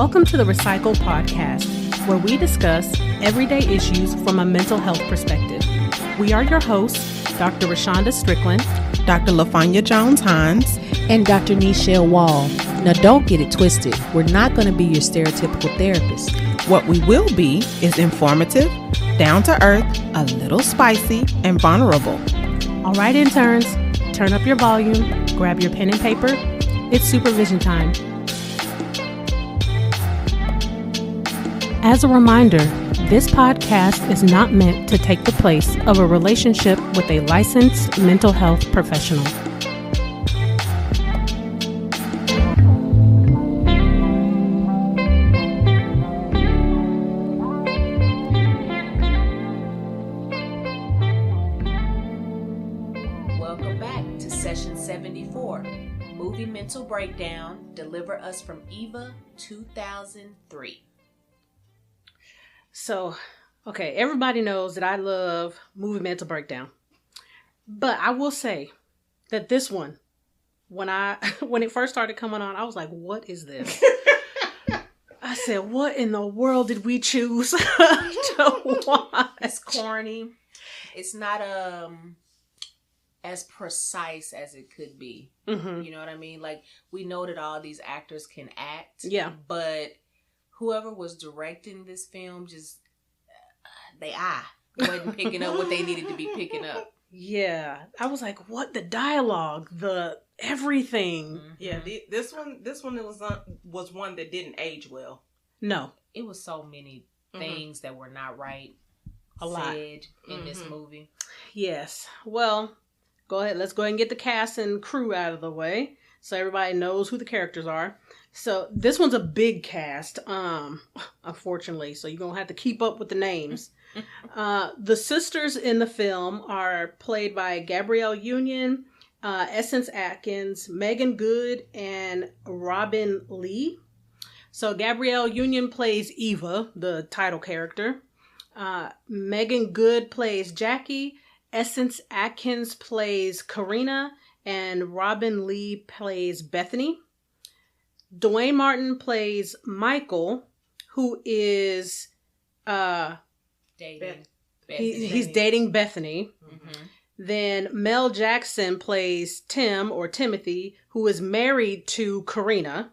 Welcome to the RePsychled podcast, where we discuss everyday issues from a mental health perspective. We are your hosts, Dr. Rashonda Strickland, Dr. LaFonya Jones-Hines, and Dr. Nichelle Wall. Now, don't get it twisted. We're not going to be your stereotypical therapist. What we will be is informative, down to earth, a little spicy, and vulnerable. All right, interns, turn up your volume, grab your pen and paper. It's supervision time. As a reminder, this podcast is not meant to take the place of a relationship with a licensed mental health professional. Welcome back to session 74, Movie Mental Breakdown, Deliver Us From Eva, 2003. So, okay, everybody knows that I love movie mental breakdown. But I will say that this one, when it first started coming on, I was like, what is this? I said, what in the world did we choose to watch? It's corny. It's not as precise as it could be. Mm-hmm. You know what I mean? Like, we know that all these actors can act. Yeah. But whoever was directing this film just, they wasn't picking up what they needed to be picking up. Yeah. I was like, what? The dialogue, the everything. Mm-hmm. Yeah, this one was one that didn't age well. No. It was so many things that were not right lot in this movie. Yes. Well, go ahead. Let's go ahead and get the cast and crew out of the way so everybody knows who the characters are. So this one's a big cast, unfortunately. So you're going to have to keep up with the names. The sisters in the film are played by Gabrielle Union, Essence Atkins, Meagan Good, and Robinne Lee. So Gabrielle Union plays Eva, the title character. Meagan Good plays Jacqui. Essence Atkins plays Kareenah. And Robinne Lee plays Bethany. Duane Martin plays Michael, who is Dating. he's dating Bethany. Mm-hmm. Then Mel Jackson plays Tim or Timothy, who is married to Kareenah.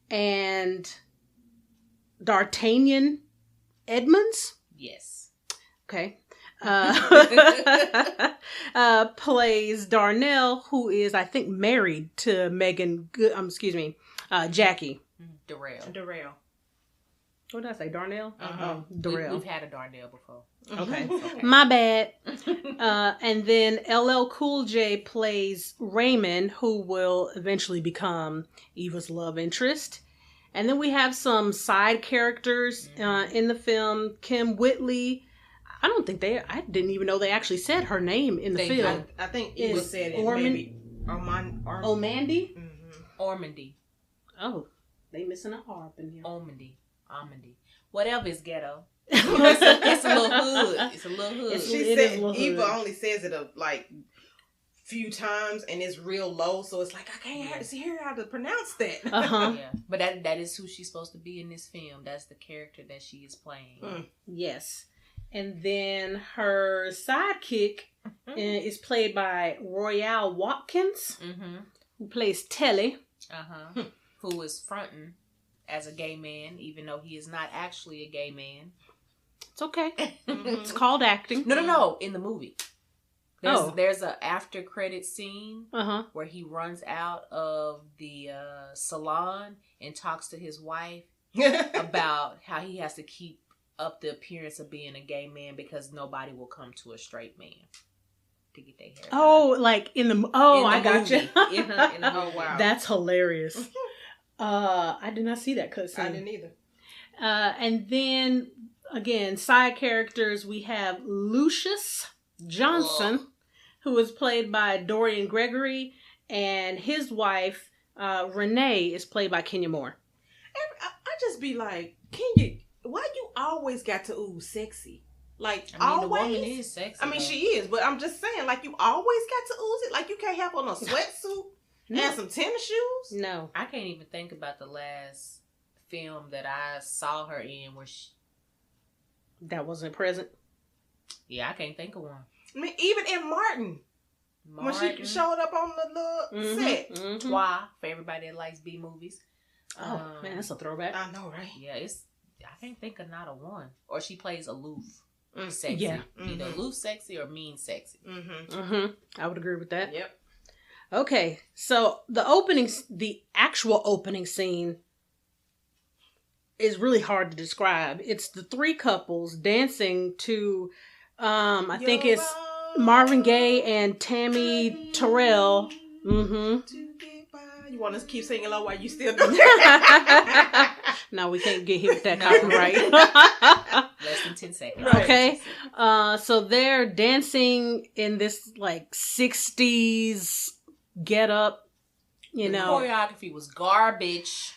And Dartanyan Edmonds. Yes. Okay. Plays Darrell, who is, I think, married to Meagan Good. Jacqui. Darrell. What did I say? Darnell? Oh, Darrell. We've had a Darnell before. Okay. My bad. And then LL Cool J plays Raymond, who will eventually become Eva's love interest. And then we have some side characters in the film. Kim Whitley. I didn't even know they actually said her name in the film. I think Eva said it. Maybe Ormandy? Mm-hmm. Ormandy. Oh, they missing a R up in here. Ormandy. Whatever is ghetto. It's a little hood. It's a little hood. She said Eva only says it a few times and it's real low, so it's like I can't hear how to pronounce that. Yeah, but that is who she's supposed to be in this film. That's the character that she is playing. Yes. And then her sidekick is played by Royale Watkins, who plays Telly. Who is fronting as a gay man, even though he is not actually a gay man. It's okay. It's called acting. No. In the movie. There's an after credit scene where he runs out of the salon and talks to his wife about how he has to keep up the appearance of being a gay man because nobody will come to a straight man to get their hair done. Oh, like in the I got you. In the movie. Oh, wow. That's hilarious. I did not see that cutscene. I didn't either. And then, again, side characters, we have Lucius Johnson, who is played by Dorian Gregory, and his wife, Renee, is played by Kenya Moore. And I just be like, why you always got to ooh sexy? Like, always? The woman is sexy. I mean, she is, but I'm just saying, like, you always got to ooze it? Like, you can't have on a sweatsuit and some tennis shoes? No. I can't even think about the last film that I saw her in where she... That wasn't present? Yeah, I can't think of one. I mean, even in Martin. When she showed up on the little set. Mm-hmm. Why? For everybody that likes B movies. Oh, man, that's a throwback. I know, right? Yeah, I can't think of not a one. Or she plays aloof. Sexy. Yeah. Either aloof sexy or mean sexy. I would agree with that. Yep. Okay, so the actual opening scene is really hard to describe. It's the three couples dancing to, I think it's Marvin Gaye and Tammy Terrell. You want us to keep singing low while you still do that? No, we can't get hit with that copyright. Less than 10 seconds. Okay. So they're dancing in this like 60s get up, The choreography was garbage.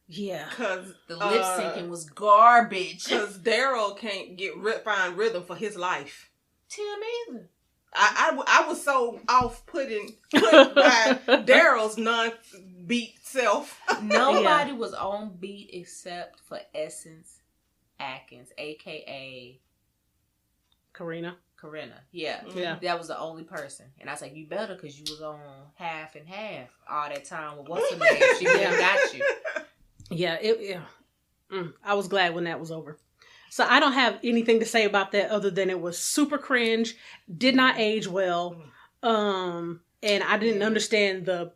Yeah. Because the lip syncing was garbage. Because Darrell can't find rhythm for his life. Tim either. I was so put by Darrell's non-beat self. Nobody was on beat except for Essence Atkins, a.k.a. Kareenah. Yeah. That was the only person. And I was like, you better, because you was on half and half all that time with what's her name. She really got you. Yeah, I was glad when that was over. So I don't have anything to say about that other than it was super cringe, did not age well, and I didn't understand the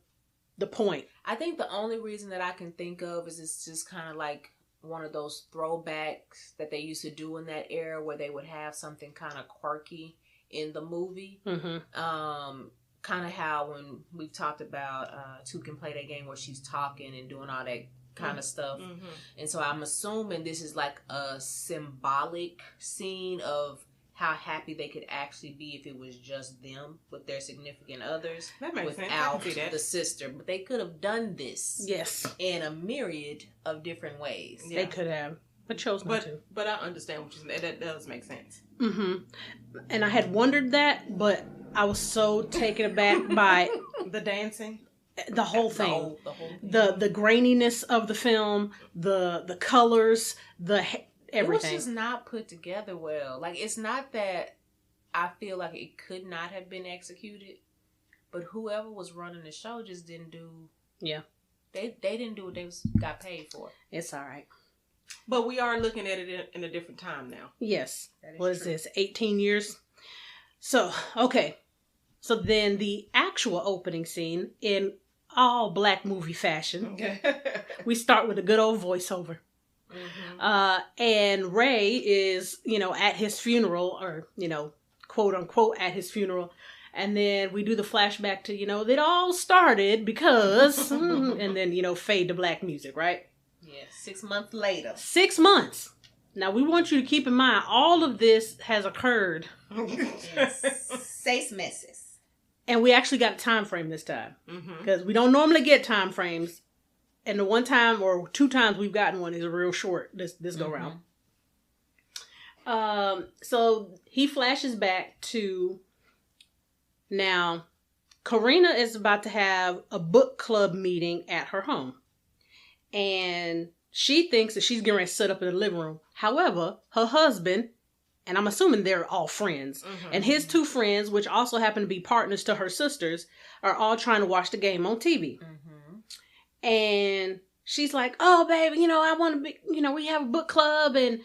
point. I think the only reason that I can think of is it's just kind of like one of those throwbacks that they used to do in that era where they would have something kind of quirky in the movie. Kind of how when we've talked about Two Can Play That Game where she's talking and doing all that kind of stuff. And so I'm assuming this is like a symbolic scene of how happy they could actually be if it was just them with their significant others. That makes without sense. the sister. But they could have done this. Yes. In a myriad of different ways. Yeah. They could have. But chose not to. But I understand what you're saying. That does make sense. And I had wondered that, but I was so taken aback by the dancing. The whole thing. The whole thing. The graininess of the film, the colors, everything. It was just not put together well. Like, it's not that I feel like it could not have been executed, but whoever was running the show just didn't do... Yeah. They didn't do what they got paid for. It's all right. But we are looking at it in a different time now. Yes. What is this? 18 years? So, okay. So then the actual opening scene in all black movie fashion, we start with a good old voiceover. And Ray is, at his funeral, or, quote unquote at his funeral. And then we do the flashback to, it all started because, and then, fade to black music, right? Yeah, 6 months later. 6 months. Now, we want you to keep in mind, all of this has occurred. 6 meses. And we actually got a time frame this time. Because we don't normally get time frames. And the one time or 2 times we've gotten one is real short this go round. So he flashes back to now. Kareenah is about to have a book club meeting at her home. And she thinks that she's getting ready to sit up in the living room. However, her husband, and I'm assuming they're all friends, and his 2 friends, which also happen to be partners to her sisters, are all trying to watch the game on TV. And she's like, oh, baby, I want to be, we have a book club. And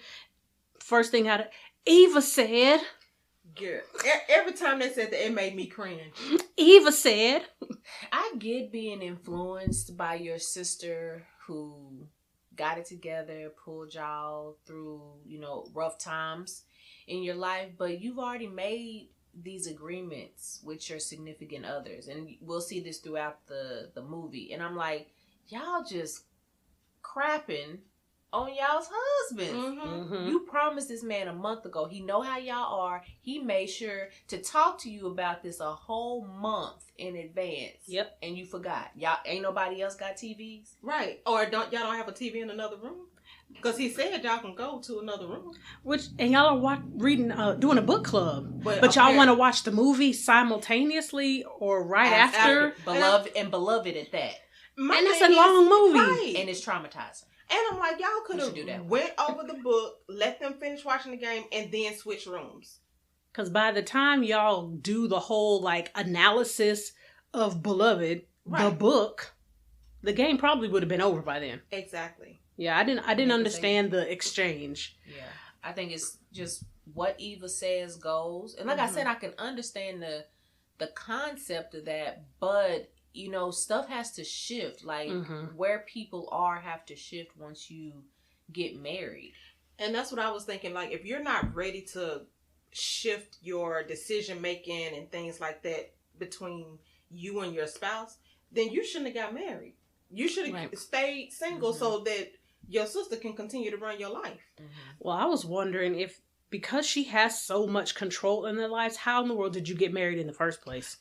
first thing out of Eva said. Good. Every time they said that, it made me cringe. Eva said. I get being influenced by your sister who got it together, pulled y'all through, rough times in your life. But you've already made these agreements with your significant others. And we'll see this throughout the movie. And I'm like, y'all just crapping on y'all's husbands. You promised this man a month ago. He know how y'all are. He made sure to talk to you about this a whole month in advance. Yep. And you forgot. Y'all ain't nobody else got TVs? Right. Or y'all don't have a TV in another room? Because he said y'all can go to another room. And y'all are doing a book club. But y'all want to watch the movie simultaneously or right after? Beloved at that. And that's a long movie. Right. And it's traumatizing. And I'm like, y'all could have went over the book, let them finish watching the game, and then switch rooms. Because by the time y'all do the whole, like, analysis of Beloved, the book, the game probably would have been over by then. Exactly. Yeah, I didn't understand the exchange. Yeah. I think it's just what Eva says goes. And like I said, I can understand the concept of that, but you know, stuff has to shift. Like where people have to shift once you get married. And that's what I was thinking. Like, if you're not ready to shift your decision making and things like that between you and your spouse, then you shouldn't have got married. You should have stayed single so that your sister can continue to run your life. Well, I was wondering if, because she has so much control in their lives, how in the world did you get married in the first place?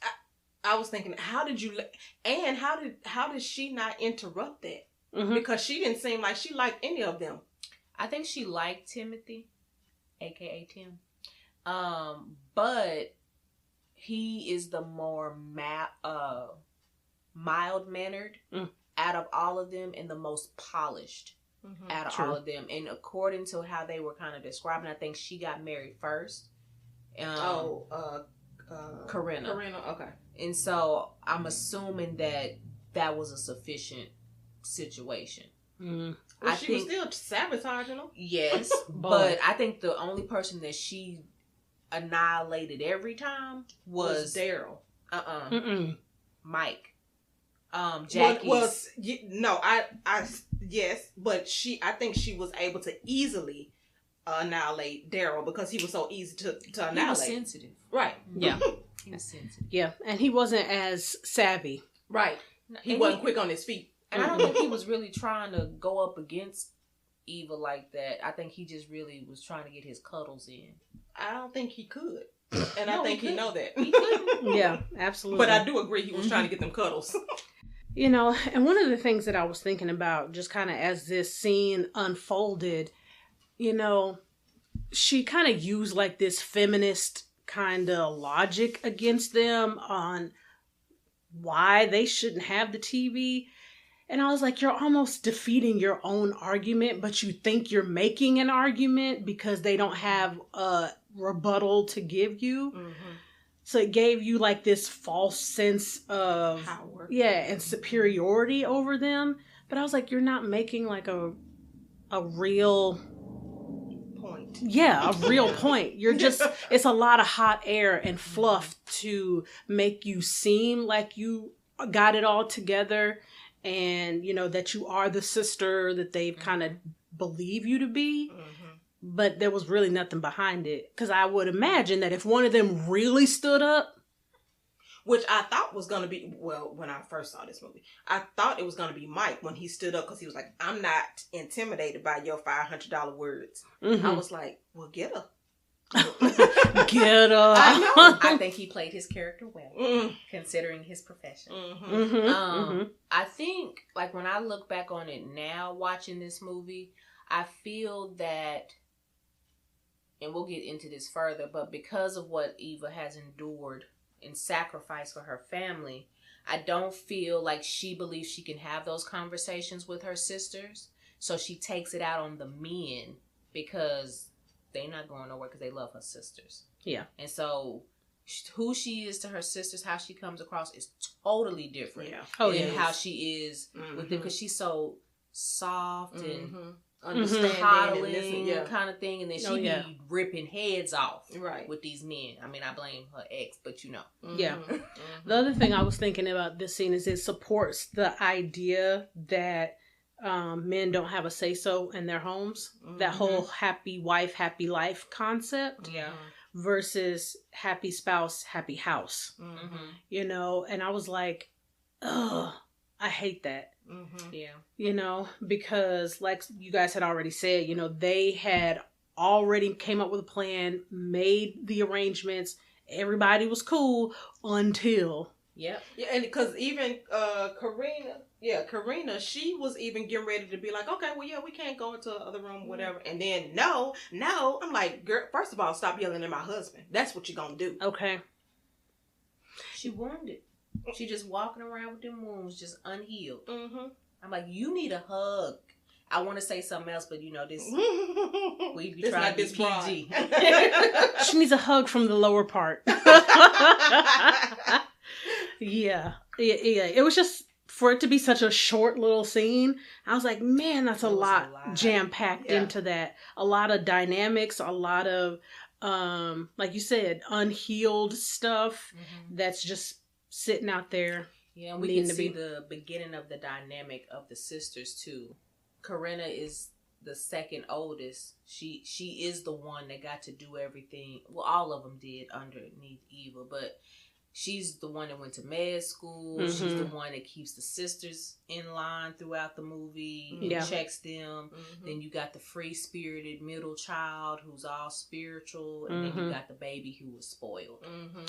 I was thinking, how did she not interrupt that? Because she didn't seem like she liked any of them. I think she liked Timothy, aka Tim, but he is the more mild-mannered out of all of them and the most polished out of all of them. And according to how they were kind of describing, I think she got married first. Kareenah. Kareenah, okay. And so I'm assuming that was a sufficient situation. Well, she was still sabotaging them. Yes, but I think the only person that she annihilated every time was Darrell. Mike. Jacqui. Yes, but I think she was able to easily annihilate Darrell because he was so easy to annihilate. He was sensitive. Right. Yeah. He was sensitive. Yeah, and he wasn't as savvy. Right. He wasn't quick on his feet. And I don't think he was really trying to go up against Eva like that. I think he just really was trying to get his cuddles in. I don't think he could. And I think he know that. He couldn't. Yeah, absolutely. But I do agree he was trying to get them cuddles. You know, and one of the things that I was thinking about just kind of as this scene unfolded, you know, she kind of used like this feminist kind of logic against them on why they shouldn't have the TV. And I was like, you're almost defeating your own argument, but you think you're making an argument because they don't have a rebuttal to give you. So it gave you like this false sense of power. Yeah, and superiority over them. But I was like, you're not making like a real point. Yeah, a real point. You're just, it's a lot of hot air and fluff to make you seem like you got it all together. And, you know, that you are the sister that they've kind of believe you to be. But there was really nothing behind it. Because I would imagine that if one of them really stood up. Which I thought was going to be, well, when I first saw this movie, I thought it was going to be Mike when he stood up. Because he was like, I'm not intimidated by your $500 words. I was like, well, get her. Get her. I know. I think he played his character well, considering his profession. I think, like, when I look back on it now, watching this movie, I feel that, and we'll get into this further, but because of what Eva has endured and sacrificed for her family, I don't feel like she believes she can have those conversations with her sisters. So she takes it out on the men because they're not going nowhere because they love her sisters. Yeah. And so who she is to her sisters, how she comes across is totally different than how she is with them, because she's so soft and understanding and kind of thing, and then she be ripping heads off with these men. I mean, I blame her ex, but you know. Yeah. The other thing I was thinking about this scene is it supports the idea that men don't have a say-so in their homes. That whole happy wife, happy life concept. Yeah. Versus happy spouse, happy house. You know, and I was like, ugh, I hate that. Yeah. You know, because like you guys had already said, you know, they had already came up with a plan, made the arrangements, everybody was cool until. Yeah, and because even Kareenah, she was even getting ready to be like, okay, well, yeah, we can't go into the other room, whatever. And then, no, I'm like, girl, first of all, stop yelling at my husband. That's what you're going to do. Okay. She wounded. She just walking around with them wounds just unhealed. I'm like, you need a hug. I want to say something else, but this we be this trying to be PG. She needs a hug from the lower part. Yeah. It was just, for it to be such a short little scene, I was like, man, that's a lot jam-packed into that. A lot of dynamics, a lot of, like you said, unhealed stuff that's just sitting out there. Yeah, and we can see the beginning of the dynamic of the sisters, too. Kareenah is the second oldest. She is the one that got to do everything. Well, all of them did underneath Eva, but she's the one that went to med school. She's the one that keeps the sisters in line throughout the movie, checks them. Then you got the free-spirited middle child who's all spiritual, and then you got the baby who was spoiled.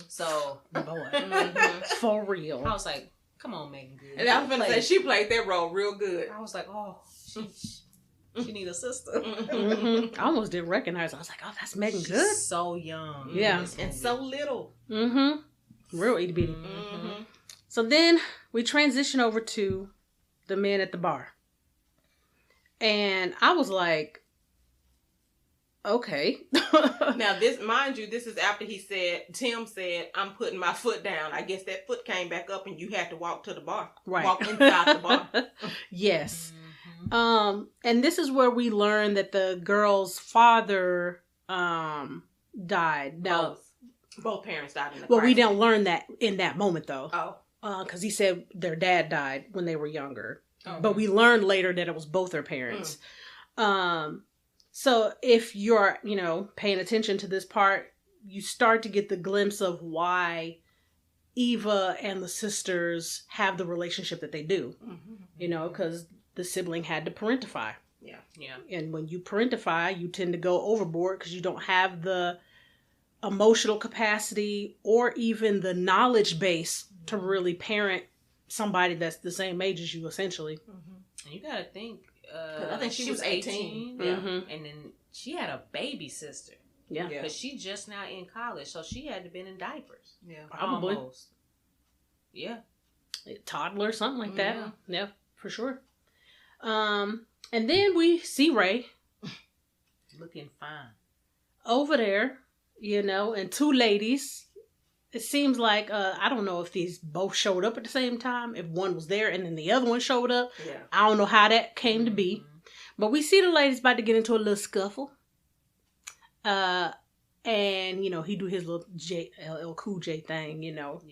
So, boy, for real. I was like, come on, Meagan Good. And I was going to say, she played that role real good. I was like, oh, she need a sister. I almost didn't recognize her. I was like, oh, that's Meagan Good. She's so young. Yeah. And so little. Real itty bitty. So then we transition over to the men at the bar. And I was like, okay. Now, mind you, this is after Tim said, I'm putting my foot down. I guess that foot came back up and you had to walk to the bar. Right. Walk inside the bar. Yes. And this is where we learn that the girl's father died. Now, both parents died in the Well, we don't learn that in that moment, though. Oh. Because he said their dad died when they were younger. But we learned later that it was both their parents. So if you're, paying attention to this part, you start to get the glimpse of why Eva and the sisters have the relationship that they do. Because the sibling had to parentify. Yeah. And when you parentify, you tend to go overboard because you don't have the emotional capacity or even the knowledge base to really parent somebody that's the same age as you, essentially. And you gotta think, I think she was 18. And then she had a baby sister. Yeah. Because she just now in college, so she had to been in diapers. Yeah. Probably. Almost. Yeah. A toddler, something like that. Yeah, for sure. And then we see Ray. Looking fine. Over there, and two ladies. It seems like, I don't know if these both showed up at the same time, if one was there and then the other one showed up. Yeah. I don't know how that came to be. But we see the ladies about to get into a little scuffle. And, he do his little LL Cool J thing, Yes.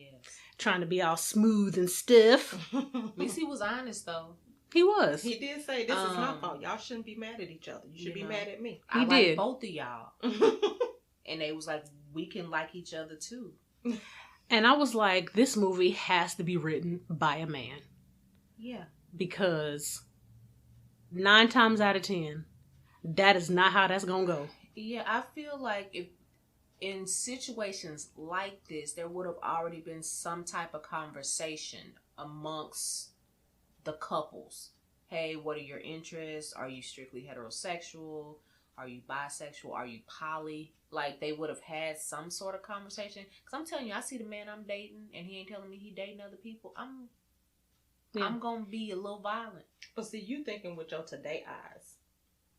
Trying to be all smooth and stiff. At least he was honest, though. He was. He did say, this is my fault. Y'all shouldn't be mad at each other. You should be mad at me. I did. like both of y'all. And they was like, we can like each other, too. And I was like, this movie has to be written by a man. Yeah. Because 9 times out of 10, that is not how that's going to go. Yeah, I feel like if in situations like this, there would have already been some type of conversation amongst the couples. Hey, what are your interests? Are you strictly heterosexual? Are you bisexual? Are you poly? Like, they would have had some sort of conversation. Because I'm telling you, I see the man I'm dating, and he ain't telling me he dating other people. I'm going to be a little violent. But see, you thinking with your today eyes.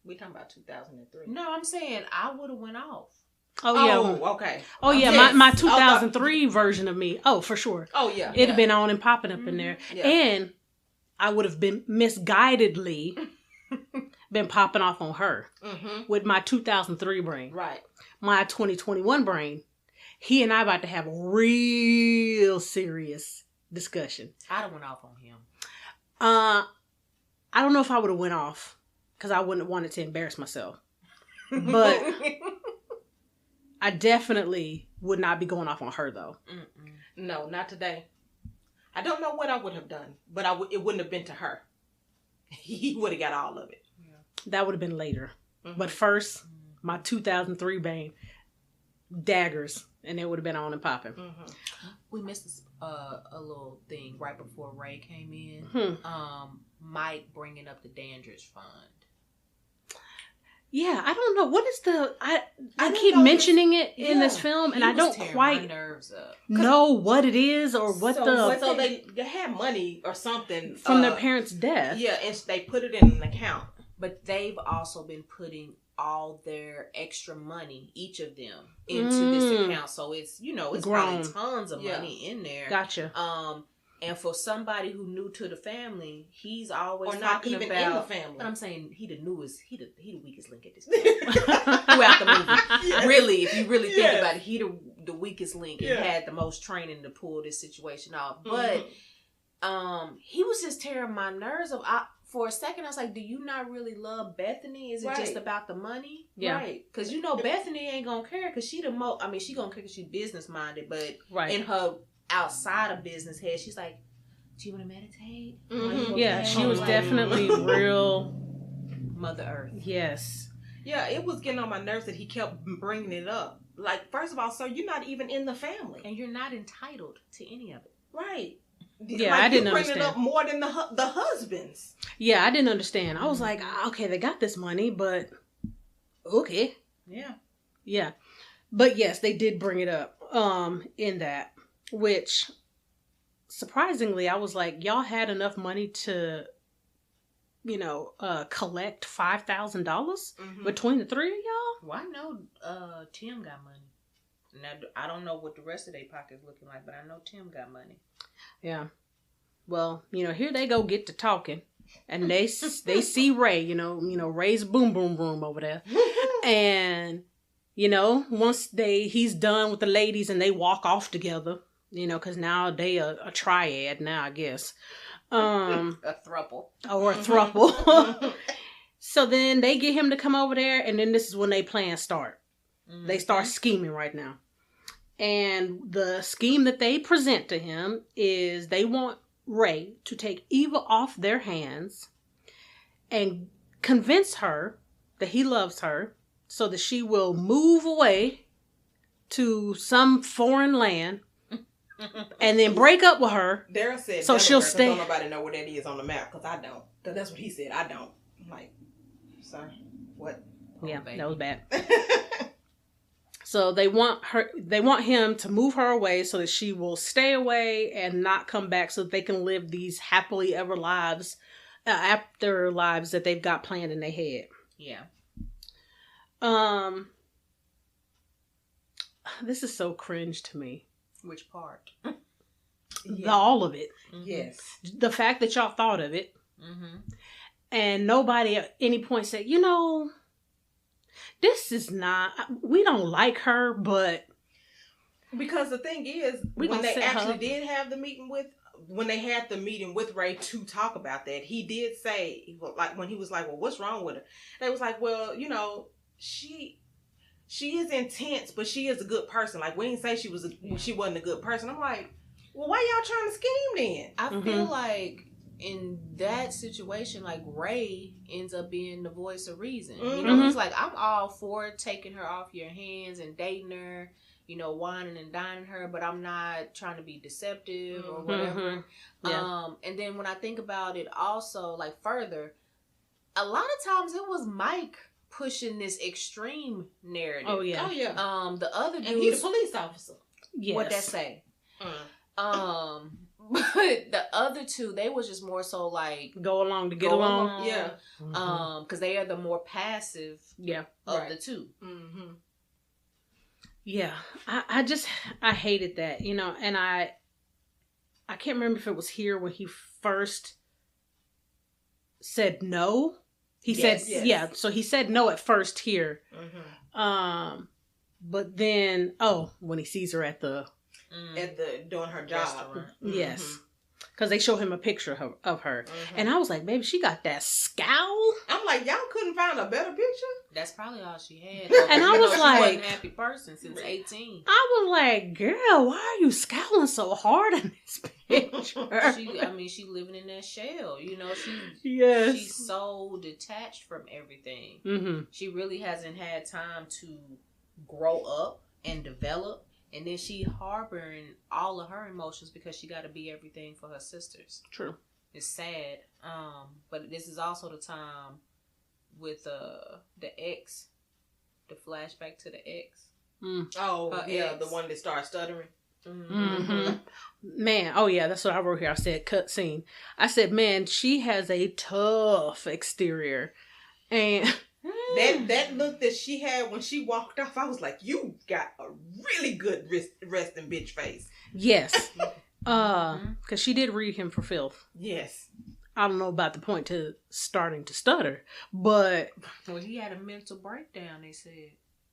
We talking about 2003. No, I'm saying I would have went off. Oh, yeah. Oh, okay. Oh, yeah. Yes. My 2003 version of me. Oh, for sure. Oh, yeah. It'd have been on and popping up in there. Yeah. And I would have been misguidedly been popping off on her with my 2003 brain. Right. My 2021 brain. He and I about to have a real serious discussion. I'd have went off on him. I don't know if I would have went off because I wouldn't have wanted to embarrass myself. But I definitely would not be going off on her, though. No, not today. I don't know what I would have done, but it wouldn't have been to her. He would have got all of it. Yeah. That would have been later. But first, my 2003 brain, daggers, and it would have been on and popping. We missed a little thing right before Ray came in. Mike bringing up the Dandridge Fund. Yeah, I don't know. What is I keep mentioning it in this film, and I don't quite know what it is or what So they had money or something from their parents' death. Yeah, and they put it in an account. But they've also been putting all their extra money, each of them, into this account. So it's, it's grown. probably tons of money in there. Gotcha. And for somebody who new to the family, he's always or not talking even about, in the family. But I'm saying he the weakest link at this point throughout the movie. Yes. Really, if you really think about it, he the weakest link and had the most training to pull this situation off. But he was just tearing my nerves up. For a second, I was like, do you not really love Bethany? Is it just about the money? Yeah. Right. Because, Bethany ain't going to care because she the most, she going to care because she's business-minded. But in her outside of business head, she's like, do you want to meditate? Yeah, she was definitely real Mother Earth. Yes. Yeah, it was getting on my nerves that he kept bringing it up. Like, first of all, sir, you're not even in the family. And you're not entitled to any of it. Right. Yeah, I didn't understand. Bringing it up more than the husbands. Yeah, I didn't understand. I was like, okay, they got this money, but okay. Yeah. Yeah. But yes, they did bring it up in that, which surprisingly, I was like, y'all had enough money to, collect $5,000 between the three of y'all? Well, I know Tim got money. Now, I don't know what the rest of their pockets looking like, but I know Tim got money. Yeah. Well, here they go get to talking. And they see Ray, Ray's boom boom room over there. And, once he's done with the ladies and they walk off together, because now they a triad now, I guess. A throuple. Or a throuple. So then they get him to come over there, and then this is when they plans start. They start scheming right now. And the scheme that they present to him is they want Ray to take Eva off their hands and convince her that he loves her so that she will move away to some foreign land and then break up with her. Darrell said so she'll stay. Don't nobody know where that is on the map because I don't. Because that's what he said. I don't. I'm like, sorry. What? Yeah, that was bad. So they want him to move her away so that she will stay away and not come back so that they can live these happily ever lives, after lives that they've got planned in their head. Yeah. This is so cringe to me. Which part? All of it. Mm-hmm. Yes. The fact that y'all thought of it. Mm-hmm. And nobody at any point said, this is not, we don't like her, but. Because the thing is, when they actually did have the meeting when they had the meeting with Ray to talk about that, he did say, like, when he was like, well, what's wrong with her? They was like, well, she is intense, but she is a good person. Like, we didn't say she wasn't a good person. I'm like, well, why y'all trying to scheme then? I feel like in that situation, like, Ray ends up being the voice of reason. He's like, I'm all for taking her off your hands and dating her, whining and dining her, but I'm not trying to be deceptive or whatever. Yeah. And then when I think about it also, like, further, a lot of times it was Mike pushing this extreme narrative. Oh, yeah. The other dude, and he's a police officer. Yes. What'd that say? But the other two, they was just more so like go along to get along. Yeah. Because they are the more passive of the two. Mm-hmm. Yeah. I hated that, and I can't remember if it was here when he first said no. He said so he said no at first here. Mm-hmm. But then when he sees her at the doing her job. Yes. Because they show him a picture of her. Mm-hmm. And I was like, baby, she got that scowl. I'm like, y'all couldn't find a better picture? That's probably all she had. And I was like, she wasn't a happy person since 18. I was like, girl, why are you scowling so hard in this picture? She living in that shell. She's so detached from everything. Mm-hmm. She really hasn't had time to grow up and develop. And then she harboring all of her emotions because she got to be everything for her sisters. True. It's sad. But this is also the time with the ex, the flashback to the ex. Mm. Oh, the one that started stuttering. Mm-hmm. Man, that's what I wrote here. I said cut scene. I said, man, she has a tough exterior. And that look that she had when she walked off, I was like, you got a really good resting bitch face. Yes. Because she did read him for filth. Yes. I don't know about the point to starting to stutter, but... Well, he had a mental breakdown, they said.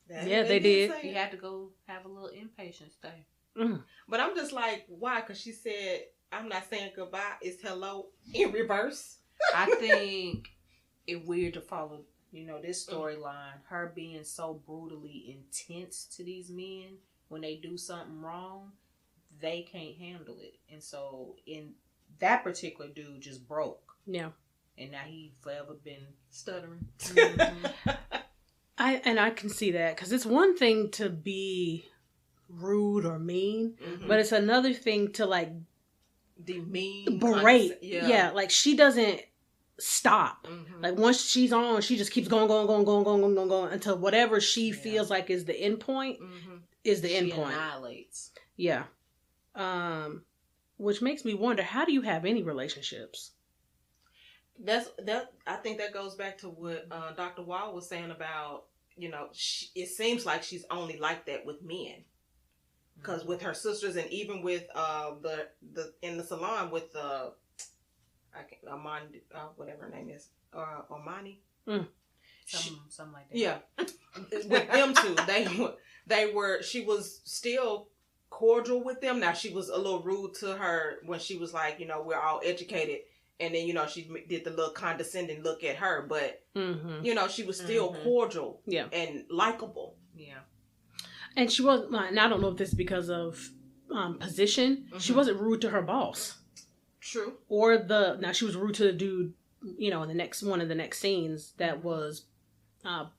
Yeah, they did. He had to go have a little inpatient stay. Mm. But I'm just like, why? Because she said, I'm not saying goodbye, it's hello in reverse. I think it's weird to follow, this storyline. Her being so brutally intense to these men when they do something wrong, they can't handle it. And so, in that particular dude just broke. Yeah. And now he forever been stuttering. Mm-hmm. I can see that, because it's one thing to be rude or mean, but it's another thing to like demean, berate. Yeah, like she doesn't stop. Like once she's on, she just keeps going until whatever she feels like is the end point is the end point. Annihilates. Yeah. Which makes me wonder, how do you have any relationships? I think that goes back to what Dr. Wall was saying about, it seems like she's only like that with men. Because with her sisters and even with the in the salon with Ormandy, whatever her name is, Ormandy. Something like that. Yeah. With them two, she was still cordial with them. Now she was a little rude to her when she was like, we're all educated. And then, she did the little condescending look at her. But, she was still cordial and likable. Yeah. And she wasn't, and I don't know if this is because of position. She wasn't rude to her boss. True. Or now she was rude to the dude, in the next one of the next scenes that was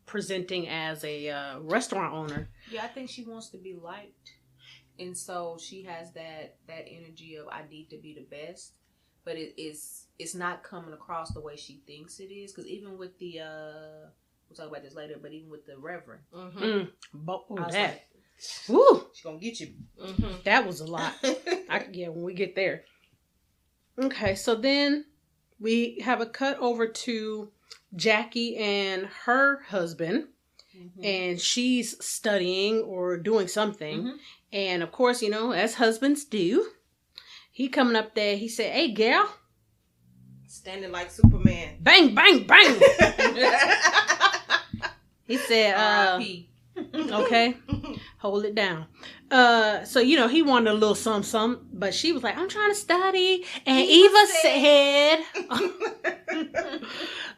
presenting as a restaurant owner. Yeah, I think she wants to be liked. And so she has that energy of, I need to be the best. But it's not coming across the way she thinks it is. Because even with the, we'll talk about this later, but even with the Reverend. Woo! She's going to get you. That was a lot. When we get there. Okay, so then we have a cut over to Jacqui and her husband. And she's studying or doing something. And of course, as husbands do, he coming up there, he said, "Hey, girl." Standing like Superman. Bang, bang, bang. He said, okay, hold it down. So, he wanted a little something, but she was like, "I'm trying to study." And Eva said,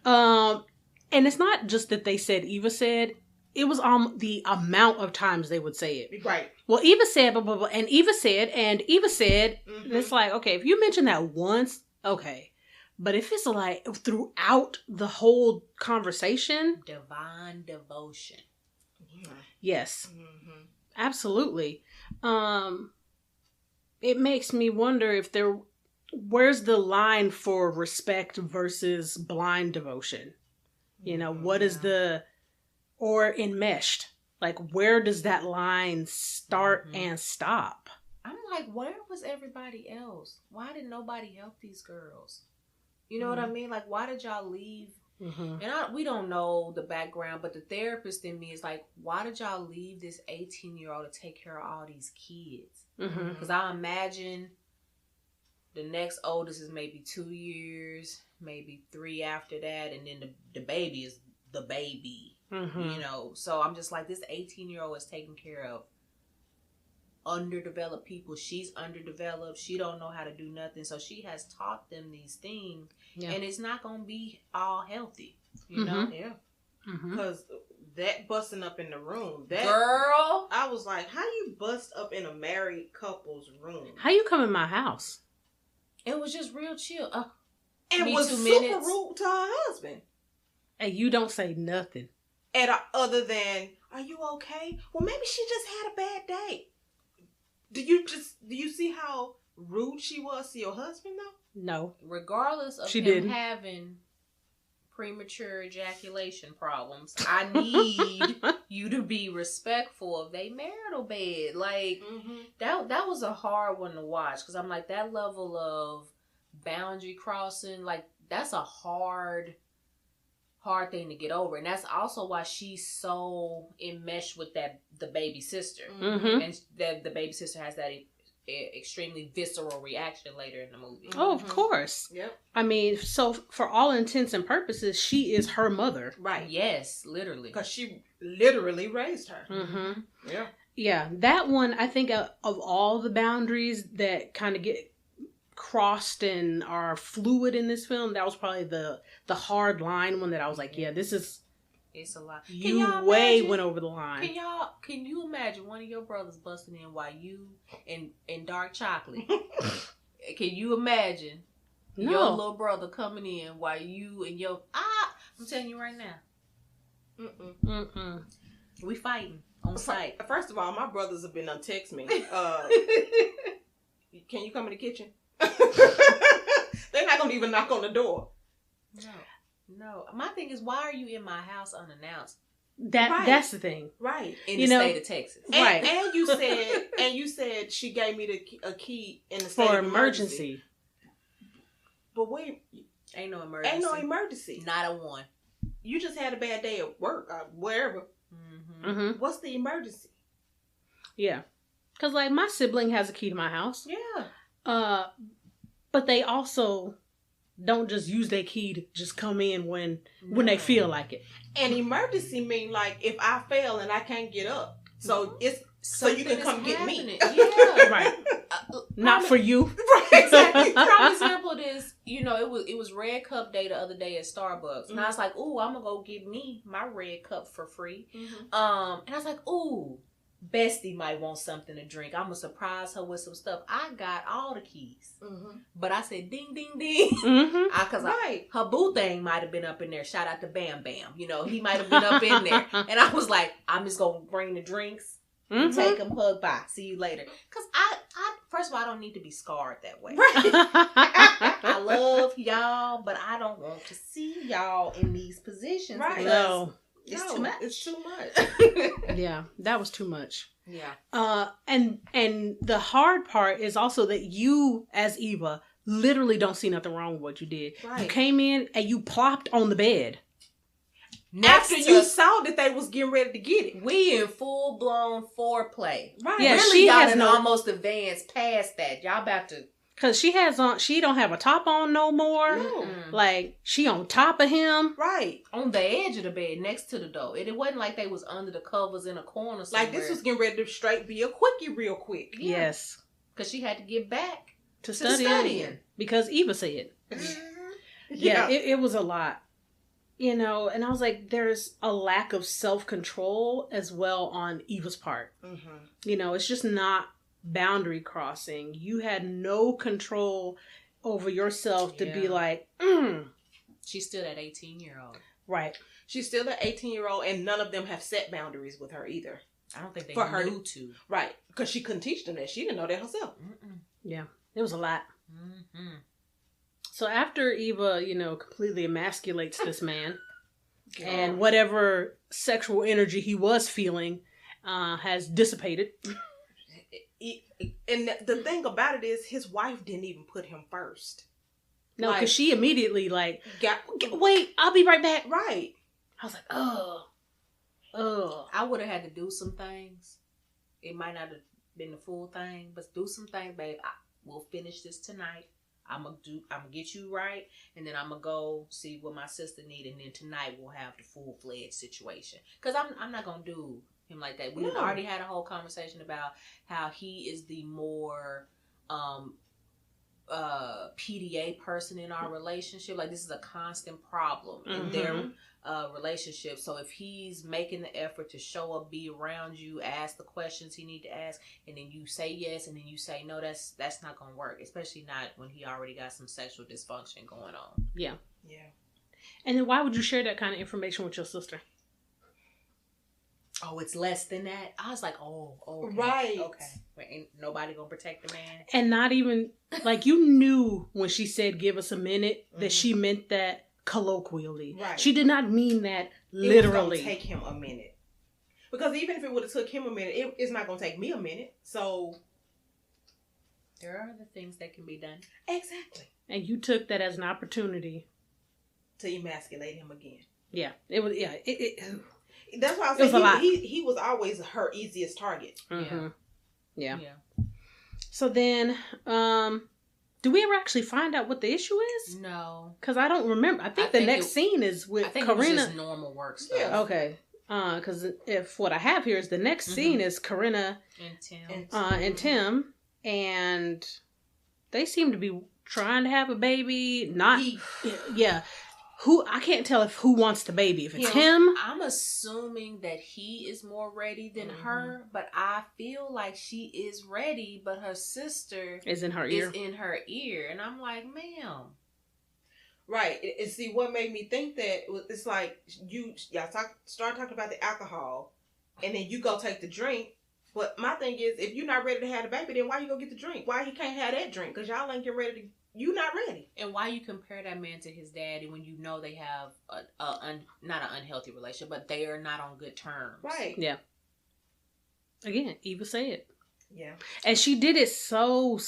and it's not just that they said Eva said, it was the amount of times they would say it. Right. Well, Eva said, blah, blah, blah, and Eva said, and Eva said, and it's like, okay, if you mention that once, okay. But if it's like throughout the whole conversation. Divine devotion. Yes. Absolutely. It makes me wonder if where's the line for respect versus blind devotion? What is or enmeshed? Like, where does that line start and stop? I'm like, where was everybody else? Why did nobody help these girls? You know what I mean? Like, why did y'all leave? And we don't know the background, but the therapist in me is like, why did y'all leave this 18-year-old to take care of all these kids? Because I imagine the next oldest is maybe 2 years, maybe 3 after that, and then the baby is the baby. So I'm just like, this 18-year-old is taking care of underdeveloped people. She's underdeveloped. She don't know how to do nothing. So she has taught them these things, and it's not gonna be all healthy, you know. Yeah, because that busting up in the room, girl, I was like, how you bust up in a married couple's room? How you come in my house? It was just real chill. And was super rude to her husband. And you don't say nothing. Other than, "Are you okay?" Well, maybe she just had a bad day. Do you see how rude she was to your husband though? No. Regardless of him having premature ejaculation problems, I need you to be respectful of their marital bed. Like that was a hard one to watch, because I'm like, that level of boundary crossing, like that's a hard hard thing to get over. And that's also why she's so enmeshed with the baby sister. Mm-hmm. And the baby sister has that extremely visceral reaction later in the movie. Oh, of course. Yep. I mean, so for all intents and purposes, she is her mother. Right. Yes, literally. Because she literally raised her. Mm-hmm. Yeah. Yeah, that one, I think of all the boundaries that kind of get crossed and are fluid in this film, that was probably the hard line one that I was like, yeah, this is... It's a lot. You way went over the line. Can you imagine one of your brothers busting in while you in dark chocolate? Can you imagine your little brother coming in while you and your... I'm telling you right now. Mm-mm. We fighting on site. First of all, my brothers have been text me. Can you come in the kitchen? They're not going to even knock on the door. No. My thing is, why are you in my house unannounced? That's the thing. Right. In the state of Texas. Right. And you said she gave me a key in the state for of emergency. But wait. Ain't no emergency. Ain't no emergency. Not a one. You just had a bad day at work or wherever. Mm-hmm. Mm-hmm. What's the emergency? Yeah. Because, like, my sibling has a key to my house. Yeah. But they also don't just use their key to just come in when they feel like it. An emergency mean like if I fail and I can't get up. So it's so you can come get me. Yeah. Right. Not for you. Right. Exactly. Prime example is, it was red cup day the other day at Starbucks. And I was like, ooh, I'm gonna go get me my red cup for free. Mm-hmm. And I was like, ooh, Bestie might want something to drink. I'm gonna surprise her with some stuff. I got all the keys. Mm-hmm. But I said ding ding ding. Mm-hmm. Cause her boo thing might have been up in there. Shout out to Bam Bam. He might have been up in there. And I was like, I'm just gonna bring the drinks. Mm-hmm. Take them, hug, bye. See you later. Because I first of all, I don't need to be scarred that way. Right. I love y'all, but I don't want to see y'all in these positions. Right. No. It's too much. It's too much. Yeah, that was too much. Yeah. And the hard part is also that you, as Eva, literally don't see nothing wrong with what you did. Right. You came in and you plopped on the bed. After you saw that they was getting ready to get it. We in full blown foreplay. Right. Yeah, really, she y'all has done no... almost advanced past that. Y'all about to... Because she don't have a top on no more. No. Like, she on top of him. Right. On the edge of the bed, next to the door. It wasn't like they was under the covers in a corner somewhere. Like, this was getting ready to straight be a quickie real quick. Yeah. Yes. Because she had to get back to studying. Because Eva said. Yeah, it was a lot. And I was like, there's a lack of self-control as well on Eva's part. Mm-hmm. It's just not boundary crossing. You had no control over yourself to be like, She's still that 18-year-old. Right. She's still an 18-year-old, and none of them have set boundaries with her either. I don't think they knew to. Right. Because she couldn't teach them that. She didn't know that herself. Yeah. It was a lot. Mm-hmm. So after Eva, completely emasculates this man, and whatever sexual energy he was feeling has dissipated. And the thing about it is, his wife didn't even put him first. No, because she immediately got wait, I'll be right back. Right. I was like, oh. I would have had to do some things. It might not have been the full thing, but do some things, babe. We'll finish this tonight. I'm gonna get you right, and then I'm gonna go see what my sister need, and then tonight we'll have the full-fledged situation. Because I'm not gonna do him like that. We've already had a whole conversation about how he is the more PDA person in our relationship. Like, this is a constant problem in their relationship. So if he's making the effort to show up, be around you, ask the questions he need to ask, and then you say yes, and then you say no, that's not gonna work. Especially not when he already got some sexual dysfunction going on. Yeah. Yeah. And then why would you share that kind of information with your sister? Oh, it's less than that? I was like, okay. Right. Okay. Well, ain't nobody gonna protect the man? And not even, like, you knew when she said give us a minute that she meant that colloquially. Right. She did not mean that literally. It was gonna take him a minute. Because even if it would have took him a minute, it's not gonna take me a minute. So there are other things that can be done. Exactly. And you took that as an opportunity to emasculate him again. Yeah, it was. Yeah, that's why I say he was always her easiest target. Mm-hmm. Yeah. So then, do we ever actually find out what the issue is? No, because I don't remember. I think the next scene is with Kareenah. It was just normal work stuff. Yeah. Okay. Because if what I have here is the next scene is Kareenah and Tim, and they seem to be trying to have a baby. Who I can't tell who wants the baby. If it's him, I'm assuming that he is more ready than her, but I feel like she is ready, but her sister is in her ear, and I'm like, ma'am. Right, and see what made me think that it's like start talking about the alcohol, and then you go take the drink. But my thing is, if you're not ready to have the baby, then why you go get the drink? Why he can't have that drink? Because y'all ain't get ready to. You not ready. And why you compare that man to his daddy when you know they have not an unhealthy relationship, but they are not on good terms. Right. Yeah. Again, Eva said it. Yeah. And she did it so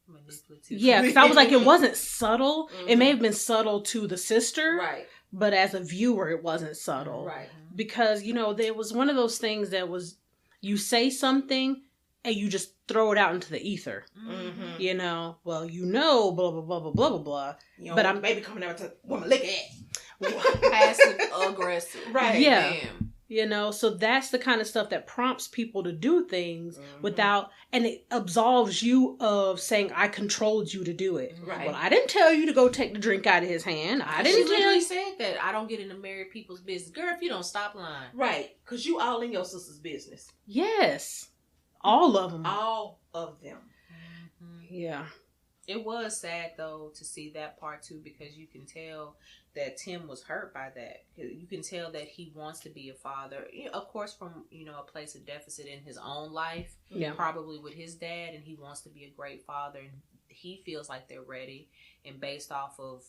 manipulative. Yeah, because I was like, it wasn't subtle. Mm-hmm. It may have been subtle to the sister. Right. But as a viewer, it wasn't subtle. Right. Because, there was one of those things that was, you say something and you just throw it out into the ether. Mm-hmm. Blah, blah, blah, blah, blah, blah, blah. But I'm baby coming out to woman, lick it. Passive aggressive. Right. Yeah. Damn. So that's the kind of stuff that prompts people to do things and it absolves you of saying, I controlled you to do it. Right. Well, I didn't tell you to go take the drink out of his hand. I didn't tell you. She said that. I don't get into married people's business. Girl, if you don't stop lying. Right. Because you all in your sister's business. Yes. All of them. All of them. Mm-hmm. Yeah. It was sad, though, to see that part, too, because you can tell that Tim was hurt by that. You can tell that he wants to be a father, of course, from, a place of deficit in his own life, probably with his dad, and he wants to be a great father, and he feels like they're ready. And based off of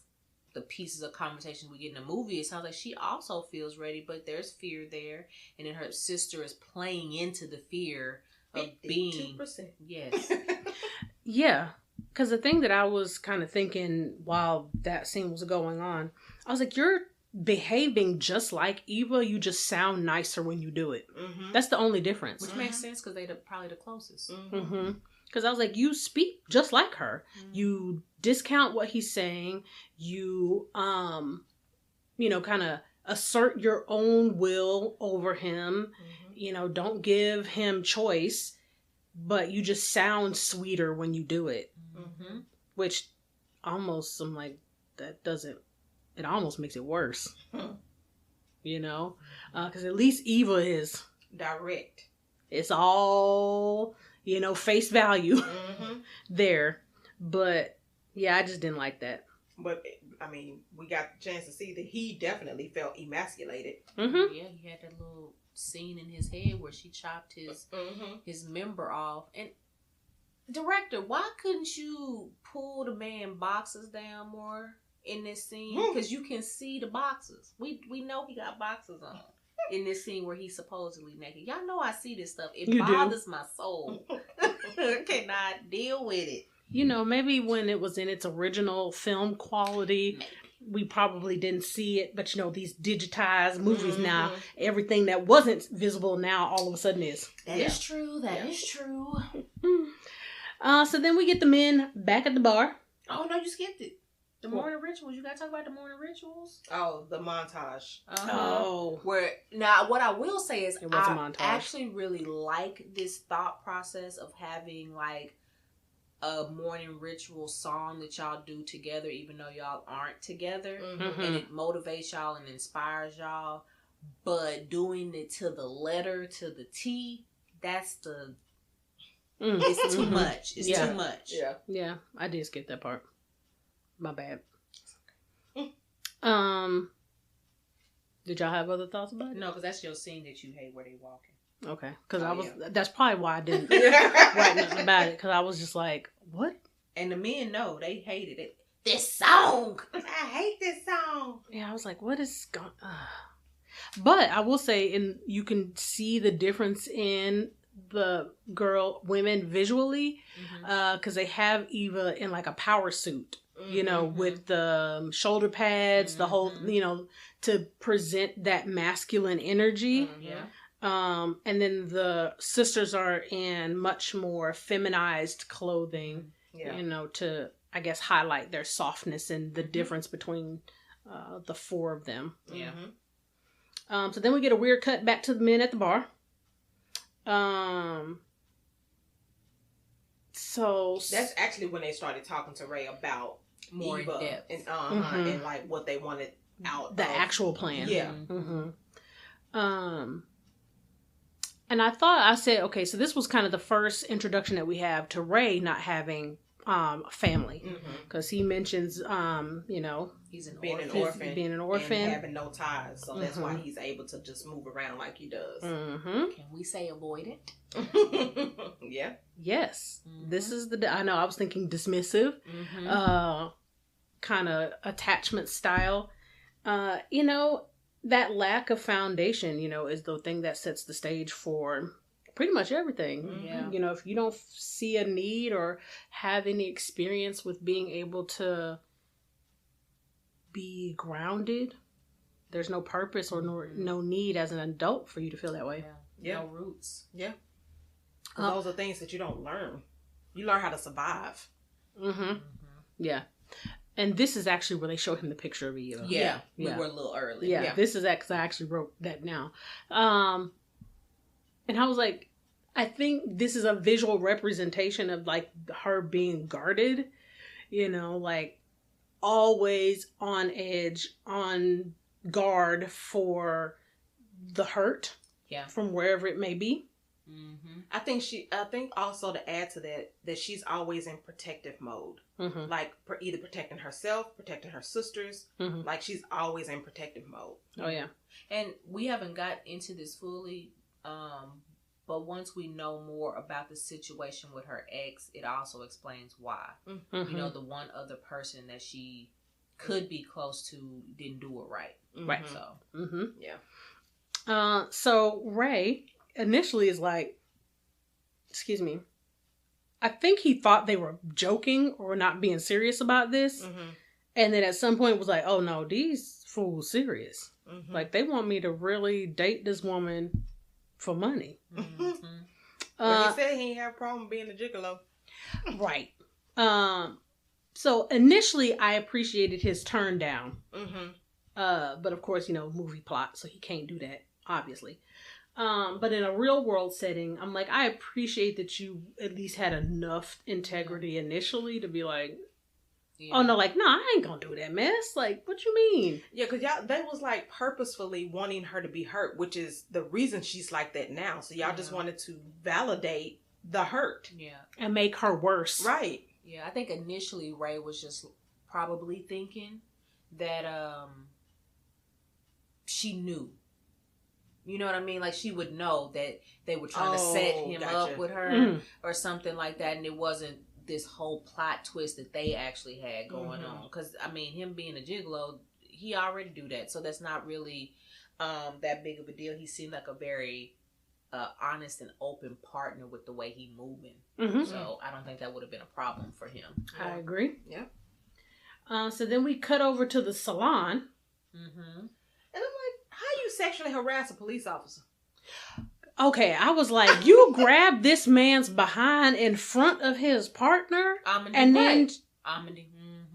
the pieces of conversation we get in the movie, it sounds like she also feels ready, but there's fear there, and then her sister is playing into the fear of being 2%. Yes. Yeah. Because the thing that I was kind of thinking while that scene was going on, I was like, you're behaving just like Eva. You just sound nicer when you do it. Mm-hmm. That's the only difference. Which makes sense because they're probably the closest. Mm-hmm. Because I was like, you speak just like her. Mm-hmm. You discount what he's saying. You, kind of assert your own will over him. Mm-hmm. Don't give him choice. But you just sound sweeter when you do it. Mm-hmm. Which almost, I'm like, it almost makes it worse. Because at least Eva is direct. It's all, face value there. But, yeah, I just didn't like that. But, we got the chance to see that he definitely felt emasculated. Mm-hmm. Yeah, he had that little scene in his head where she chopped his member off. And director, why couldn't you pull the man boxes down more in this scene? Because you can see the boxes. We know he got boxes on in this scene where he's supposedly naked. Y'all know I see this stuff. It bothers my soul. I cannot deal with it. Maybe when it was in its original film quality, we probably didn't see it. But, these digitized movies now, everything that wasn't visible now all of a sudden is. That is true. That is true. So then we get the men back at the bar. Oh, no, you skipped it. The morning rituals. You got to talk about the morning rituals? Oh, the montage. Oh. Now, what I will say is I actually really like this thought process of having, like, a morning ritual song that y'all do together, even though y'all aren't together. Mm-hmm. And it motivates y'all and inspires y'all. But doing it to the letter, to the T, that's the... It's too much. It's too much. Yeah. Yeah, I did skip that part. My bad. Did y'all have other thoughts about it? No, because that's your scene that you hate where they walking. Okay, because that's probably why I didn't write nothing about it, because I was just like, what? And the men know, they hated it. This song! I hate this song! Yeah, I was like, what is going on? But I will say, you can see the difference in the women visually, because they have Eva in like a power suit. you know, with the shoulder pads, the whole, you know, to present that masculine energy. And then the sisters are in much more feminized clothing, you know, to, I guess, highlight their softness and the difference between the four of them. So then we get a weird cut back to the men at the bar. So that's actually when they started talking to Ray about more Eva in depth and, and like what they wanted out the of actual plan. Yeah. And I said, okay, so this was kind of the first introduction that we have to Ray not having a family, because he mentions, you know, he's being an orphan, and having no ties, so that's why he's able to just move around like he does. Can we say avoidant? Yeah. Yes. This is I know I was thinking dismissive, kind of attachment style. You know, that lack of foundation, you know, is the thing that sets the stage for pretty much everything. You know, if you don't see a need or have any experience with being able to be grounded, there's no purpose or no need as an adult for you to feel that way. No roots. Those are things that you don't learn. You learn how to survive. Yeah. And this is actually where they show him the picture of Eva. We were a little early. This is that, because I actually wrote that down. And I was like, I think this is a visual representation of like her being guarded, you know, like always on edge, on guard for the hurt from wherever it may be. I think also to add to that she's always in protective mode, like either protecting herself, protecting her sisters, like she's always in protective mode. Oh yeah. And we haven't got into this fully, but once we know more about the situation with her ex, it also explains why. You know, the one other person that she could be close to didn't do it right. Right. So so Ray initially is like, excuse me, I think he thought they were joking or not being serious about this. And then at some point was like, oh no, these fools serious. Like they want me to really date this woman for money. But he said he didn't have a problem being a gigolo. Right. So initially I appreciated his turn down. But of course, you know, movie plot, so he can't do that, obviously. But in a real world setting, I'm like, I appreciate that you at least had enough integrity initially to be like, oh no, like, no, I ain't gonna do that mess. Like, what you mean? Yeah, because they was like purposefully wanting her to be hurt, which is the reason she's like that now. So y'all just wanted to validate the hurt. And make her worse. Right. Yeah, I think initially Ray was just probably thinking that she knew. You know what I mean? Like she would know that they were trying to set him up with her or something like that, and it wasn't this whole plot twist that they actually had going on. Because I mean, him being a gigolo, he already do that, so that's not really that big of a deal. He seemed like a very honest and open partner with the way he moving. So I don't think that would have been a problem for him. I agree. Yeah. So then we cut over to the salon. And I'm like, how you sexually harass a police officer? Okay, I was like, you grabbed this man's behind in front of his partner, and then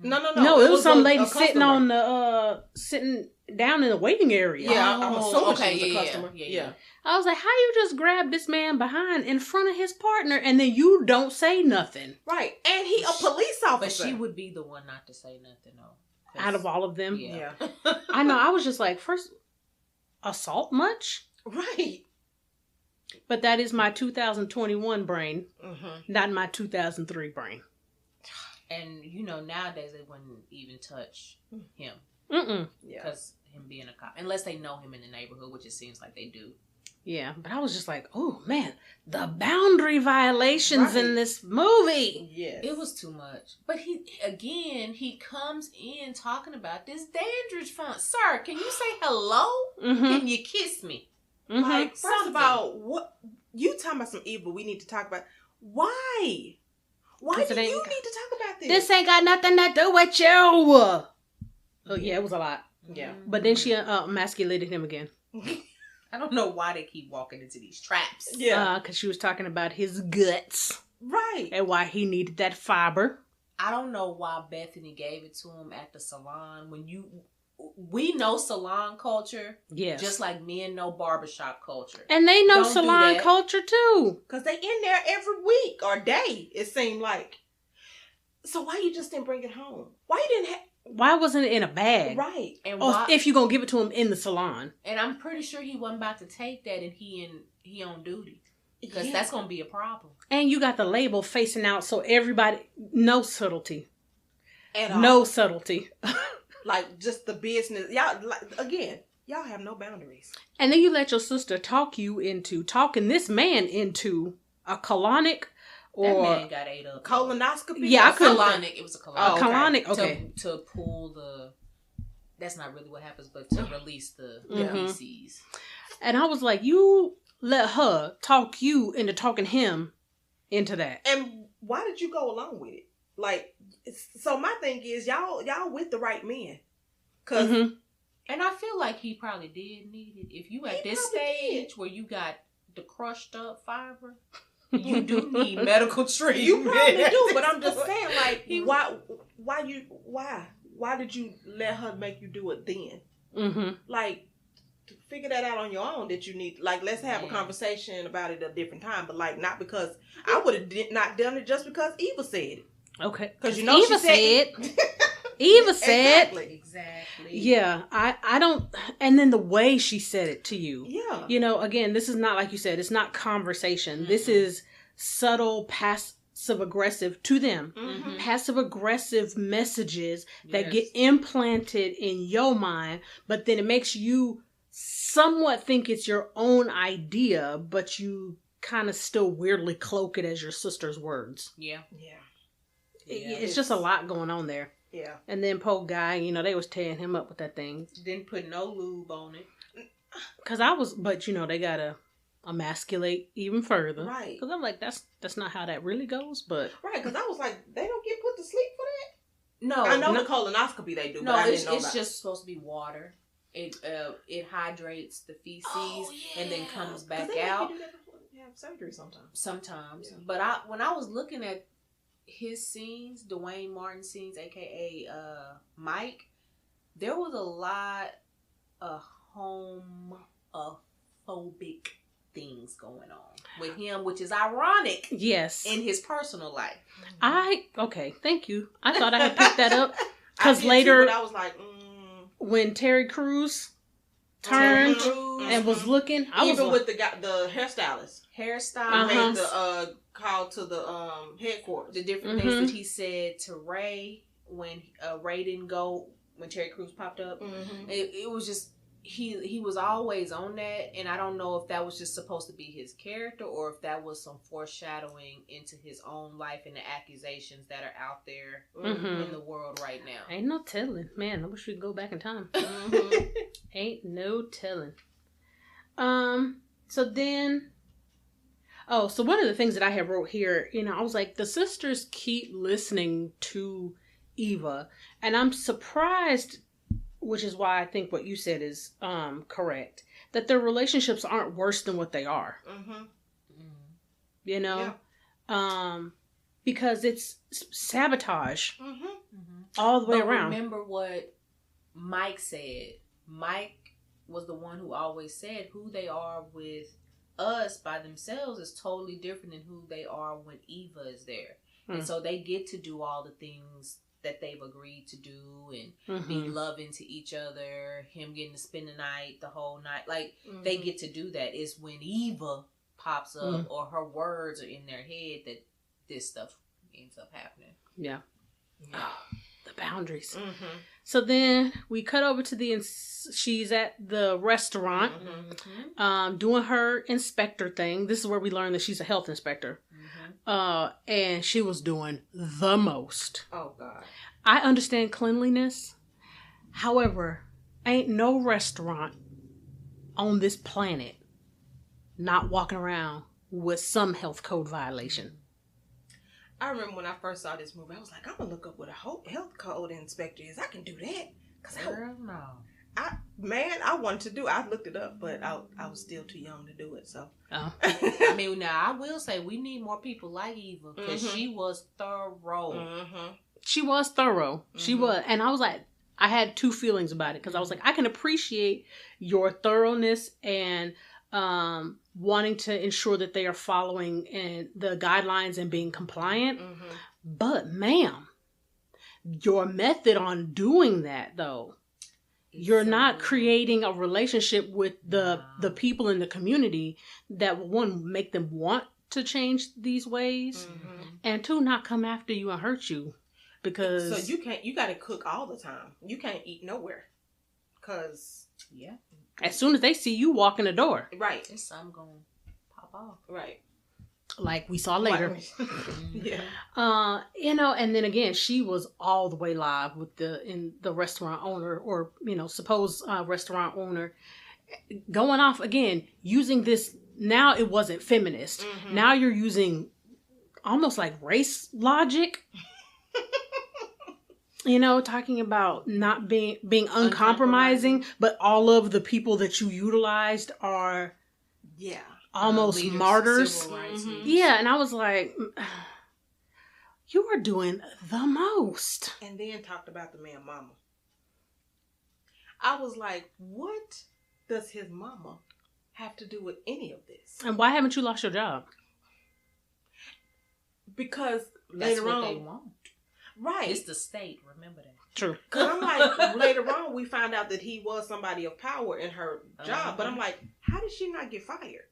No, it was some lady sitting on the sitting down in the waiting area. Yeah, I'm assuming she was a customer. Yeah. I was like, how you just grab this man behind in front of his partner and then you don't say nothing? Right, and he a police officer. But she would be the one not to say nothing, though. Out of all of them? Yeah. I know, I was just like, first, assault much? Right. But that is my 2021 brain, not my 2003 brain. And, you know, nowadays they wouldn't even touch him. Because him being a cop. Unless they know him in the neighborhood, which it seems like they do. Yeah, but I was just like, oh, man, the boundary violations in this movie. Yes. It was too much. But he comes in talking about this Dandridge font. Sir, can you say hello? Can you kiss me? Like, first of all, what you talking about some evil we need to talk about. Why? Why do you need to talk about this? This ain't got nothing to do with you. Oh, yeah, it was a lot. Yeah. But then she emasculated him again. I don't know why they keep walking into these traps. Yeah. Because she was talking about his guts. Right. And why he needed that fiber. I don't know why Bethany gave it to him at the salon. We know salon culture. Yes. Just like men know barbershop culture. And they know Don't salon culture too. Because they in there every week or day, it seemed like. So why you just didn't bring it home? Why you didn't have... Why wasn't it in a bag? Right. And if you're going to give it to him in the salon. And I'm pretty sure he wasn't about to take that and he on duty. Because that's going to be a problem. And you got the label facing out so everybody... No subtlety. At all. No subtlety. Like, just the business. Y'all, like, again, y'all have no boundaries. And then you let your sister talking this man into a colonic or... That man got ate up. Colonoscopy? Yeah, I couldn't... Colonic. It was a colonic. Oh, colonic, okay. To pull the... That's not really what happens, but to release the feces. And I was like, you let her talk you into talking him into that. And why did you go along with it? Like, so my thing is, y'all with the right men. Cause, and I feel like he probably did need it. If you at this stage where you got the crushed up fiber, you do need medical treatment. You probably do, but I'm just saying, like, why did you let her make you do it then? Mm-hmm. Like, to figure that out on your own that you need, like, let's have a conversation about it at a different time, but like, not because, I would have not done it just because Eva said it. Okay. Because you know Eva said Eva said. Exactly. Yeah. I don't, and then the way she said it to you. Yeah. You know, again, this is not, like you said, it's not conversation. Mm-hmm. This is subtle, passive aggressive to them. Mm-hmm. Passive aggressive messages that get implanted in your mind, but then it makes you somewhat think it's your own idea, but you kind of still weirdly cloak it as your sister's words. Yeah. Yeah. It's just a lot going on there. Yeah. And then poor guy, you know, they was tearing him up with that thing. Didn't put no lube on it. But you know, they gotta emasculate even further. Right. Because I'm like, that's not how that really goes, but. Right, because I was like, they don't get put to sleep for that? No. I know the colonoscopy they do, but I didn't know it's just supposed to be water. It hydrates the feces and then comes back out. You have surgery sometimes. Sometimes. Yeah. But when I was looking at his scenes, Duane Martin's scenes, aka Mike, there was a lot of homophobic things going on with him, which is ironic. Yes. In his personal life. Okay, thank you. I thought I had picked that up. Because later, but I was like, when Terry Crews turned and was looking, with the hairstylist. Made the call to the headquarters. The different things that he said to Ray when Ray didn't go when Terry Crews popped up. Mm-hmm. It was just he was always on that, and I don't know if that was just supposed to be his character or if that was some foreshadowing into his own life and the accusations that are out there in the world right now. Ain't no telling. Man, I wish we could go back in time. Mm-hmm. Ain't no telling. So then... Oh, so one of the things that I have wrote here, you know, I was like, the sisters keep listening to Eva. And I'm surprised, which is why I think what you said is correct, that their relationships aren't worse than what they are. Mm-hmm. You know? Yeah. Because it's sabotage all the way around. Remember what Mike said. Mike was the one who always said who they are with us by themselves is totally different than who they are when Eva is there. And so they get to do all the things that they've agreed to do and be loving to each other, him getting to spend the night, the whole night. Like, they get to do that. It's when Eva pops up or her words are in their head that this stuff ends up happening. Yeah. The boundaries. Mm-hmm. So then we cut over to she's at the restaurant doing her inspector thing. This is where we learn that she's a health inspector. And she was doing the most. Oh, God. I understand cleanliness. However, ain't no restaurant on this planet not walking around with some health code violation. I remember when I first saw this movie, I was like, I'm going to look up what a health code inspector is. I can do that. Girl, no. I wanted to do it. I looked it up, but I was still too young to do it, so. Oh. I mean, now, I will say we need more people like Eva, because she was thorough. Mm-hmm. She was thorough. She was. And I was like, I had two feelings about it, because I was like, I can appreciate your thoroughness and wanting to ensure that they are following the guidelines and being compliant. Mm-hmm. But, ma'am, your method on doing that, though, you're not creating a relationship with the people in the community that will, one, make them want to change these ways, and two, not come after you and hurt you. Because so you got to cook all the time. You can't eat nowhere. Because, as soon as they see you walk in the door. Right. There's something going to pop off. Right. Like we saw later. Yeah. And then again, she was all the way live with the restaurant owner, or, supposed restaurant owner, going off again, using this. Now it wasn't feminist. Mm-hmm. Now you're using almost like race logic. Talking about not being uncompromising, but all of the people that you utilized are almost leaders, martyrs. Mm-hmm. Yeah, and I was like, you are doing the most. And then talked about the man mama. I was like, what does his mama have to do with any of this? And why haven't you lost your job? Because that's later what on, they want. Right. It's the state, remember that. True. Because I'm like, later on, we found out that he was somebody of power in her job. But I'm like, how did she not get fired?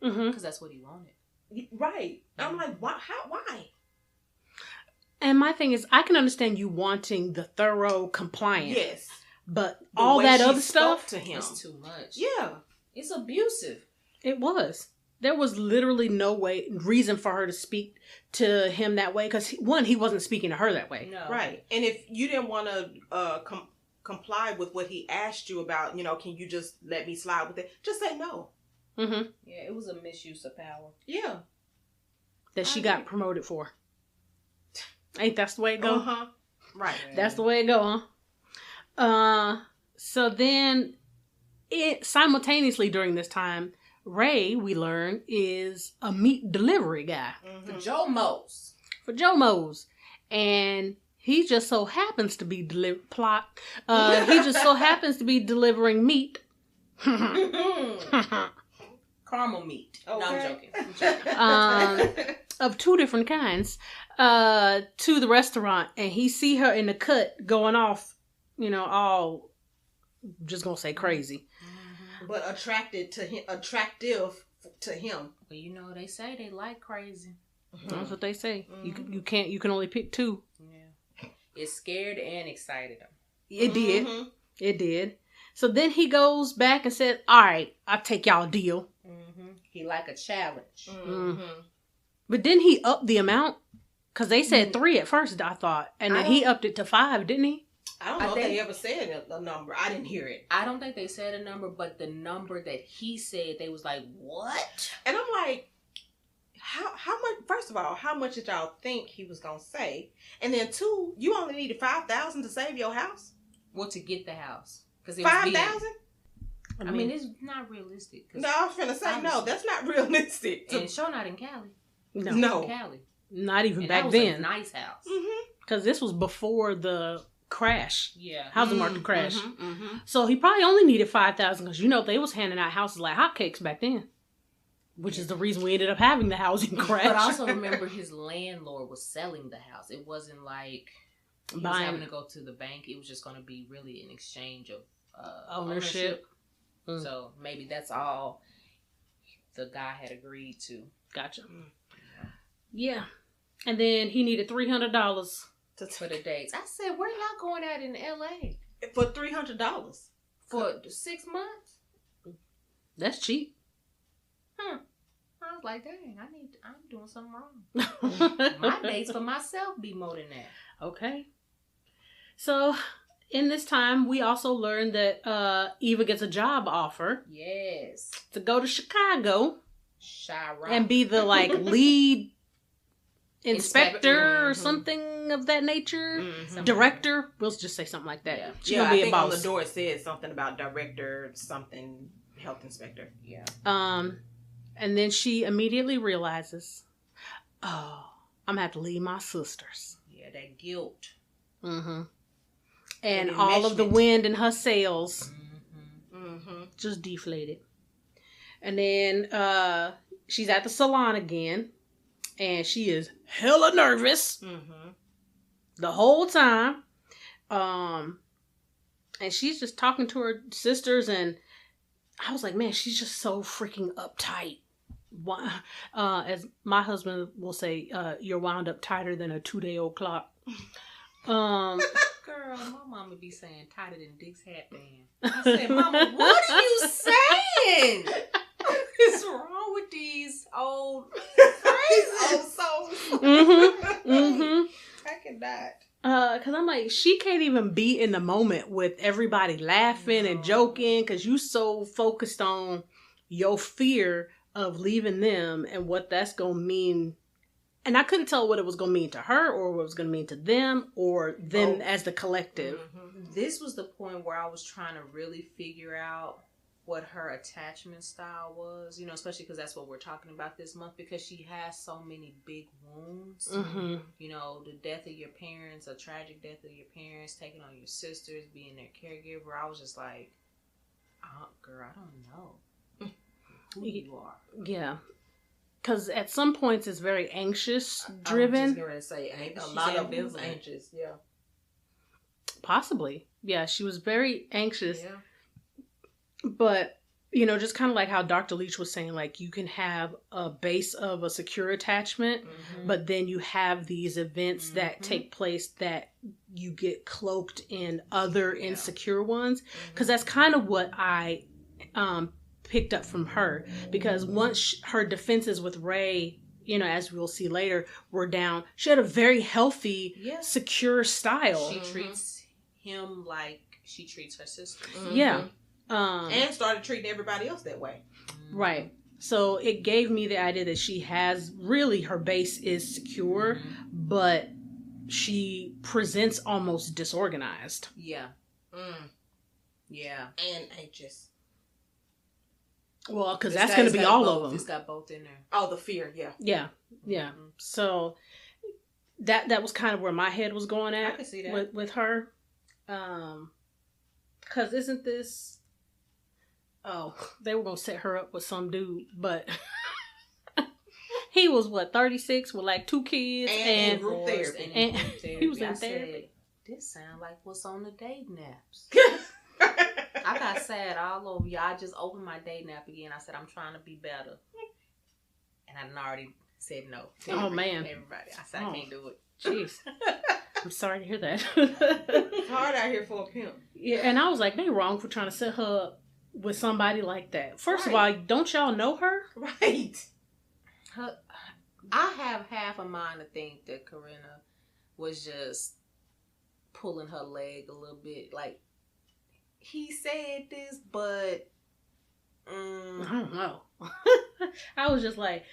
Because that's what he wanted. Right. I'm like, why? And my thing is, I can understand you wanting the thorough compliance. Yes. But all that other stuff to him, it's too much. Yeah. It's abusive. It was. There was literally no reason for her to speak to him that way. Because, one, he wasn't speaking to her that way. No. Right. And if you didn't want to comply with what he asked you about, can you just let me slide with it? Just say no. Mm-hmm. Yeah, it was a misuse of power. Yeah. That she got promoted for. Ain't that's the way it go? Uh-huh. Right. That's the way it go, huh? So then, simultaneously during this time, Ray, we learn, is a meat delivery guy. Mm-hmm. For Joe Mo's. And he just so happens to be delivering meat. Caramel meat. Okay. No, I'm joking. Of two different kinds, to the restaurant. And he see her in the cut going off, all, just gonna say crazy. But attractive to him. Well, they say they like crazy. Mm-hmm. That's what they say. Mm-hmm. You can only pick two. Yeah. It scared and excited him. It did. Mm-hmm. It did. So then he goes back and said, all right, I'll take y'all a deal. Mm-hmm. He like a challenge. Mm-hmm. But didn't he up the amount? Because they said 3 at first, I thought. And then he upped it to 5, didn't he? I don't know if they ever said a number. I didn't hear it. I don't think they said a number, but the number that he said, they was like, what? And I'm like, how much, first of all, how much did y'all think he was going to say? And then 2, you only needed $5,000 to save your house? Well, to get the house. $5,000? I mean, it's not realistic. No, I was going to say, no, that's not realistic. And sure not in Cali. No. In Cali. Not even and back that was then. A nice house. Because this was before the crash. Yeah. Housing market crash. So he probably only needed $5,000 because, they was handing out houses like hotcakes back then. Which is the reason we ended up having the housing crash. But also remember his landlord was selling the house. It wasn't like he was having to go to the bank. It was just going to be really an exchange of ownership. So maybe that's all the guy had agreed to. Gotcha. Yeah. And then he needed $300 for the dates. I said, where y'all going at in LA? For $300. For 6 months? That's cheap. I was like, dang, I'm doing something wrong. My dates for myself be more than that. Okay. So, in this time, we also learned that Eva gets a job offer. Yes. To go to Chicago. Chirac. And be the, lead inspector or something of that nature. Director. We'll just say something like that. Yeah, She's gonna be a boss. On the door it said something about director, something health inspector. Yeah. And then she immediately realizes, oh, I'm gonna have to leave my sisters. Yeah, that guilt. Mm-hmm. And all of the wind in her sails just deflated. And then she's at the salon again. And she is hella nervous the whole time. And she's just talking to her sisters. And I was like, man, she's just so freaking uptight. As my husband will say, you're wound up tighter than a 2-day-old clock. Girl, my mama be saying tighter than Dick's hat band. I said, Mama, what are you saying? What's wrong with these old souls? I cannot. Cause I'm like, she can't even be in the moment with everybody laughing and joking, cause you so focused on your fear of leaving them and what that's gonna mean. And I couldn't tell what it was going to mean to her or what it was going to mean to them or them as the collective. This was the point where I was trying to really figure out what her attachment style was, especially because that's what we're talking about this month, because she has so many big wounds. The death of your parents, a tragic death of your parents, taking on your sisters, being their caregiver. I was just like, girl, I don't know who you are. Yeah. Because at some points it's very anxious driven. I was just going to say, a lot of them anxious, yeah. Possibly. Yeah, she was very anxious. Yeah. But, just kind of like how Dr. Leach was saying, like, you can have a base of a secure attachment, but then you have these events that take place that you get cloaked in other insecure ones. Because that's kind of what I picked up from her, because once her defenses with Ray, as we'll see later, were down, she had a very healthy, secure style. She treats him like she treats her sisters. Yeah. And started treating everybody else that way. Right. So it gave me the idea that she has really, her base is secure, but she presents almost disorganized. Yeah. Yeah. And anxious. Well, because that's going to be all of them. It's got both in there. Oh, the fear, yeah. Yeah, yeah. So that was kind of where my head was going at. I can see that. With her. Because isn't this... Oh, they were going to set her up with some dude, but... he was, 36 with like 2 kids and group therapy. And he was in therapy. This sounds like what's on the dating apps. I got sad all over you. I just opened my dating app again. I said, I'm trying to be better. And I already said no. Oh, man. Everybody. I said, I can't do it. Jeez. I'm sorry to hear that. It's hard out here for a pimp. Yeah, and I was like, they wrong for trying to set her up with somebody like that. First of all, don't y'all know her? Right. I have half a mind to think that Kareenah was just pulling her leg a little bit. Like, he said this, but I don't know. I was just like,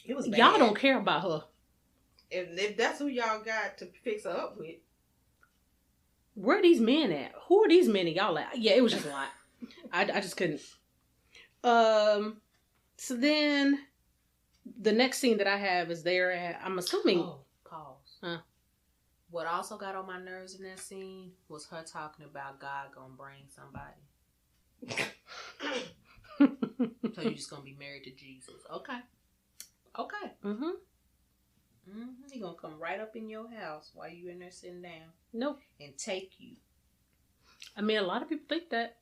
it was bad. Y'all don't care about her. If that's who y'all got to fix her up with. Where are these men at? Who are these men y'all at? Yeah, it was just a lot. I just couldn't. So then the next scene that I have is there at, I'm assuming. Oh, pause. Huh? What also got on my nerves in that scene was her talking about God gonna bring somebody. So you're just gonna be married to Jesus. Okay. He gonna come right up in your house while you in there sitting down. Nope. And take you. I mean, a lot of people think that.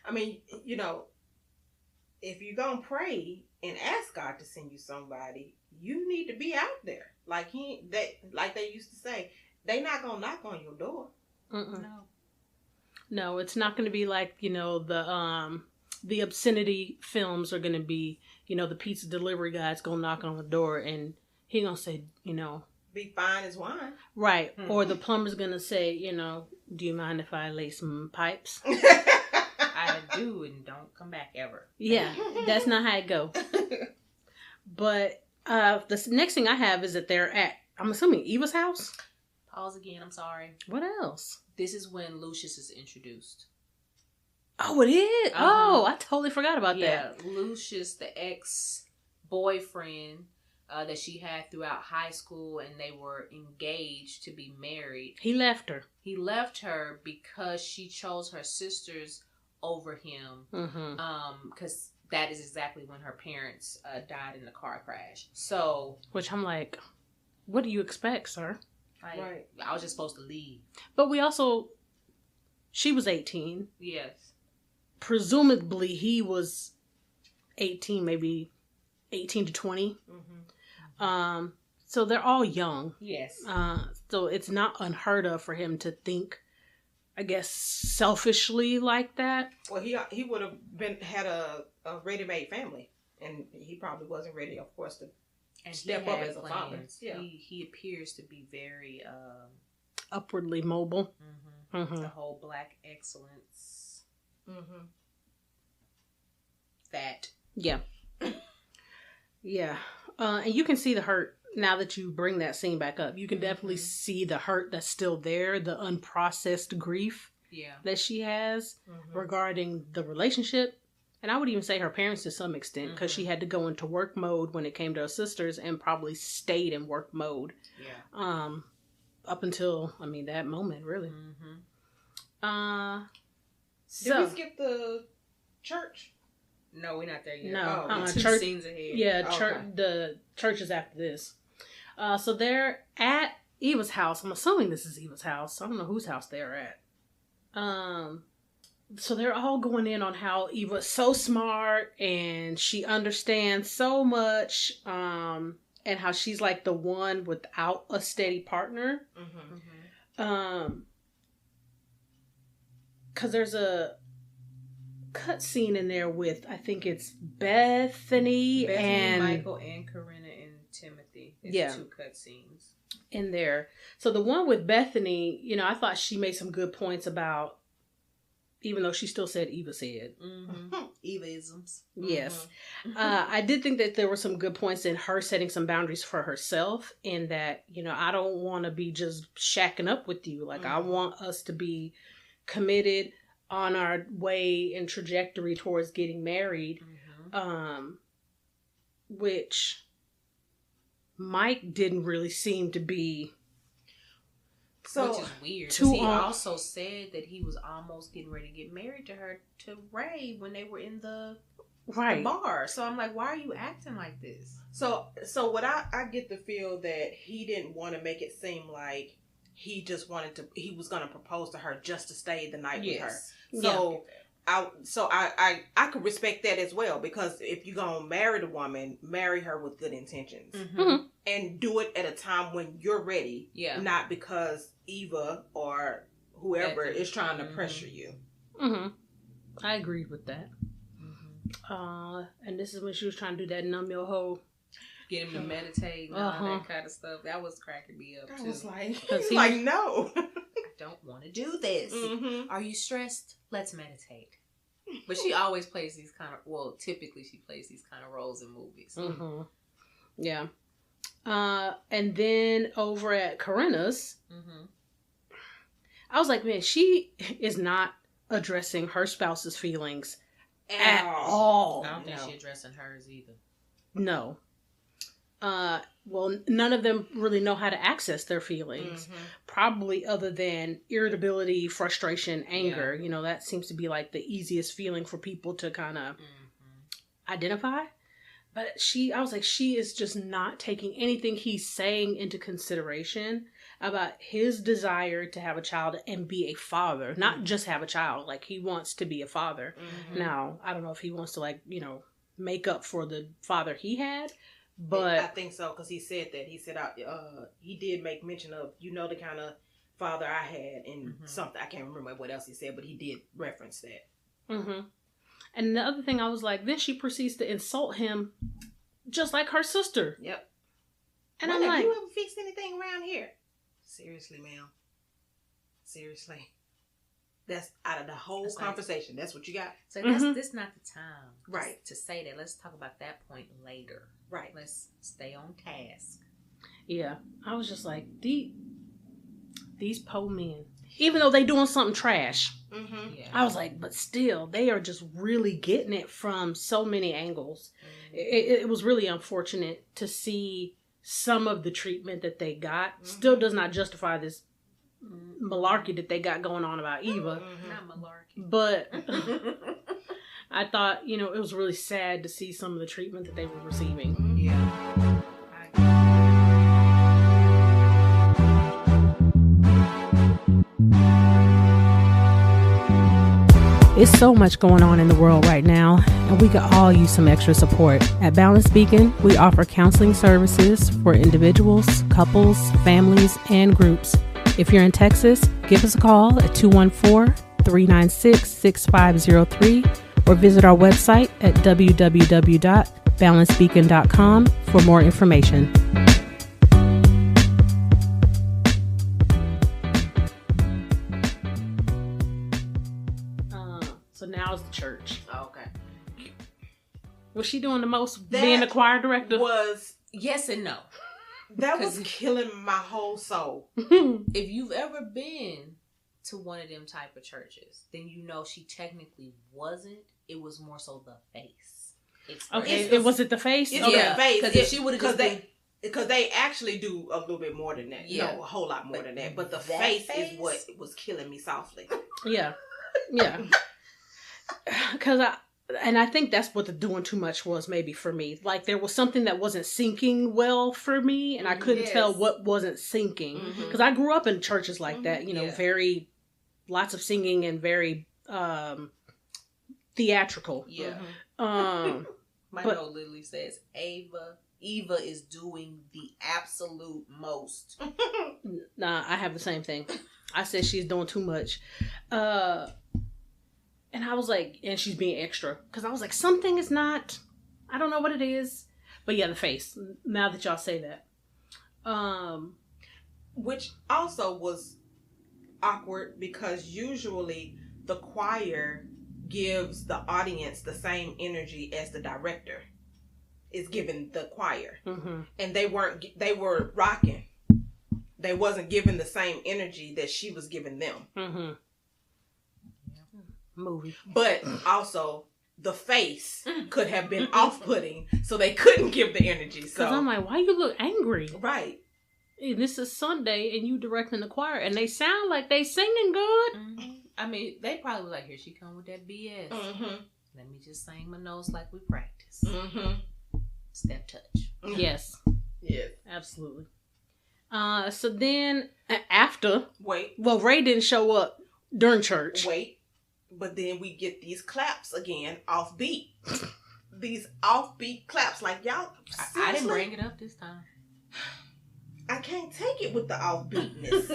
I mean, if you're gonna pray and ask God to send you somebody, you need to be out there. Like they used to say, they not gonna knock on your door. No, it's not gonna be like, the obscenity films are gonna be, the pizza delivery guy's gonna knock on the door and he gonna say, be fine as wine. Right. Mm-hmm. Or the plumber's gonna say, do you mind if I lay some pipes? I do, and don't come back ever. Yeah, that's not how it go. But The next thing I have is that they're at, I'm assuming, Eva's house? Pause again, I'm sorry. What else? This is when Lucius is introduced. Oh, it is? Uh-huh. Oh, I totally forgot about that. Yeah, Lucius, the ex-boyfriend that she had throughout high school, and they were engaged to be married. He left her. He left her because she chose her sisters over him. Because that is exactly when her parents died in the car crash. So, which I'm like, what do you expect, sir? Right. I was just supposed to leave. But we also, she was 18. Yes. Presumably he was 18, maybe 18 to 20. So they're all young. Yes. So it's not unheard of for him to think, I guess, selfishly like that. Well, he would have had a ready-made family, and he probably wasn't ready, of course, to step up as a father. Yeah. He appears to be very upwardly mobile. The whole black excellence. That. Yeah. Yeah. And you can see the hurt now that you bring that scene back up. You can definitely see the hurt that's still there, the unprocessed grief that she has regarding the relationship. And I would even say her parents to some extent, because she had to go into work mode when it came to her sisters and probably stayed in work mode. Yeah. Up until, that moment, really. Did we skip the church? No, we're not there yet. No. Two church, scenes ahead. Yeah, the church is after this. So they're at Eva's house. I'm assuming this is Eva's house. I don't know whose house they're at. So they're all going in on how Eva's so smart and she understands so much, and how she's like the one without a steady partner. Because there's a cut scene in there with, I think it's Bethany and Michael and Kareenah and Timothy. It's 2 cut scenes in there. So the one with Bethany, I thought she made some good points about, even though she still said Eva said. Evaisms. Yes. I did think that there were some good points in her setting some boundaries for herself, in that, I don't want to be just shacking up with you. Like, I want us to be committed on our way and trajectory towards getting married. Which Mike didn't really seem to be. So, which is weird. He also said that he was almost getting ready to get married to Ray when they were in the bar. So I'm like, why are you acting like this? So what I get the feel that he didn't want to make it seem like he just he was going to propose to her just to stay the night with her. So I could respect that as well, because if you're going to marry the woman, marry her with good intentions. And do it at a time when you're ready. Yeah. Not because Eva or whoever is trying to pressure you. I agreed with that. And this is when she was trying to do that numb your hoe. Get him to meditate and all that kind of stuff. That was cracking me up too. I was like, he's like, no. I don't want to do this. Are you stressed? Let's meditate. But she always plays these typically she plays these kind of roles in movies. Yeah. And then over at Kareenah's, I was like, man, she is not addressing her spouse's feelings at all. I don't think she's addressing hers either. No. Well, none of them really know how to access their feelings. Probably other than irritability, frustration, anger. Yeah. That seems to be like the easiest feeling for people to kind of identify. But I was like, she is just not taking anything he's saying into consideration about his desire to have a child and be a father. Not just have a child. Like, he wants to be a father. Now, I don't know if he wants to, make up for the father he had. But I think so, because he said that. He said he did make mention of, the kind of father I had, and something. I can't remember what else he said, but he did reference that. And the other thing, I was like, then she proceeds to insult him just like her sister. Yep. And I'm like, you ever fixed anything around here? Seriously, ma'am. Seriously. That's out of the whole conversation. That's what you got. So that's not the time, right, to say that. Let's talk about that point later. Right. Let's stay on task. Yeah, I was just like these po men, even though they doing something trash. Mm-hmm. Yeah. I was like, but still, they are just really getting it from so many angles. Mm-hmm. It was really unfortunate to see some of the treatment that they got. Mm-hmm. Still does not justify this malarkey that they got going on about Eva. Mm-hmm. Not malarkey. But I thought, it was really sad to see some of the treatment that they were receiving. Yeah. It's so much going on in the world right now, and we could all use some extra support. At Balanced Beacon, we offer counseling services for individuals, couples, families, and groups. If you're in Texas, give us a call at 214-396-6503 or visit our website at www.balancedbeacon.com for more information. So now it's the church. Oh, okay. Was she doing the most being the choir director? Was yes and no. That was killing my whole soul. If you've ever been to one of them type of churches, then you know she technically wasn't. It was more so the face. Okay, was it the face? It's the face. Because if she would have because they actually do a little bit more than that. Yeah. No, a whole lot more than that. But the face is what was killing me softly. Yeah. Yeah. Because I think that's what the doing too much was maybe for me. Like there was something that wasn't syncing well for me, and I couldn't tell what wasn't syncing. Because I grew up in churches like that, very lots of singing and very theatrical. Yeah. My note literally says Eva is doing the absolute most. Nah, I have the same thing. I said she's doing too much. And I was like, and she's being extra. Because I was like, something is not, I don't know what it is. But yeah, the face. Now that y'all say that. Which also was awkward because usually the choir gives the audience the same energy as the director is giving the choir. Mm-hmm. And they were rocking. They wasn't giving the same energy that she was giving them. Mm-hmm. Movie. But also the face could have been off-putting, so they couldn't give the energy. So I'm like, why you look angry? Right. And this is Sunday and you directing the choir and they sound like they singing good. Mm-hmm. I mean, they probably were like, here she come with that BS. Mm-hmm. Let me just sing my notes like we practice. Mm-hmm. Step touch. Yes. Yes. Absolutely. So then after Ray didn't show up during church. But then we get these claps again, offbeat. These offbeat claps, like y'all. I didn't bring it up this time. I can't take it with the offbeatness.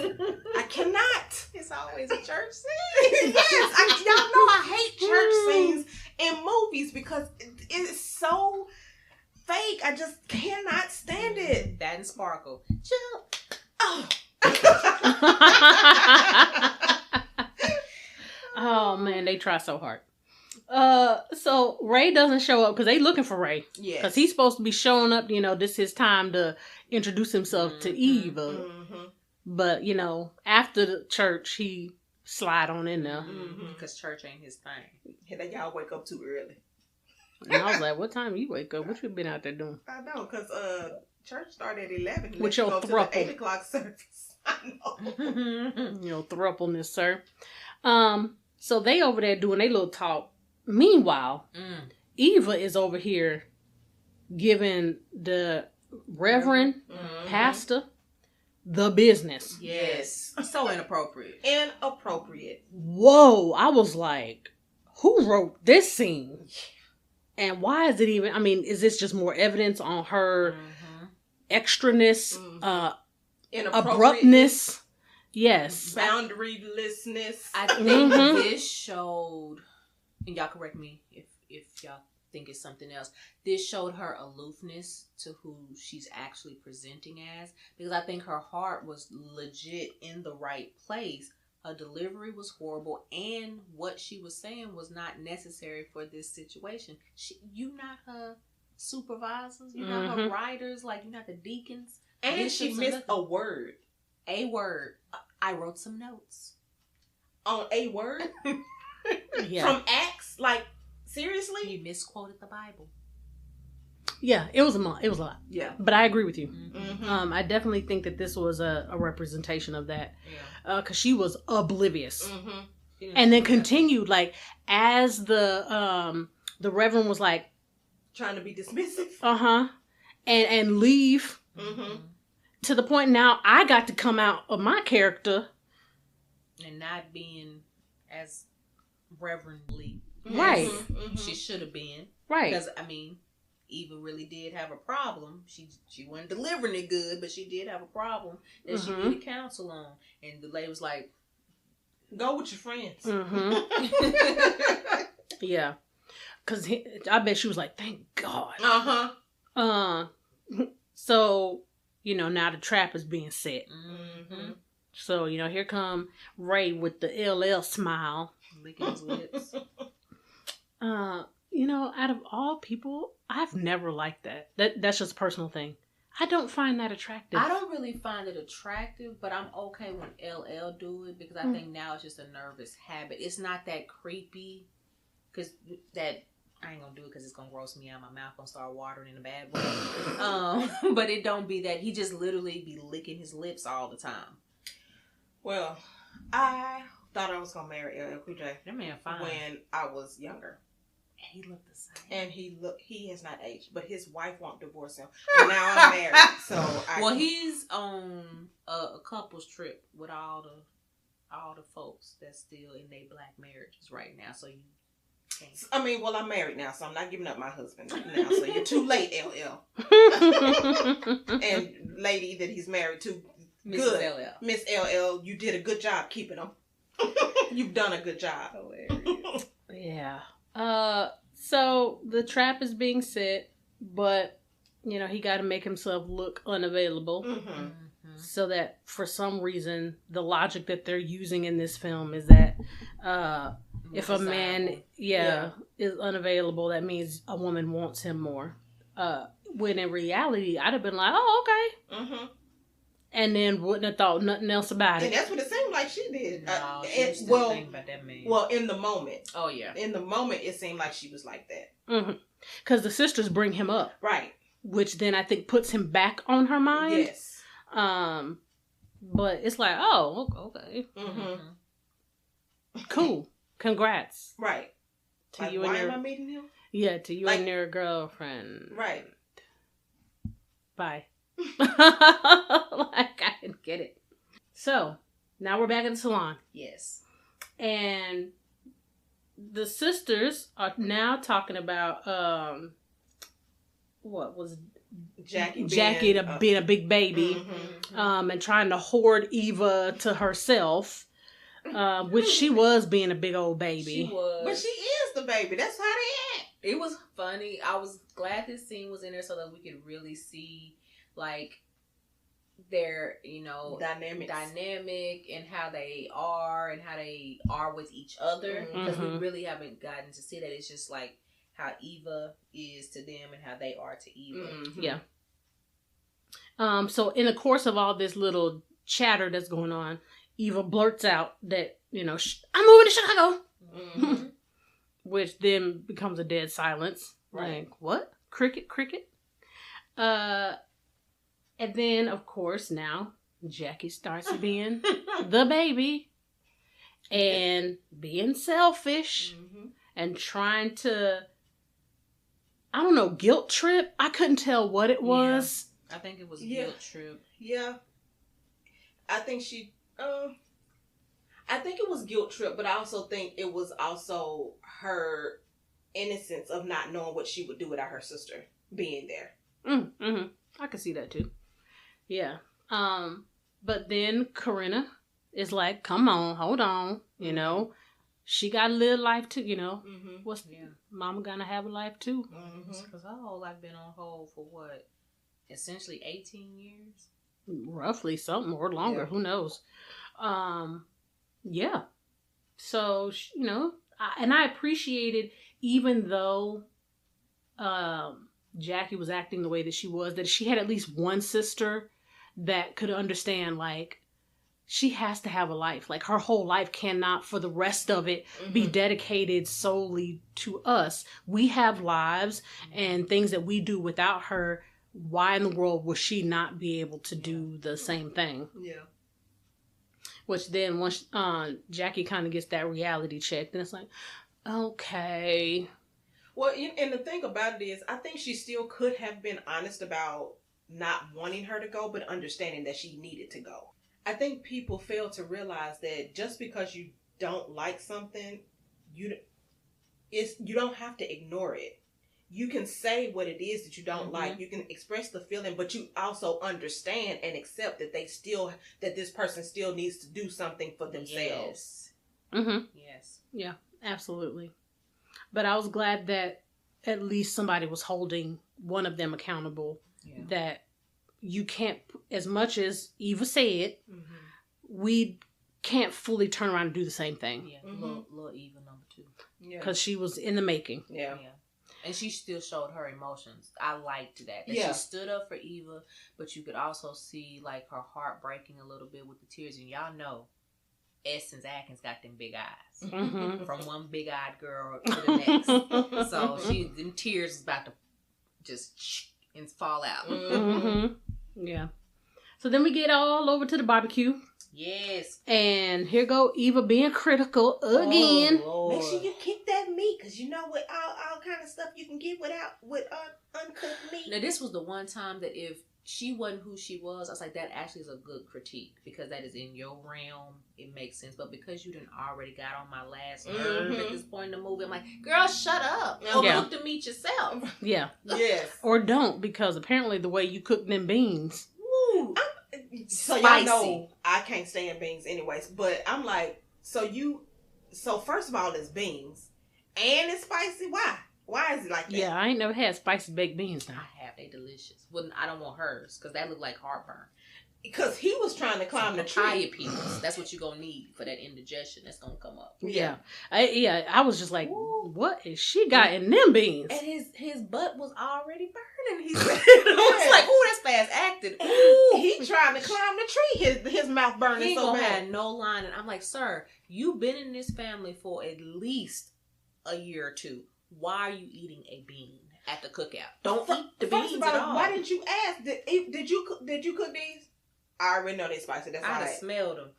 I cannot. It's always a church scene. Yes, y'all know I hate church scenes in movies because it's so fake. I just cannot stand it. That and Sparkle. Jump. Oh. Oh man, they try so hard. So Ray doesn't show up because they looking for Ray. Yeah, because he's supposed to be showing up. This is his time to introduce himself to Eva. Mm-hmm. But after the church, he slide on in there because church ain't his thing. That y'all wake up too early. And I was like, "What time you wake up? What you been out there doing?" I know, because church started at 11. With your thruple. 8 o'clock service. I know. Thrupleness, sir. So they over there doing their little talk. Meanwhile, Eva is over here giving the Reverend Pastor the business. Yes. So inappropriate. Whoa. I was like, who wrote this scene? And why is it even, is this just more evidence on her extraness, abruptness? Yes. Boundarylessness. I think this showed, and y'all correct me if y'all think it's something else. This showed her aloofness to who she's actually presenting as, because I think her heart was legit in the right place a delivery was horrible, and what she was saying was not necessary for this situation. You not her supervisors, you're not her writers, like you're not the deacons. And she missed a word. A word. I wrote some notes on a word yeah. From Acts. Like seriously, you misquoted the Bible. Yeah, it was a lot. Yeah, but I agree with you. Mm-hmm. I definitely think that this was a representation of that. Yeah, because she was oblivious, and then continued like as the Reverend was like trying to be dismissive. And leave. To the point now I got to come out of my character and not being as reverently right. She should have been right, because I mean Eva really did have a problem. She wasn't delivering it good, but she did have a problem that she needed counsel on. And the lady was like, "Go with your friends." Yeah, because I bet she was like, "Thank God." So now the trap is being set. So here come Ray with the LL smile, licking his lips. Out of all people, I've never liked that. That's just a personal thing. I don't find that attractive. I don't really find it attractive, but I'm okay when LL do it because I think now it's just a nervous habit. It's not that creepy because that I ain't gonna do it because it's gonna gross me out. My mouth gonna start watering in a bad way. But it don't be that. He just literally be licking his lips all the time. Well, I thought I was gonna marry LL Cool J. That man fine. When I was younger. And he looked the same. And he has not aged, but his wife won't divorce him. And now I'm married, so he's on a couple's trip with all the folks that's still in their black marriages right now. So you can't. I mean, well, I'm married now, so I'm not giving up my husband now. So you're too late, LL. And lady that he's married to, good, LL. Miss LL, you did a good job keeping him. You've done a good job. Yeah. So the trap is being set, but he got to make himself look unavailable, so that for some reason the logic that they're using in this film is that if a man is unavailable, that means a woman wants him more. When in reality, I'd have been like, oh, okay. And then wouldn't have thought nothing else about it. And that's what it seemed like she did. No, she was still thinking about that man. Well, in the moment. Oh, yeah. In the moment, it seemed like she was like that. Because the sisters bring him up. Right. Which then I think puts him back on her mind. Yes. But it's like, oh, okay. Cool. Congrats. Right. To you why and your, am I meeting him? Yeah, to you and your girlfriend. Right. Bye. I didn't get it. So now we're back in the salon. Yes. And the sisters are now talking about what was Jacqui being a big baby, and trying to hoard Eva to herself, which she was being a big old baby. She was, but she is the baby. That's how they act. It was funny. I was glad this scene was in there so that we could really see like their dynamic and how they are with each other, because we really haven't gotten to see that. It's just like how Eva is to them and how they are to Eva. Yeah. So in the course of all this little chatter that's going on, Eva blurts out that I'm moving to Chicago, which then becomes a dead silence. Right. Like, what? Cricket. And then, of course, now Jacqui starts being the baby and being selfish and trying to, I don't know, guilt trip. I couldn't tell what it was. Yeah. I think it was guilt trip. Yeah. I think it was guilt trip, but I also think it was also her innocence of not knowing what she would do without her sister being there. I could see that too. Yeah. But then Kareenah is like, come on, hold on. She got to live life too, mama gonna have a life too. Because her whole life been on hold for what? Essentially 18 years? Roughly, something or longer, who knows. Yeah. So, you know, I appreciated, even though Jacqui was acting the way that she was, that she had at least one sister that could understand, like, she has to have a life. Like, her whole life cannot, for the rest of it, be dedicated solely to us. We have lives and things that we do without her. Why in the world would she not be able to do the same thing? Yeah. Which then, once Jacqui kind of gets that reality check, then it's like, okay. Well, and the thing about it is, I think she still could have been honest about not wanting her to go, but understanding that she needed to go. I think people fail to realize that just because you don't like something, you don't have to ignore it. You can say what it is that you don't like. You can express the feeling, but you also understand and accept that that this person still needs to do something for themselves. Yes. Yes. Yeah, absolutely. But I was glad that at least somebody was holding one of them accountable. Yeah. That you can't, as much as Eva said, we can't fully turn around and do the same thing. Yeah, little Eva number 2. Yeah, because she was in the making. Yeah. And she still showed her emotions. I liked that. She stood up for Eva, but you could also see, like, her heart breaking a little bit with the tears. And y'all know, Atkins got them big eyes. From one big-eyed girl to the next. So them tears is about to just and fall out. Yeah. So then we get all over to the barbecue. Yes. And here go Eva being critical again. Oh, make sure you keep that meat, because you know what all kind of stuff you can get with uncooked meat. Now, this was the one time that if she wasn't who she was, I was like, that actually is a good critique, because that is in your realm. It makes sense. But because you done already got on my last nerve at this point in the movie, I'm like, girl, shut up. Or cook the meat yourself. Yeah. Yes. Or don't, because apparently the way you cook them beans. Woo. So y'all know I can't stand beans anyways, but I'm like, so first of all, it's beans and it's spicy. Why is it like that? Yeah, I ain't never had spicy baked beans now. I have. They delicious. Well, I don't want hers because that look like heartburn. Because he was trying to climb the tree. Peels. That's what you're going to need for that indigestion that's going to come up. Yeah. I was just like, what is she got in them beans? And his butt was already burning. He said, I was like, ooh, that's fast acted. Ooh. He trying to climb the tree. His mouth burning so bad. He had no line. And I'm like, sir, you've been in this family for at least a year or 2. Why are you eating a bean at the cookout? Don't eat the beans at all. Why didn't you ask? Did you cook these? I already know they spicy. That's I smelled them.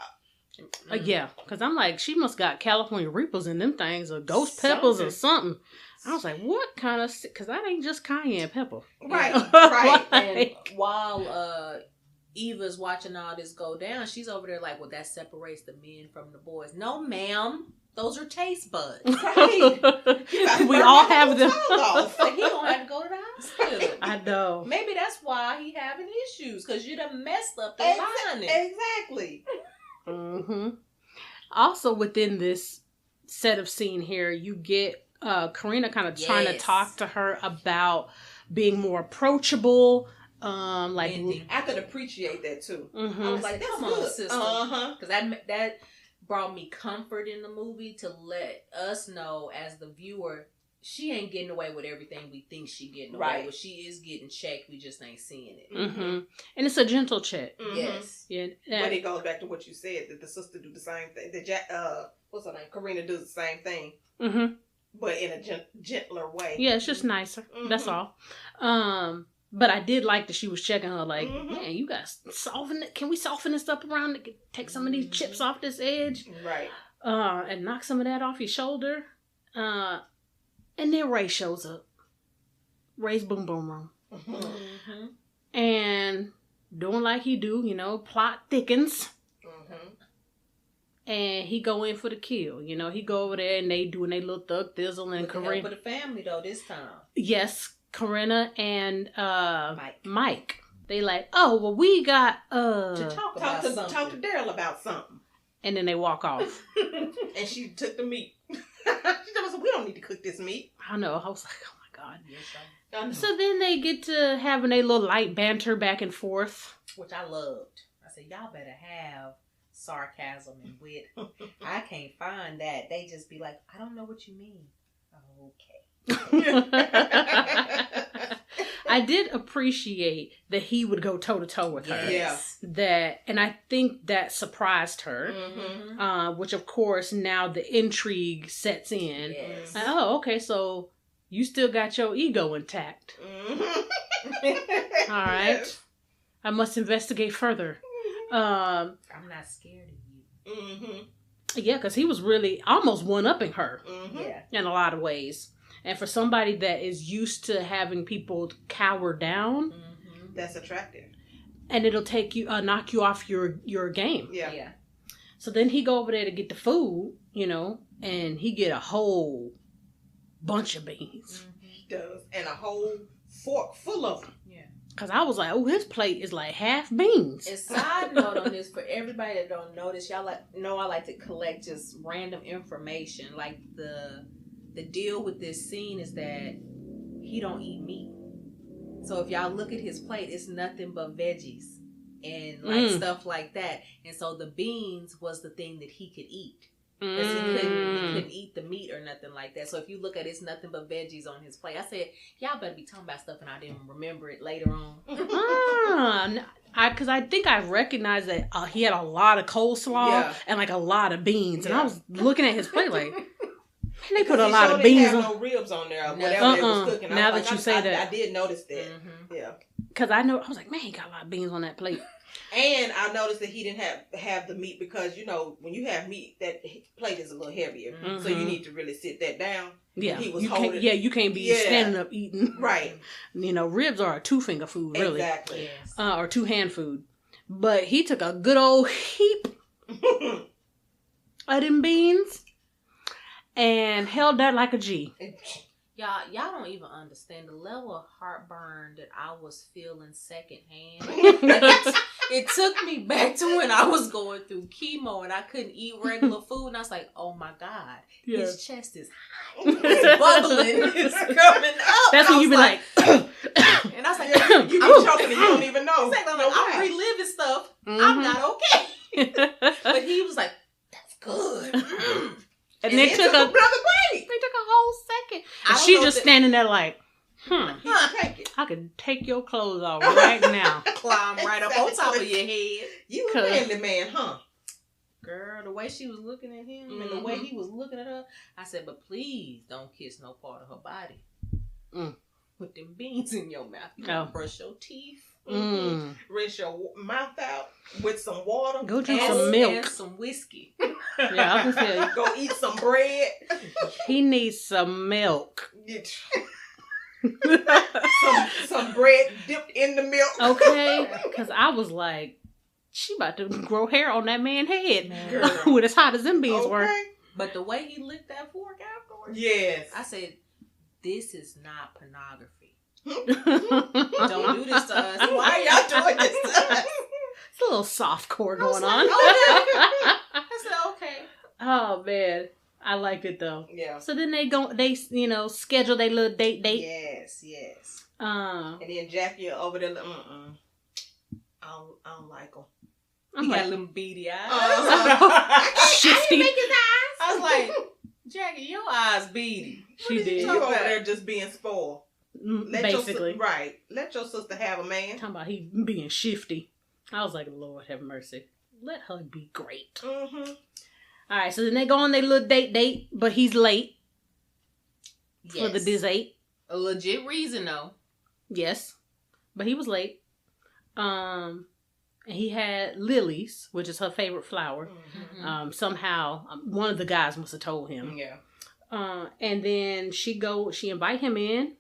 Yeah, because I'm like, she must got California Reapers in them things, or ghost peppers or something. I was like, what kind of... Because that ain't just cayenne pepper. Right, right. And while Eva's watching all this go down, she's over there like, well, that separates the men from the boys. No, ma'am. Those are taste buds. Right. We all have them. So he don't have to go to the hospital. I know. Maybe that's why he having issues, because you done messed up the lining. Exactly. Also, within this set of scene here, you get Kareenah kind of trying to talk to her about being more approachable. I could appreciate that too. I was like, that's good, sister. Because that brought me comfort in the movie to let us know as the viewer, she ain't getting away with everything we think she getting away with. She is getting checked. We just ain't seeing it. And it's a gentle check. Yes. Yeah. But it goes back to what you said, that the sister do the same thing. What's her name? Kareenah does the same thing. But in a gentler way. Yeah, it's just nicer. That's all. But I did like that she was checking her, like, man, you guys soften it. Can we soften this up around it? Take some of these chips off this edge. Right. And knock some of that off your shoulder. And then Ray shows up. Ray's boom boom room. And doing like he do, plot thickens. And he go in for the kill. He go over there and they doing their little thug thizzle and Kareenah. For the family though this time. Yes. Kareenah and Mike. They like, oh, well, we got to talk to Darrell about something. And then they walk off. And she took the meat. She told us, we don't need to cook this meat. I know. I was like, oh my God. Yes, so then they get to having a little light banter back and forth. Which I loved. I said, y'all better have sarcasm and wit. I can't find that. They just be like, I don't know what you mean. Okay. I did appreciate that he would go toe to toe with her. Yes. And I think that surprised her. Mm-hmm. Which of course now the intrigue sets in. Yes. Like, oh, okay, so you still got your ego intact. Mm-hmm. All right. I must investigate further. I'm not scared of you. Mm-hmm. Yeah, because he was really almost one-upping her Mm-hmm. Yeah. in a lot of ways. And for somebody that is used to having people cower down, That's attractive. and it'll take you, knock you off your game. Yeah. So then he go over there to get the food, and he get a whole bunch of beans. He does. And a whole fork full of them. Yeah. Because I was like, oh, his plate is like half beans. And side note on this, for everybody that don't know this, y'all know I like to collect just random information. Like the deal with this scene is that he don't eat meat. So if y'all look at his plate, it's nothing but veggies and like stuff like that. And so the beans was the thing that he could eat. Because he couldn't eat the meat or nothing like that. So if you look at it, it's nothing but veggies on his plate. I said, y'all better be talking about stuff and I didn't remember it later on. Because I think I recognized that he had a lot of coleslaw and like a lot of beans. And I was looking at his plate like, they put a lot of beans on. No ribs on there. Whatever they was cooking. Now that you say that, I did notice that. Mm-hmm. Yeah. Because I was like, man, he got a lot of beans on that plate. And I noticed that he didn't have the meat because when you have meat, that plate is a little heavier, so you need to really sit that down. Yeah, he was you can't be standing up eating. Right. Ribs are a 2-finger food, really. Exactly. Yes. Or 2-hand food. But he took a good old heap of them beans and held that like a G. Y'all don't even understand the level of heartburn that I was feeling secondhand. It took me back to when I was going through chemo and I couldn't eat regular food. And I was like, oh my God, his chest is hot. It's bubbling. It's coming up. That's when you be like, and I was like, you be choking and you don't even know. I'm reliving stuff. I'm not okay. But he was like, that's good. And they took a whole second. And she just standing there like, I could take your clothes off right now. Climb right up on top of your head. You a manly man, huh? Girl, the way she was looking at him and the way he was looking at her, I said, but please don't kiss no part of her body. Put them beans in your mouth. You gotta brush your teeth. Rinse your mouth out with some water. Go drink some milk. And some whiskey. Yeah, I can say. Go eat some bread. He needs some milk. some bread dipped in the milk. Okay, because I was like, she about to grow hair on that man's head with as hot as them beans were. But the way he licked that fork afterwards, yes, I said, this is not pornography. Don't do this to us. Why are y'all doing this to us? It's a little soft core going on. Okay. I said, okay. Oh man, I liked it though. Yeah. So then they schedule their little date. Yes. And then Jacqui over there, I don't like him. He got little beady eyes. Shifty. I was like, Jacqui, your eyes beady. She did. You over there just being spoiled. Basically. Right. Let your sister have a man. Talking about he being shifty. I was like, Lord have mercy. Let her be great. Mm-hmm. All right, so then they go on their little date, but he's late for the date. A legit reason, though. Yes, but he was late. And he had lilies, which is her favorite flower. Mm-hmm. Somehow, one of the guys must have told him. Yeah. And then she invite him in.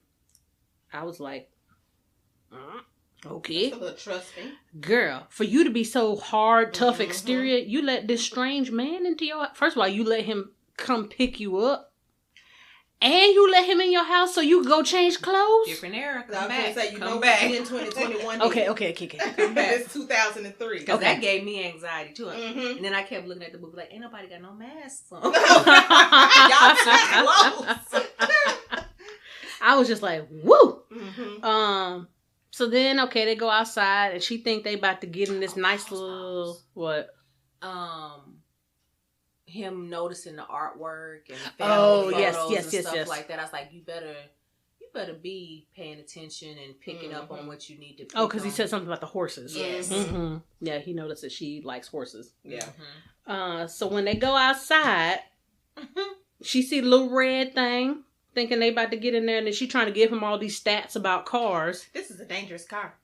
I was like, okay. That's a little trusting. Girl, for you to be so hard, tough exterior, you let this strange man into your... First of all, you let him come pick you up. And you let him in your house so you can go change clothes? Different era. Come back. Come back. In 2021. Okay. Come back. It's 2003. Because that gave me anxiety too. And then I kept looking at the movie like, ain't nobody got no masks on. Y'all too close. I was just like, woo! So then, they go outside and she think they about to get in this nice little... What? him noticing the artwork and yes, and stuff like that. I was like, you better be paying attention and picking up on what you need to. Because he said something about the horses. Yes. Mm-hmm. Yeah, he noticed that she likes horses. Yeah. So when they go outside, she see the little red thing, thinking they about to get in there, and then she trying to give him all these stats about cars. This is a dangerous car.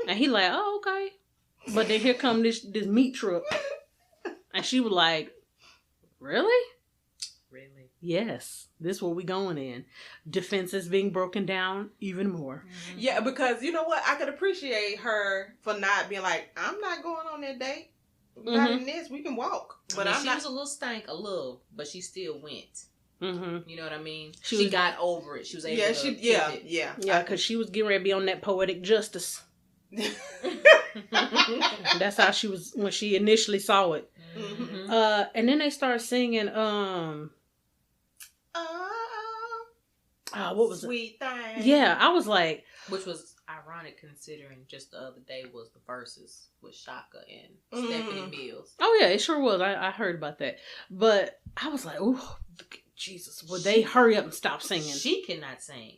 And he like, oh, okay. But then here come this meat truck. And she was like, really? Really? Yes. This is where we going in. Defenses being broken down even more. Mm-hmm. Yeah, because you know what? I could appreciate her for not being like, I'm not going on that date. Not in this. We can walk. But she was a little, but she still went. Mm-hmm. You know what I mean? She got over it. She was able to pivot. Yeah, because she was getting ready to be on that poetic justice. That's how she was when she initially saw it. Mm-hmm. And then they started singing what was Sweet it? Thing. Yeah, I was like, which was ironic considering just the other day was the verses with Shaka and Stephanie Mills. Oh yeah, it sure was. I heard about that, but I was like, oh Jesus, would they hurry up and stop singing? She cannot sing.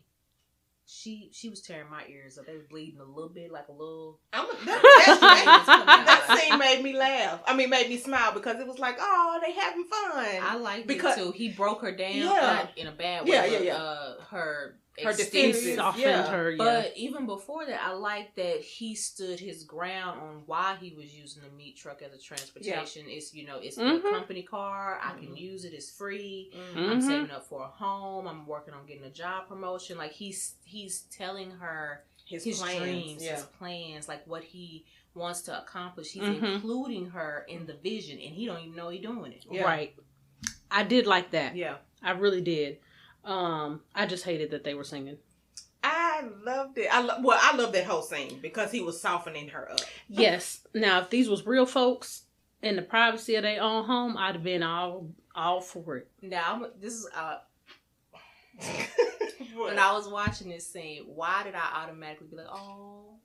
She was tearing my ears up. They was bleeding a little bit, like a little. That scene made me laugh. I mean, made me smile because it was like, oh, they having fun. I liked it too. He broke her down, not in a bad way. Her defense softened her. Yeah. But even before that, I liked that he stood his ground on why he was using the meat truck as a transportation. Yeah. It's a company car. I can use it. It's free. I'm saving up for a home. I'm working on getting a job promotion. Like he's telling her his plans, dreams, his plans, like what he wants to accomplish. He's including her in the vision, and he don't even know he's doing it. Yeah. Right. I did like that. Yeah, I really did. I just hated that they were singing. I loved it. I love that whole scene because he was softening her up. Yes. Now, if these was real folks in the privacy of their own home, I'd have been all for it. Now, this is when I was watching this scene, why did I automatically be like, oh,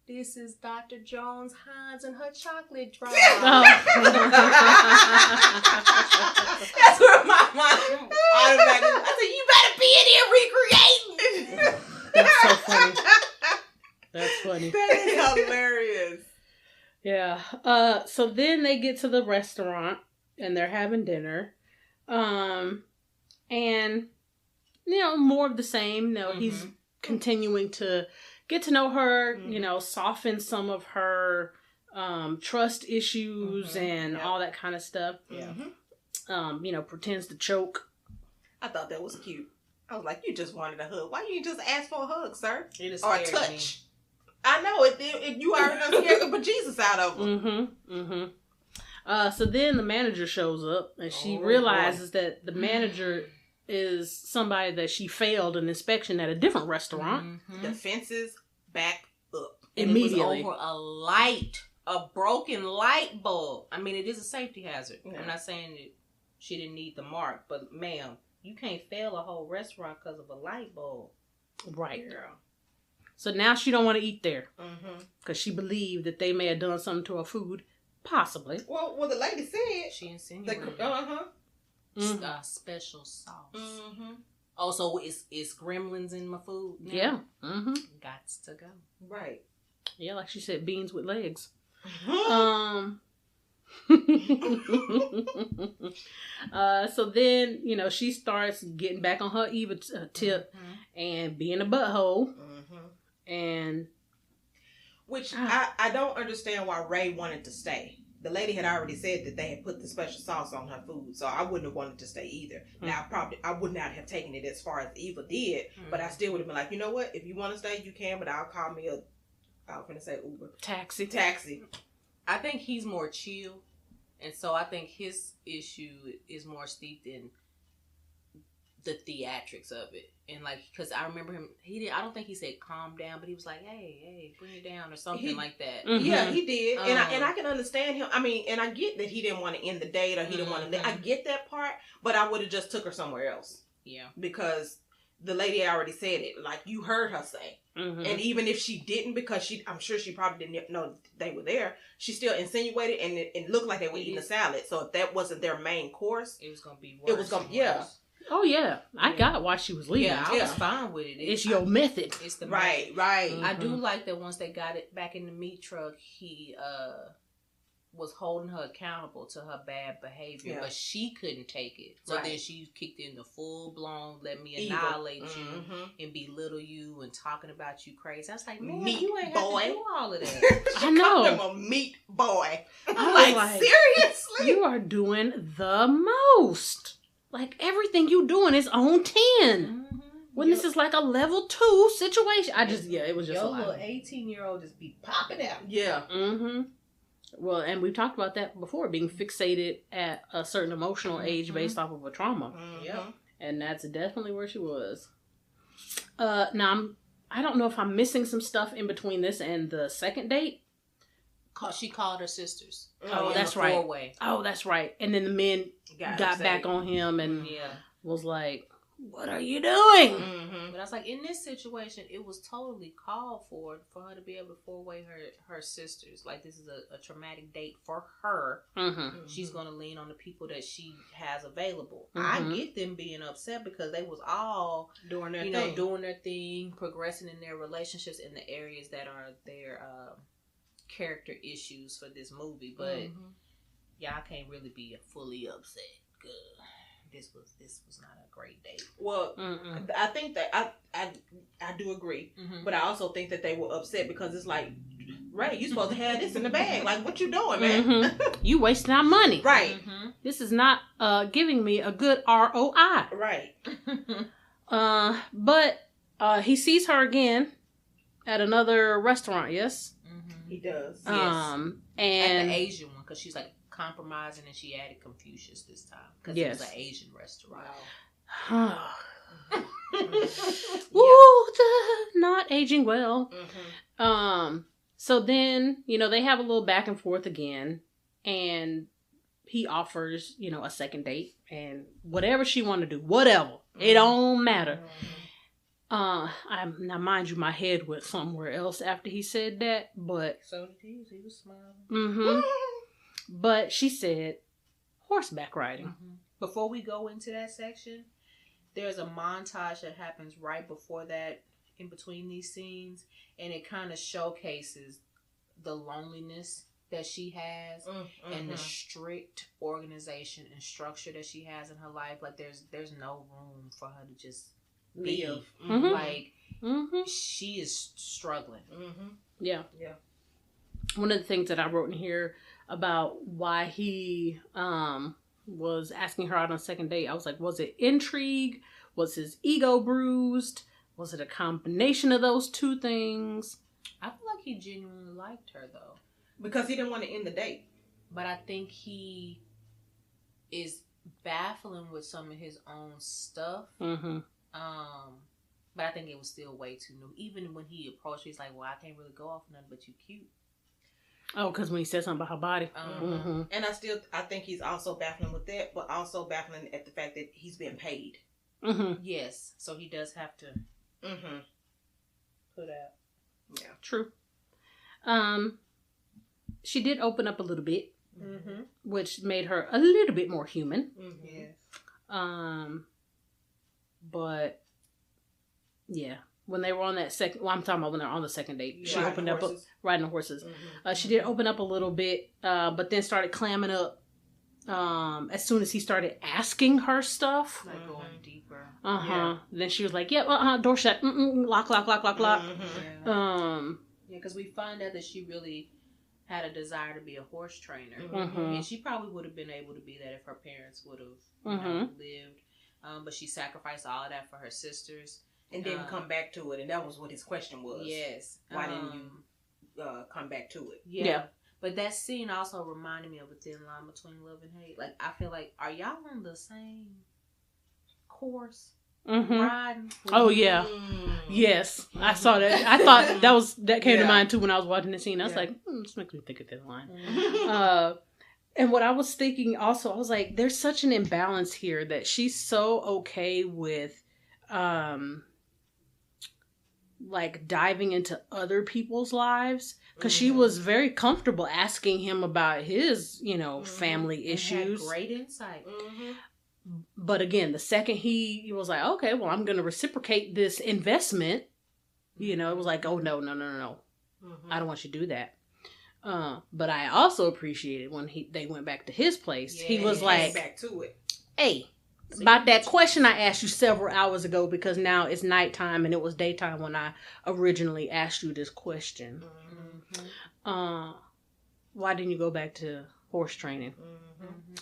this is Dr. Jones Hines and her chocolate drop. That's where my mind automatically. I said, you better be in here recreating. That's so funny. That's funny. That is hilarious. Yeah. So then they get to the restaurant and they're having dinner. And more of the same. He's continuing to get to know her, soften some of her trust issues and all that kind of stuff. Yeah. Pretends to choke. I thought that was cute. I was like, you just wanted a hug. Why you just ask for a hug, sir? Or a touch. Me. I know it. You already done scared the bejesus out of him. So then the manager shows up and she realizes that the manager is somebody that she failed an inspection at a different restaurant. The fences back up immediately. It was over a broken light bulb. I mean, it is a safety hazard. Yeah. I'm not saying that she didn't need the mark, but ma'am, you can't fail a whole restaurant because of a light bulb. Right, girl. So now she don't want to eat there because she believed that they may have done something to her food, possibly. Well, the lady said she insinuated. Special sauce. Oh, so it's gremlins in my food now? Yeah. Gots to go. Right. Yeah, like she said, beans with legs. So then, she starts getting back on her Eva tip and being a butthole. And which I don't understand why Ray wanted to stay. The lady had already said that they had put the special sauce on her food, so I wouldn't have wanted to stay either. Now, I would not have taken it as far as Eva did, but I still would have been like, you know what? If you want to stay, you can, but I'll call me I was going to say Uber. Taxi. I think he's more chill, and so I think his issue is more steeped in the theatrics of it. And because I remember him, I don't think he said calm down, but he was like, hey, bring it down or something like that. Yeah, he did. And I can understand him. I mean, and I get that he didn't want to end the date or he didn't want to, I get that part, but I would have just took her somewhere else. Yeah. Because the lady already said it. Like, you heard her say. Mm-hmm. And even if she didn't, because I'm sure she probably didn't know they were there, she still insinuated, and it looked like they were eating a salad. So if that wasn't their main course, it was going to be worse. It was going to, yeah. Oh, yeah. I got why she was leaving. Yeah, I was fine with it. It's your method. It's the right. Mm-hmm. I do like that once they got it back in the meat truck, he was holding her accountable to her bad behavior, but she couldn't take it. So then she kicked in the full blown, let me annihilate you and belittle you and talking about you crazy. I was like, man, you ain't have to do all of that. I know. Called him a meat boy. I'm like, seriously? You are doing the most. Like, everything you doing is on 10. Mm-hmm. When this is like a level 2 situation. It was just your a lot. Your little 18-year-old just be popping out. Yeah. Mm-hmm. Well, and we've talked about that before, being fixated at a certain emotional age based off of a trauma. Mm-hmm. Yep. And that's definitely where she was. Now, I don't know if I'm missing some stuff in between this and the second date. She called her sisters. Oh, that's right. 4-way. Oh, that's right. And then the men got back on him and was like, what are you doing? Mm-hmm. But I was like, in this situation, it was totally called for her to be able to 4-way her sisters. Like, this is a traumatic date for her. Mm-hmm. She's going to lean on the people that she has available. Mm-hmm. I get them being upset because they was all doing their thing, progressing in their relationships in the areas that are their character issues for this movie. But y'all can't really be fully upset. Good. This was not a great date. Well, I think that I do agree, but I also think that they were upset because it's like, Ray, you supposed to have this in the bag. Like, what you doing, man? Mm-hmm. You wasting our money, right? Mm-hmm. This is not giving me a good ROI, right? But he sees her again at another restaurant. Yes, he does. Yes, and at the Asian one because she's like compromising, and she added Confucius this time because it was an Asian restaurant. Wow. Woo, not aging well. So then, they have a little back and forth again, and he offers, a second date, and whatever she want to do, whatever, it don't matter. Now, mind you, my head went somewhere else after he said that, but so did he was smiling. But she said horseback riding. Before we go into that section, there's a montage that happens right before that, in between these scenes, and it kind of showcases the loneliness that she has and the strict organization and structure that she has in her life. Like, there's no room for her to just live. Like, she is struggling. Yeah. One of the things that I wrote in here about why he was asking her out on a second date, I was like, was it intrigue? Was his ego bruised? Was it a combination of those two things? I feel like he genuinely liked her, though. Because he didn't want to end the date. But I think he is baffling with some of his own stuff. But I think it was still way too new. Even when he approached her, he's like, well, I can't really go off nothing but you cute. Oh, because when he said something about her body. And I think he's also baffling with that, but also baffling at the fact that he's being paid. Yes. So he does have to put out. Yeah. True. She did open up a little bit, which made her a little bit more human. But yeah, when they were on that second, I'm talking about when they're on the second date. She opened up, riding the horses. She did open up a little bit, but then started clamming up as soon as he started asking her stuff. Like going deeper. Then she was like, yeah, door shut. Lock. Yeah, because we find out that she really had a desire to be a horse trainer. And she probably would have been able to be that if her parents would have lived. But she sacrificed all of that for her sisters. And didn't come back to it. And that was what his question was. Yes. Why didn't you come back to it? Yeah. But that scene also reminded me of a thin line between love and hate. Like, I feel like, are y'all on the same course? Riding? Oh, yeah. Yes. I saw that. I thought that came to mind, too, when I was watching the scene. I was like, this makes me think of thin line. And what I was thinking also, I was like, there's such an imbalance here that she's so okay with like diving into other people's lives, because she was very comfortable asking him about his, you know, family issues. Had great insight. But again, the second he was like, okay, well, I'm going to reciprocate this investment, you know, it was like, oh, no. I don't want you to do that. But I also appreciated when they went back to his place. He was like, back to it. Hey, about that question I asked you several hours ago, because now it's nighttime and it was daytime when I originally asked you this question. Why didn't you go back to horse training?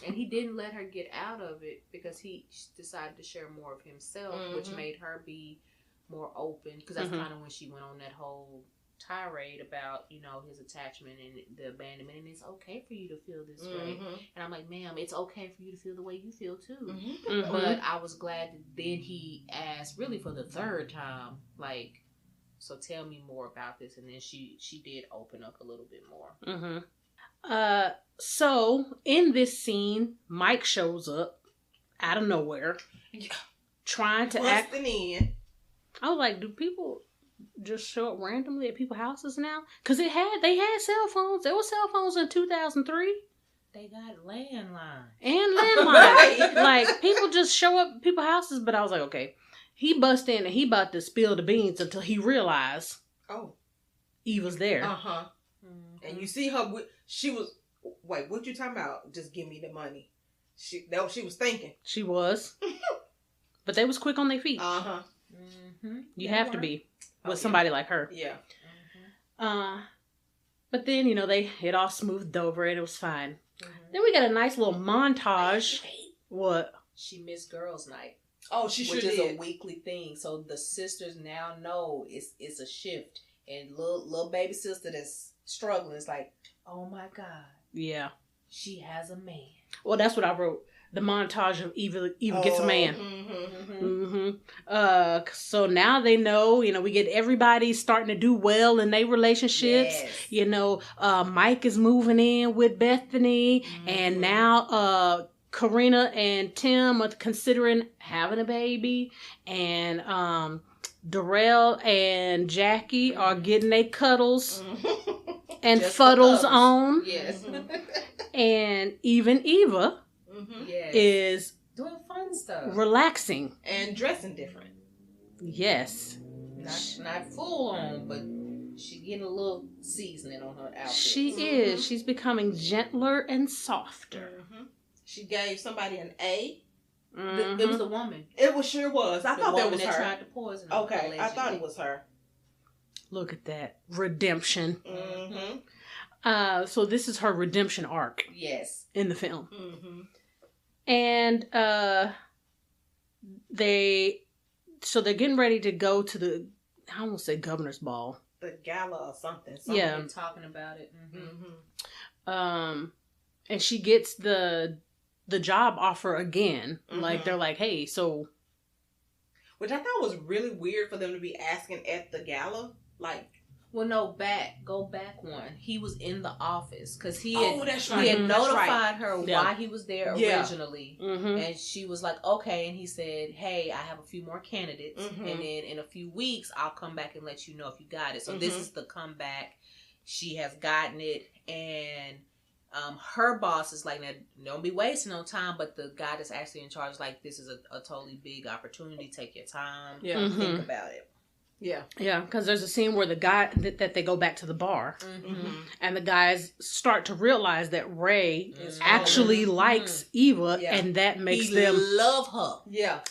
And he didn't let her get out of it because he decided to share more of himself, which made her be more open, because that's kind of when she went on that whole tirade about, you know, his attachment and the abandonment, and it's okay for you to feel this way. And I'm like, ma'am, it's okay for you to feel the way you feel too. But I was glad that then he asked, really for the third time, like, so tell me more about this. And then she did open up a little bit more. So in this scene, Mike shows up out of nowhere, trying to act in. I was like, do people just show up randomly at people's houses now? Because they had cell phones. There were cell phones in 2003. They got landlines. And landlines. Like, people just show up at people's houses. But I was like, okay. He bust in and he about to spill the beans until he realized, Eva's there. And you see her, she was, wait, what you talking about? Just give me the money. That what she was thinking. She was. But they was quick on their feet. You have to be with somebody like her. Yeah. But then, you know, it all smoothed over and it was fine. Then we got a nice little montage. What? She missed girls' night. Oh, she sure did. Which is a weekly thing. So the sisters now know it's a shift. And little baby sister that's struggling is like, oh my God. Yeah. She has a man. Well, that's what I wrote. The montage of Eva gets a man. So now they know, you know, we get everybody starting to do well in their relationships. You know, Mike is moving in with Bethany, and now Kareenah and Tim are considering having a baby, and Darrell and Jacqui are getting their cuddles and just fuddles on. Yes. And even Eva is doing fun stuff, relaxing and dressing different. Yes, not full on, but she getting a little seasoning on her outfit. She is. She's becoming gentler and softer. She gave somebody an A. It was the woman. It sure was. I thought that was her. Tried to poison her. Okay, allegedly. I thought it was her. Look at that redemption. So this is her redemption arc. Yes, in the film. And they're getting ready to go to the, I almost say governor's ball, the gala or something. Yeah, talking about it. and she gets the job offer again. Like, they're like, hey, so, which I thought was really weird for them to be asking at the gala. Like, well, no, go back one. He was in the office because he had notified her why he was there originally, and she was like, okay. And he said, hey, I have a few more candidates, and then in a few weeks I'll come back and let you know if you got it. So this is the comeback. She has gotten it, and her boss is like, now, don't be wasting no time. But the guy that's actually in charge is like, this is a totally big opportunity. Take your time. Think about it. Yeah, because there's a scene where the guy that they go back to the bar, and the guys start to realize that Ray actually likes Eva, and that makes them love her. Yeah,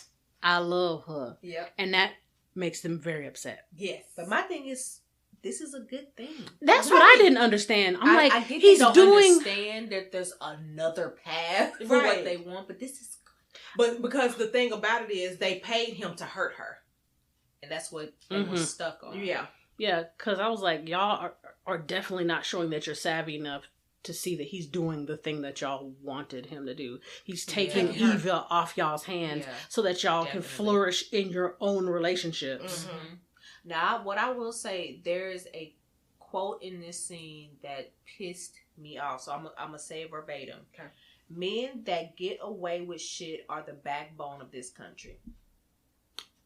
I love her. Yeah, and that makes them very upset. Yes, but my thing is, this is a good thing. That's what I didn't understand. I'm like, I get he's they don't doing. Understand that there's another path for what they want, but this is good. But because the thing about it is, they paid him to hurt her. And that's what they were stuck on. Yeah. Yeah, because I was like, y'all are definitely not showing that you're savvy enough to see that he's doing the thing that y'all wanted him to do. He's taking Eva off y'all's hands so that y'all can flourish in your own relationships. Now, what I will say, there is a quote in this scene that pissed me off. So I'm going to say it verbatim. Okay. Men that get away with shit are the backbone of this country.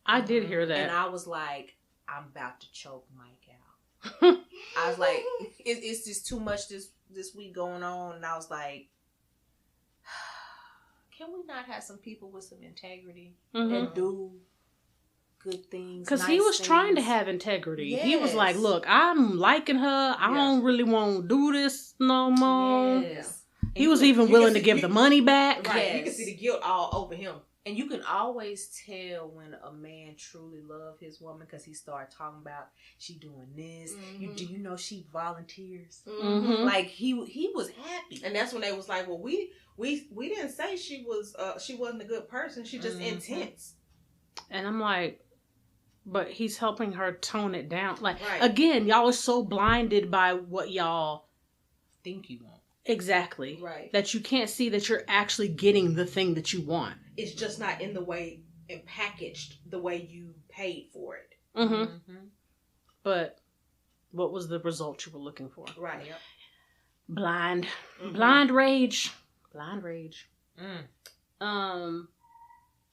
I did hear that. And I was like, I'm about to choke Mike out. I was like, it's just too much this week going on. And I was like, can we not have some people with some integrity that do good things? Because he was trying to have integrity. Yes. He was like, look, I'm liking her. I don't really want to do this no more. Yes. He was even willing to give the money back. Right. Yes. You can see the guilt all over him. And you can always tell when a man truly loves his woman because he started talking about she doing this. Do you know she volunteers? Like he was happy, and that's when they was like, well, we didn't say she wasn't a good person. She just intense. And I'm like, but he's helping her tone it down. Like again, y'all are so blinded by what y'all think you want. Exactly. Right. That you can't see that you're actually getting the thing that you want. It's just not in the way and packaged the way you paid for it. But what was the result you were looking for? Right. Yep. Blind. Blind rage. Blind rage.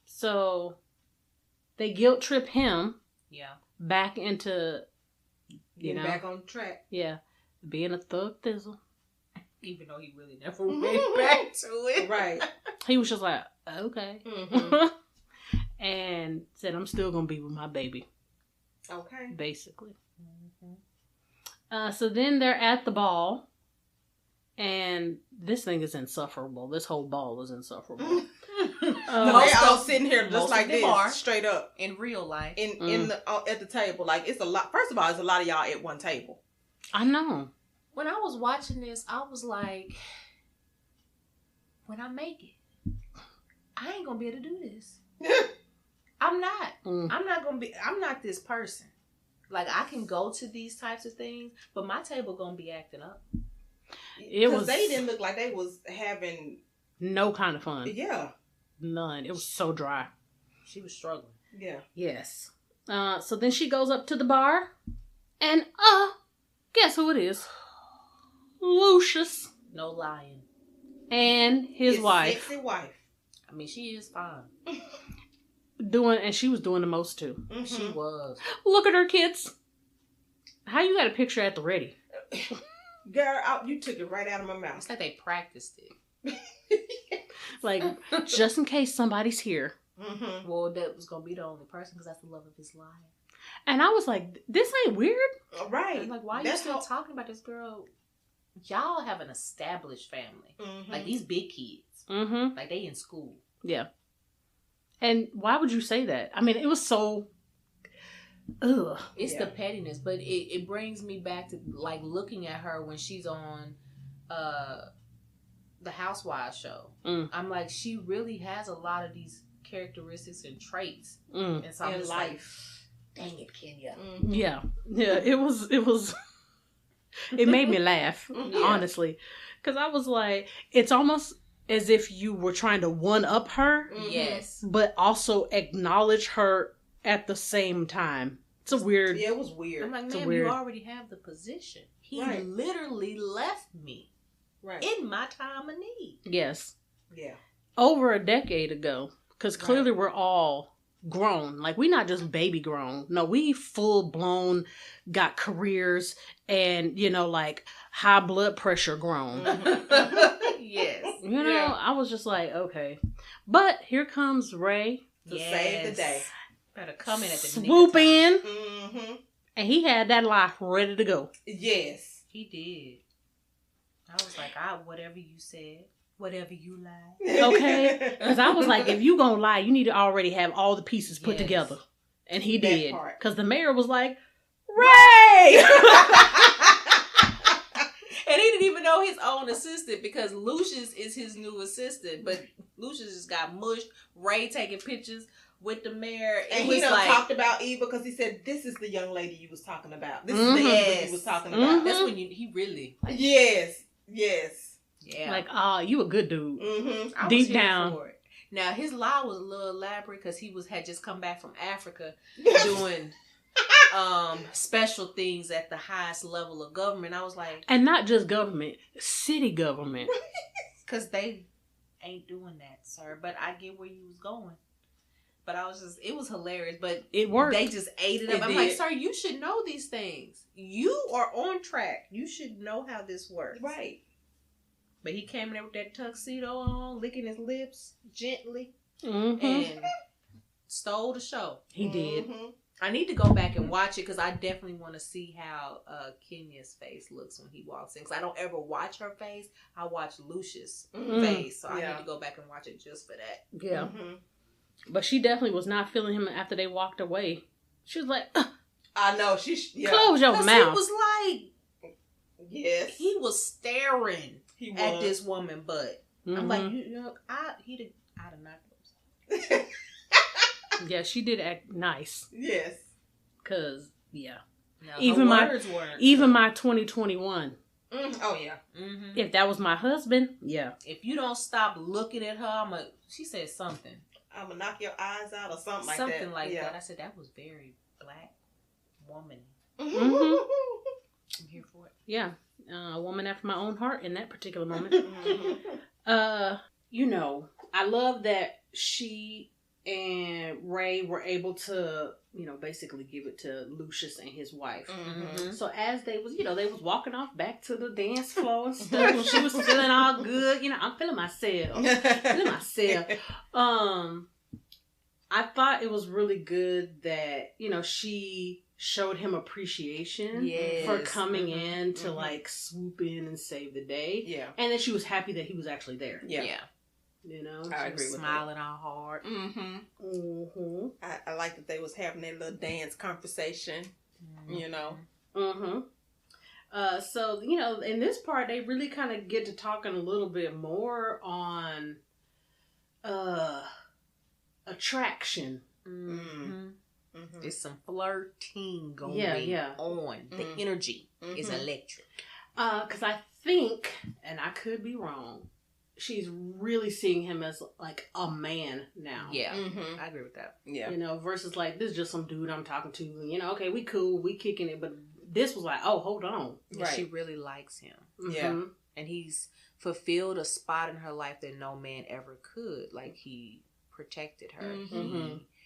So they guilt trip him. Yeah. Back into getting back on track. Yeah. Being a thug thizzle. Even though he really never went back to it. Right. He was just like, okay. And said, I'm still going to be with my baby. Okay. Basically. So then they're at the ball. And this thing is insufferable. This whole ball is insufferable. They all sitting here just like this, straight up. In real life. In the at the table. Like, it's a lot. First of all, it's a lot of y'all at one table. I know. When I was watching this, I was like, when I make it, I ain't going to be able to do this. I'm not. I'm not this person. Like, I can go to these types of things, but my table going to be acting up. Because they didn't look like they was having no kind of fun. Yeah. None. It was so dry. She was struggling. Yeah. Yes. So then she goes up to the bar and, guess who it is? Lucius. No lying. And his wife. Sexy wife. I mean, she is fine. And she was doing the most too. She was. Look at her, kids. How you got a picture at the ready? Girl, you took it right out of my mouth. It's like they practiced it. Like, just in case somebody's here. Well, that was going to be the only person because that's the love of his life. And I was like, this ain't weird. Right. I'm like, why are you still talking about this girl? Y'all have an established family. Like, these big kids. Like, they in school. Yeah. And why would you say that? I mean, it was so... Ugh. It's the pettiness. But it brings me back to, like, looking at her when she's on the Housewives show. I'm like, she really has a lot of these characteristics and traits. And so I'm just life. Like, dang it, Kenya. Yeah. It was... It made me laugh, honestly. Because I was like, it's almost as if you were trying to one-up her. Yes. But also acknowledge her at the same time. It's a weird... Yeah, it was weird. I'm like, ma'am, you already have the position. He literally left me in my time of need. Yes. Yeah. Over a decade ago. Because clearly we're all grown. Like, we not just baby grown. No, we full blown got careers and, like, high blood pressure grown. Yes. I was just like, okay. But here comes Ray to save the day. Better come in at the swoop in. And he had that life ready to go. Yes. He did. I was like, whatever you said. Whatever you lie. Okay. Because I was like, if you gonna lie, you need to already have all the pieces put together. And he did. Because the mayor was like, Ray! And he didn't even know his own assistant because Lucius is his new assistant. But Lucius just got mushed. Ray taking pictures with the mayor. And he talked about Eva because he said, this is the young lady you was talking about. This is the Eva you was talking about. That's when he really... Yes. Yeah. Like, you a good dude. I Deep down. For it. Now, his lie was a little elaborate because he had just come back from Africa doing special things at the highest level of government. I was like... And not just government, city government. Because they ain't doing that, sir. But I get where you was going. But it was hilarious. But it worked. They just ate it up. I'm like, sir, you should know these things. You are on track. You should know how this works. Right. But he came in there with that tuxedo on, licking his lips gently, mm-hmm. and stole the show. He did. I need to go back and watch it because I definitely want to see how Kenya's face looks when he walks in. Because I don't ever watch her face. I watch Lucius' face. So I need to go back and watch it just for that. Yeah. But she definitely was not feeling him after they walked away. She was like, I know. Close your mouth. He was like, yes. He was staring at this woman butt. Mm-hmm. I'm like, I'd have knocked him. Yeah, she did act nice. Yes. Cause yeah, no, even my 2021. Oh yeah. Mm-hmm. If that was my husband, yeah. If you don't stop looking at her, she said something. I'm gonna knock your eyes out or something like that. Something like that. I said that was very black woman. Mm-hmm. I'm here for it. Yeah, a woman after my own heart in that particular moment. You know, I love that she and Ray were able to, you know, basically give it to Lucius and his wife. Mm-hmm. So as they was walking off back to the dance floor and stuff, she was feeling all good. You know, I'm feeling myself. I thought it was really good that, you know, she showed him appreciation for coming in to like swoop in and save the day. Yeah. And that she was happy that he was actually there. Yeah. You know, I agree with smiling all hard. I like that they was having that little dance conversation. You know. So you know, in this part, they really kind of get to talking a little bit more on attraction. There's some flirting going on. The energy is electric. Because I think, and I could be wrong, she's really seeing him as like a man now. Yeah, I agree with that. Yeah, you know, versus like this is just some dude I'm talking to. You know, okay, we cool, we kicking it, but this was like, oh, hold on, right? She really likes him. Yeah, and he's fulfilled a spot in her life that no man ever could. Like he protected her.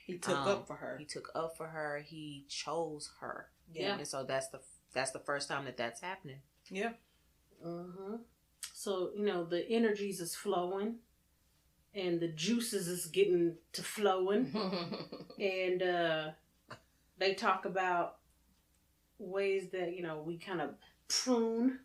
He took up for her. He took up for her. He chose her. Yeah, and so that's the first time that's happening. Yeah. So, you know, the energies is flowing and the juices is getting to flowing. And they talk about ways that, you know, we kind of prune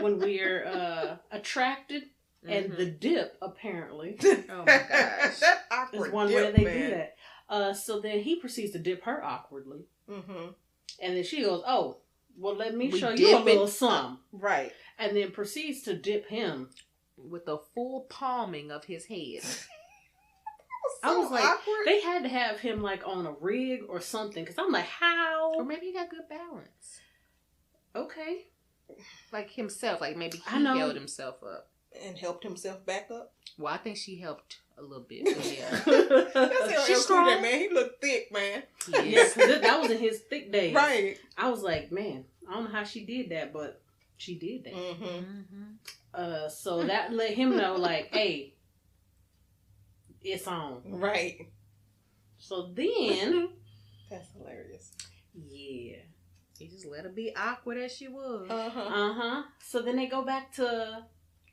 when we're attracted. And the dip, apparently, oh my gosh, that awkward is one dip, way they man. do that. So then he proceeds to dip her awkwardly. And then she goes, oh, well, let me show you a little something. Right. And then proceeds to dip him. With the full palming of his head. I was like, awkward. they had to have him like on a rig or something. Because I'm like, how? Or maybe he got good balance. Okay. Like himself. Like maybe he held himself up. And helped himself back up. Well, I think she helped a little bit. Yeah. She's strong. That, man. He looked thick, man. Yes, yeah, that was in his thick days. Right. I was like, man, I don't know how she did that, but she did that. So that let him know, like, hey, it's on. Right. So then, that's hilarious. Yeah. He just let her be awkward as she was. So then they go back to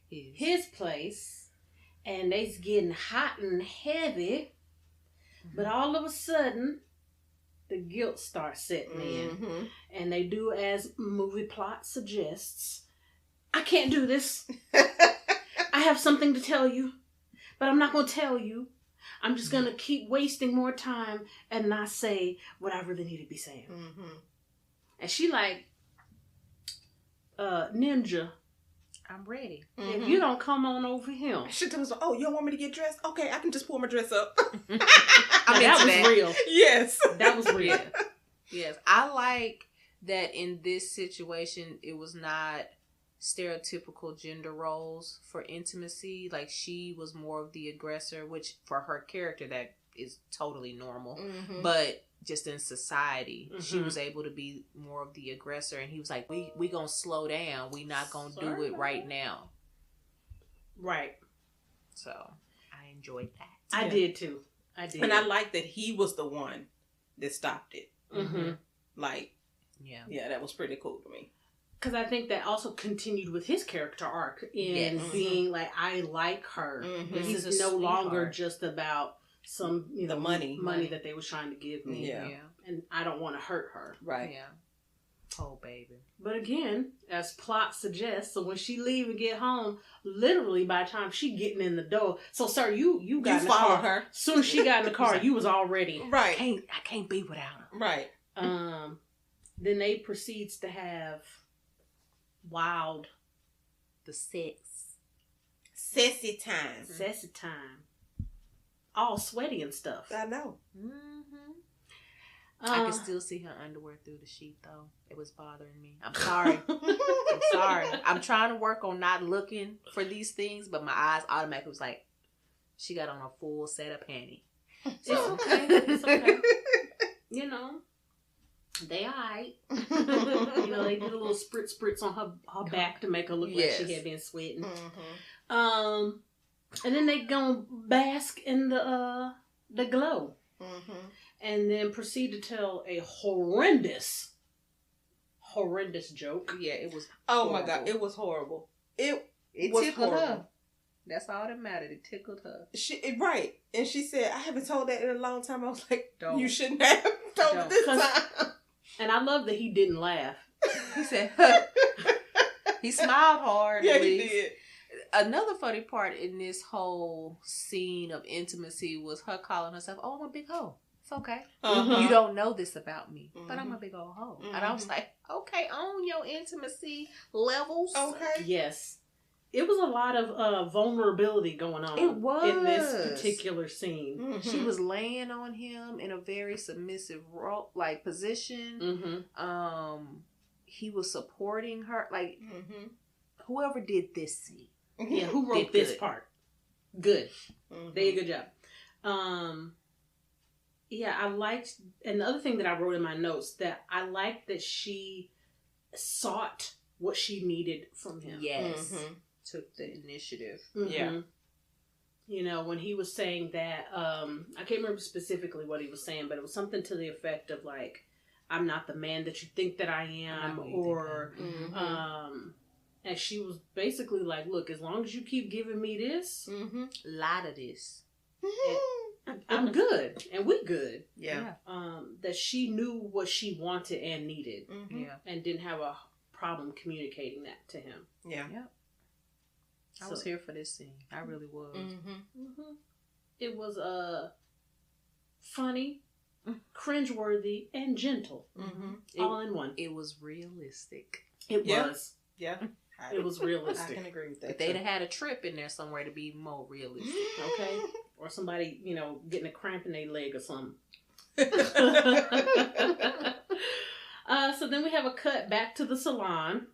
his place, and they's getting hot and heavy, but all of a sudden, the guilt starts setting in, and they do as movie plot suggests. I can't do this. I have something to tell you, but I'm not going to tell you. I'm just going to keep wasting more time and not say what I really need to be saying. And she like, Ninja, I'm ready. If you don't come on over here. She was like, oh, you don't want me to get dressed? Okay, I can just pull my dress up. That was real. Yes. That was real. Yes. I like that in this situation, it was not stereotypical gender roles for intimacy. Like she was more of the aggressor, which for her character, that is totally normal. But just in society, she was able to be more of the aggressor, and he was like, we gonna slow down, we not gonna do it right now. Right. So I enjoyed that. I did too. I did. And I like that he was the one that stopped it. Mm-hmm. Like, yeah, that was pretty cool to me. Because I think that also continued with his character arc in being like, I like her. Mm-hmm. This is no longer just about some, the money that they was trying to give me. Yeah. And I don't want to hurt her. Right. Yeah. Oh, baby. But again, as plot suggests, so when she leave and get home, literally by the time she getting in the door, so sir, you got in the car. Her. As soon as she got in the car, you was already right. I can't be without her. Right. Then they proceeds to have the sex. Sassy time. Sassy time. All sweaty and stuff. I know. Mm-hmm. I can still see her underwear through the sheet, though. It was bothering me. I'm sorry. I'm sorry. I'm trying to work on not looking for these things, but my eyes automatically was like, she got on a full set of panties. So, it's okay. You know, they alright. You know, they did a little spritz on her back to make her look like she had been sweating. Mm-hmm. And then they gonna bask in the glow. Mm-hmm. And then proceed to tell a horrendous joke. Yeah, it was horrible. My God, it was horrible. It was tickled horrible. her. That's all that mattered. It tickled her. Right. And she said, I haven't told that in a long time. I was like, Don't. You shouldn't have told it this time. And I love that he didn't laugh. He said, he smiled hard. Yeah, he did. Another funny part in this whole scene of intimacy was her calling herself, oh, I'm a big hoe. It's okay. Uh-huh. You don't know this about me, but I'm a Mm-hmm. big old hoe. Mm-hmm. And I was like, okay, own your intimacy levels. Okay. Yes. It was a lot of vulnerability going on. It was. In this particular scene. Mm-hmm. She was laying on him in a very submissive position. Mm-hmm. He was supporting her. Like, whoever did this scene. Yeah, who wrote this part? Good. Mm-hmm. They did a good job. Yeah, I liked, and the other thing that I wrote in my notes, that I liked that she sought what she needed from him. Yes. Mm-hmm. Took the initiative. Mm-hmm. Yeah. You know, when he was saying that, I can't remember specifically what he was saying, but it was something to the effect of like, I'm not the man that you think that I am, or, and she was basically like, look, as long as you keep giving me this, a lot of this, I'm good, and we good. Yeah. That she knew what she wanted and needed, and didn't have a problem communicating that to him. Yeah. I was here for this scene. I really was. It was funny, cringeworthy, and gentle, all in one. It was realistic. It was. Yeah. It was realistic. I can agree with that. If they'd have had a trip in there somewhere to be more realistic. Okay. Or somebody, getting a cramp in their leg or something. So then we have a cut back to the salon.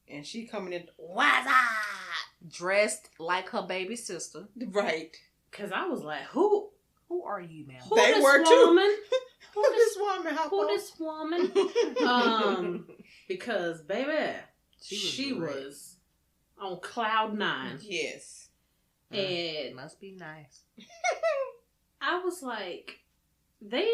And she coming in, what's up? Dressed like her baby sister. Right. Because I was like, who are you, man? Who they were woman? Too. Who this woman? Who this woman? Because, baby, she was on cloud 9. Yes. And must be nice. I was like, they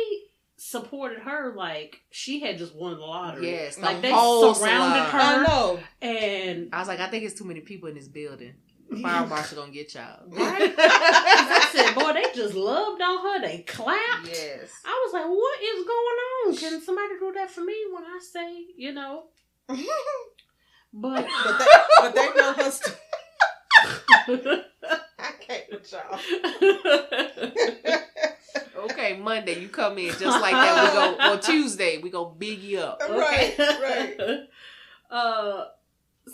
supported her like she had just won the lottery. Yes, like they surrounded her. I know. And I was like, I think it's too many people in this building. The fire marshal gonna get y'all. Right? I said, boy, they just loved on her. They clapped. Yes. I was like, what is going on? Can somebody do that for me when I say, But they know her story. I can't with y'all. Okay, Monday you come in just like that. We go on Tuesday. We go big you up. Okay? Right.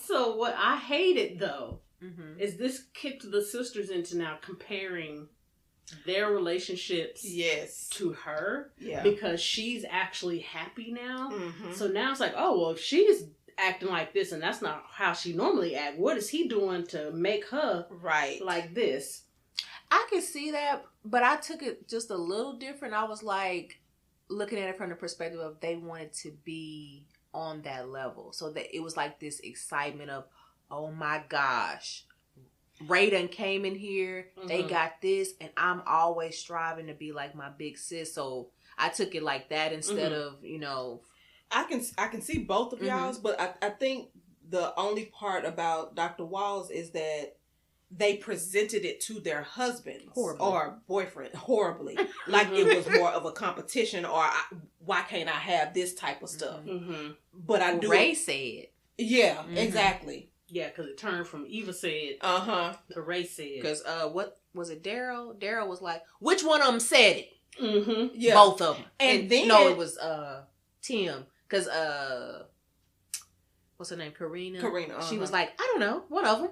So what I hated though is this kicked the sisters into now comparing their relationships to her. Yeah. Because she's actually happy now. So now it's like, oh well, if she's acting like this and that's not how she normally act, what is he doing to make her like this? I can see that, but I took it just a little different. I was like looking at it from the perspective of they wanted to be on that level. So that it was like this excitement of, oh my gosh, Ray done came in here. They got this, and I'm always striving to be like my big sis. So I took it like that instead of, you know. I can see both of y'all's, but I think the only part about Dr. Walls is that they presented it to their husbands or boyfriend horribly. Like it was more of a competition, or why can't I have this type of stuff? But I do. Ray said. Yeah, exactly. Yeah, because it turned from Eva said to Ray said. Because what was it, Darrell? Darrell was like, which one of them said it? Yeah. Both of them. And then... No, it was Tim. Because, what's her name? Kareenah. Kareenah. She was like, I don't know. One of them.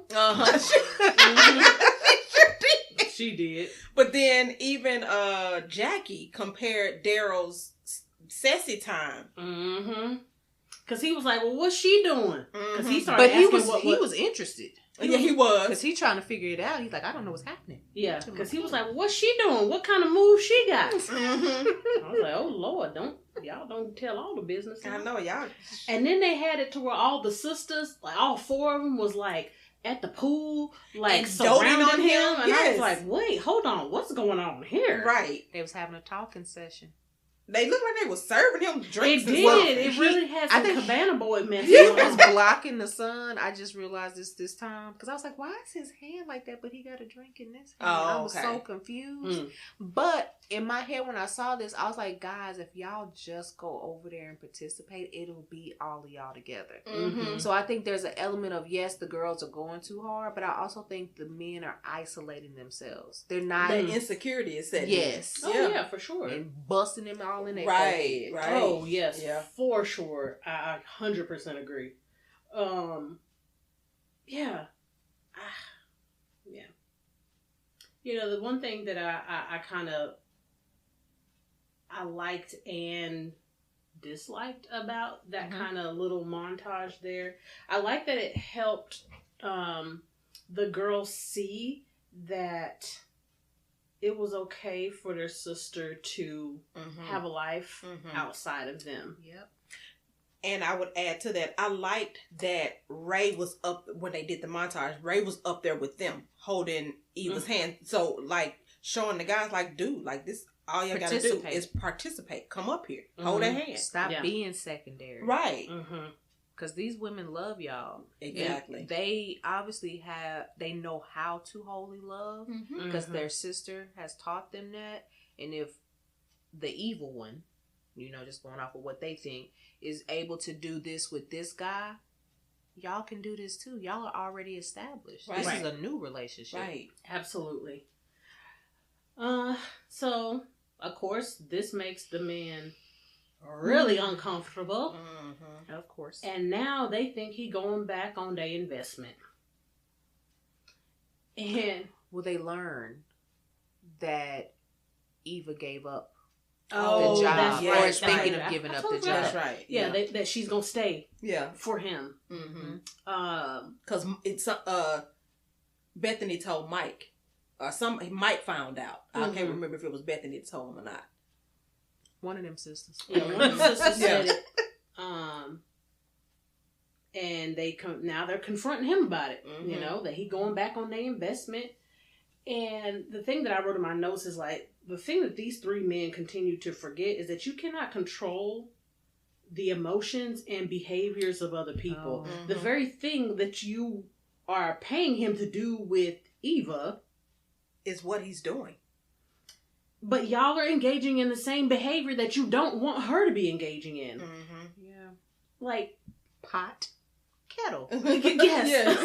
She did. But then even Jacqui compared Darrell's sassy time. Because he was like, well, what's she doing? Because he started asking he was interested. Yeah, he was. Because he trying to figure it out. He's like, I don't know what's happening. Yeah, because he was like, well, what's she doing? What kind of move she got? I was like, oh, Lord, y'all don't tell all the business. I know, y'all. And then they had it to where all the sisters, like all four of them was like at the pool, like surrounding on him. And I was like, wait, hold on. What's going on here? Right. They was having a talking session. They looked like they was serving him drinks. It did. It really had some Cabana Boy mess. He was blocking the sun. I just realized this time. Because I was like, why is his hand like that? But he got a drink in this hand. I was so confused. But in my head, when I saw this, I was like, guys, if y'all just go over there and participate, it'll be all of y'all together. So I think there's an element of, yes, the girls are going too hard. But I also think the men are isolating themselves. They're not. The insecurity is set. Yes. Oh, yeah, for sure. And busting them all in their right. Oh, yes, for sure. I 100% agree. Yeah. You know, the one thing that I kind of I liked and disliked about that kind of little montage there, I like that it helped the girls see that it was okay for their sister to have a life outside of them. Yep. And I would add to that, I liked that Ray was up, when they did the montage, Ray was up there with them, holding Eva's hand. So, like, showing the guys, like, dude, like, this, all you gotta do is participate. Come up here. Hold their hand. Stop being secondary. Right. Because these women love y'all. Exactly. And they obviously they know how to wholly love because their sister has taught them that. And if the evil one, you know, just going off of what they think, is able to do this with this guy, y'all can do this too. Y'all are already established. Right. This is a new relationship. Right. Absolutely. So, of course, this makes the men really uncomfortable. Of course. And now they think he going back on their investment. And will they learn that Eva gave up the job? That's right. Or is thinking of giving up the job. That's right. Yeah, that she's going to stay for him. Because it's Bethany told Mike. Mike found out. I can't remember if it was Bethany that told him or not. One of them sisters. Yeah, one of them sisters said it. And now they're confronting him about it. You know, that he going back on their investment. And the thing that I wrote in my notes is like, the thing that these three men continue to forget is that you cannot control the emotions and behaviors of other people. The very thing that you are paying him to do with Eva is what he's doing. But y'all are engaging in the same behavior that you don't want her to be engaging in. Yeah. Like, pot, kettle. Yes.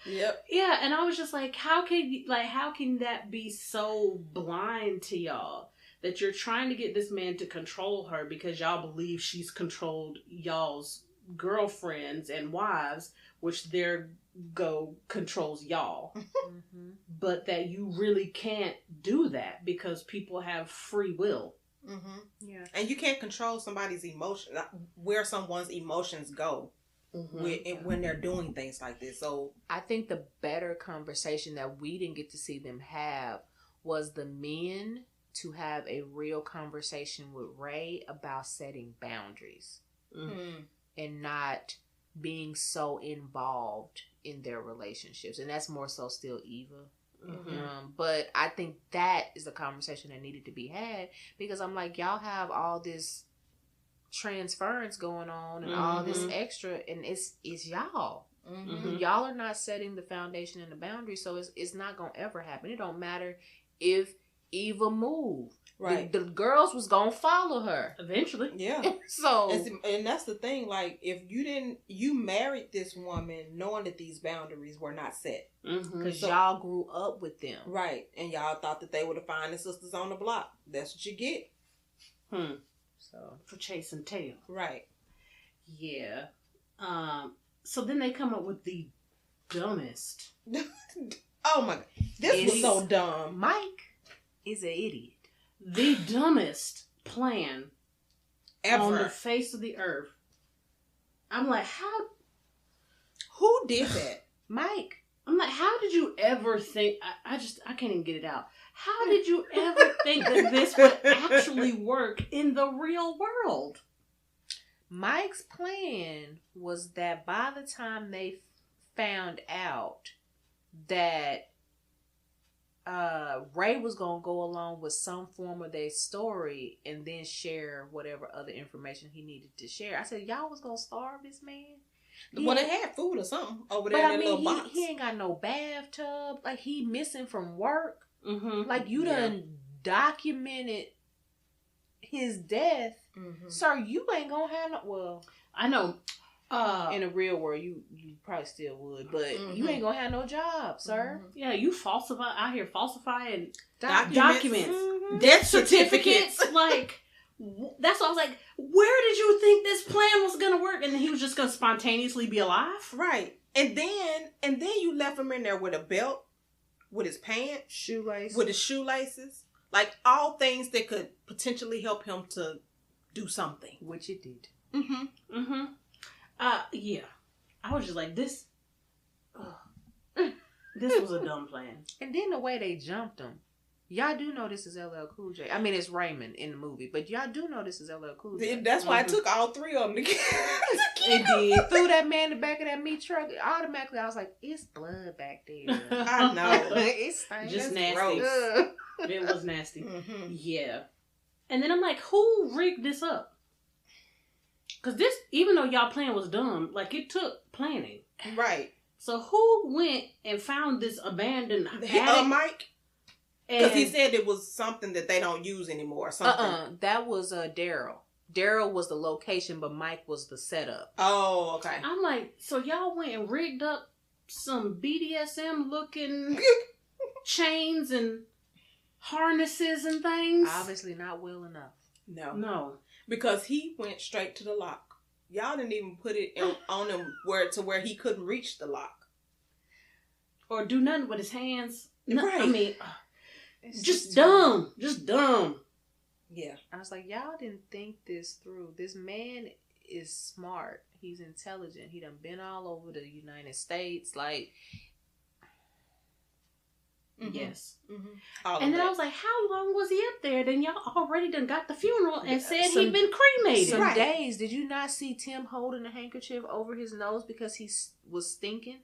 Yep. Yeah, and I was just like, how can that be so blind to y'all? That you're trying to get this man to control her because y'all believe she's controlled y'all's girlfriends and wives, which their go controls y'all. But that you really can't do that because people have free will. Yeah. And you can't control somebody's emotion, where someone's emotions go when they're doing things like this. So I think the better conversation that we didn't get to see them have was the men to have a real conversation with Ray about setting boundaries and not being so involved in their relationships, and that's more so still Eva. But I think that is the conversation that needed to be had, because I'm like, y'all have all this transference going on and all this extra, and it's y'all. Y'all are not setting the foundation and the boundaries, so it's not gonna ever happen. It don't matter if Eva moved. Right. The girls was gonna follow her eventually. Yeah. So and that's the thing. Like, if you married this woman knowing that these boundaries were not set, because y'all grew up with them, right? And y'all thought that they were the finest sisters on the block. That's what you get. So for chasing tail, right? Yeah. So then they come up with the dumbest. Oh my god, this was so dumb. Mike is an idiot. The dumbest plan ever on the face of the earth. I'm like, how? Who did that? Mike. I'm like, how did you ever think? I can't even get it out. How did you ever think that this would actually work in the real world? Mike's plan was that by the time they found out that Ray was gonna go along with some form of their story and then share whatever other information he needed to share, I said, y'all was gonna starve this man? Well, they had food or something over there in that little box. He ain't got no bathtub. Like, he missing from work. Like, you done documented his death. Sir, you ain't gonna have no... Well, I know. In the real world, you probably still would, but you ain't gonna have no job, sir. Yeah, you falsifying documents. Death certificates. Like, that's why I was like, where did you think this plan was gonna work? And he was just gonna spontaneously be alive? Right. And then you left him in there with a belt, with his pants, with his shoelaces, like all things that could potentially help him to do something, which it did. Yeah. I was just like, this was a dumb plan. And then the way they jumped him. Y'all do know this is LL Cool J. I mean, it's Raymond in the movie, but y'all do know this is LL Cool J. That's why I took all three of them together. It did. Threw that man in the back of that meat truck. Automatically, I was like, it's blood back there. I know. It's stinks. Just nasty. It was nasty. Yeah. And then I'm like, who rigged this up? Because this, even though y'all plan was dumb, like, it took planning. Right. So who went and found this abandoned attic? Mike? Because he said it was something that they don't use anymore. Something. That was Darrell. Darrell was the location, but Mike was the setup. Oh, okay. I'm like, so y'all went and rigged up some BDSM looking chains and harnesses and things? Obviously not well enough. No. Because he went straight to the lock. Y'all didn't even put it on him where he couldn't reach the lock. Or do nothing with his hands. Right. I mean, just dumb. Just dumb. Yeah. I was like, y'all didn't think this through. This man is smart. He's intelligent. He done been all over the United States. Like... Yes. And then I was like, how long was he up there? Then y'all already done got the funeral and said he'd been cremated. Some days. Did you not see Tim holding a handkerchief over his nose because he was stinking?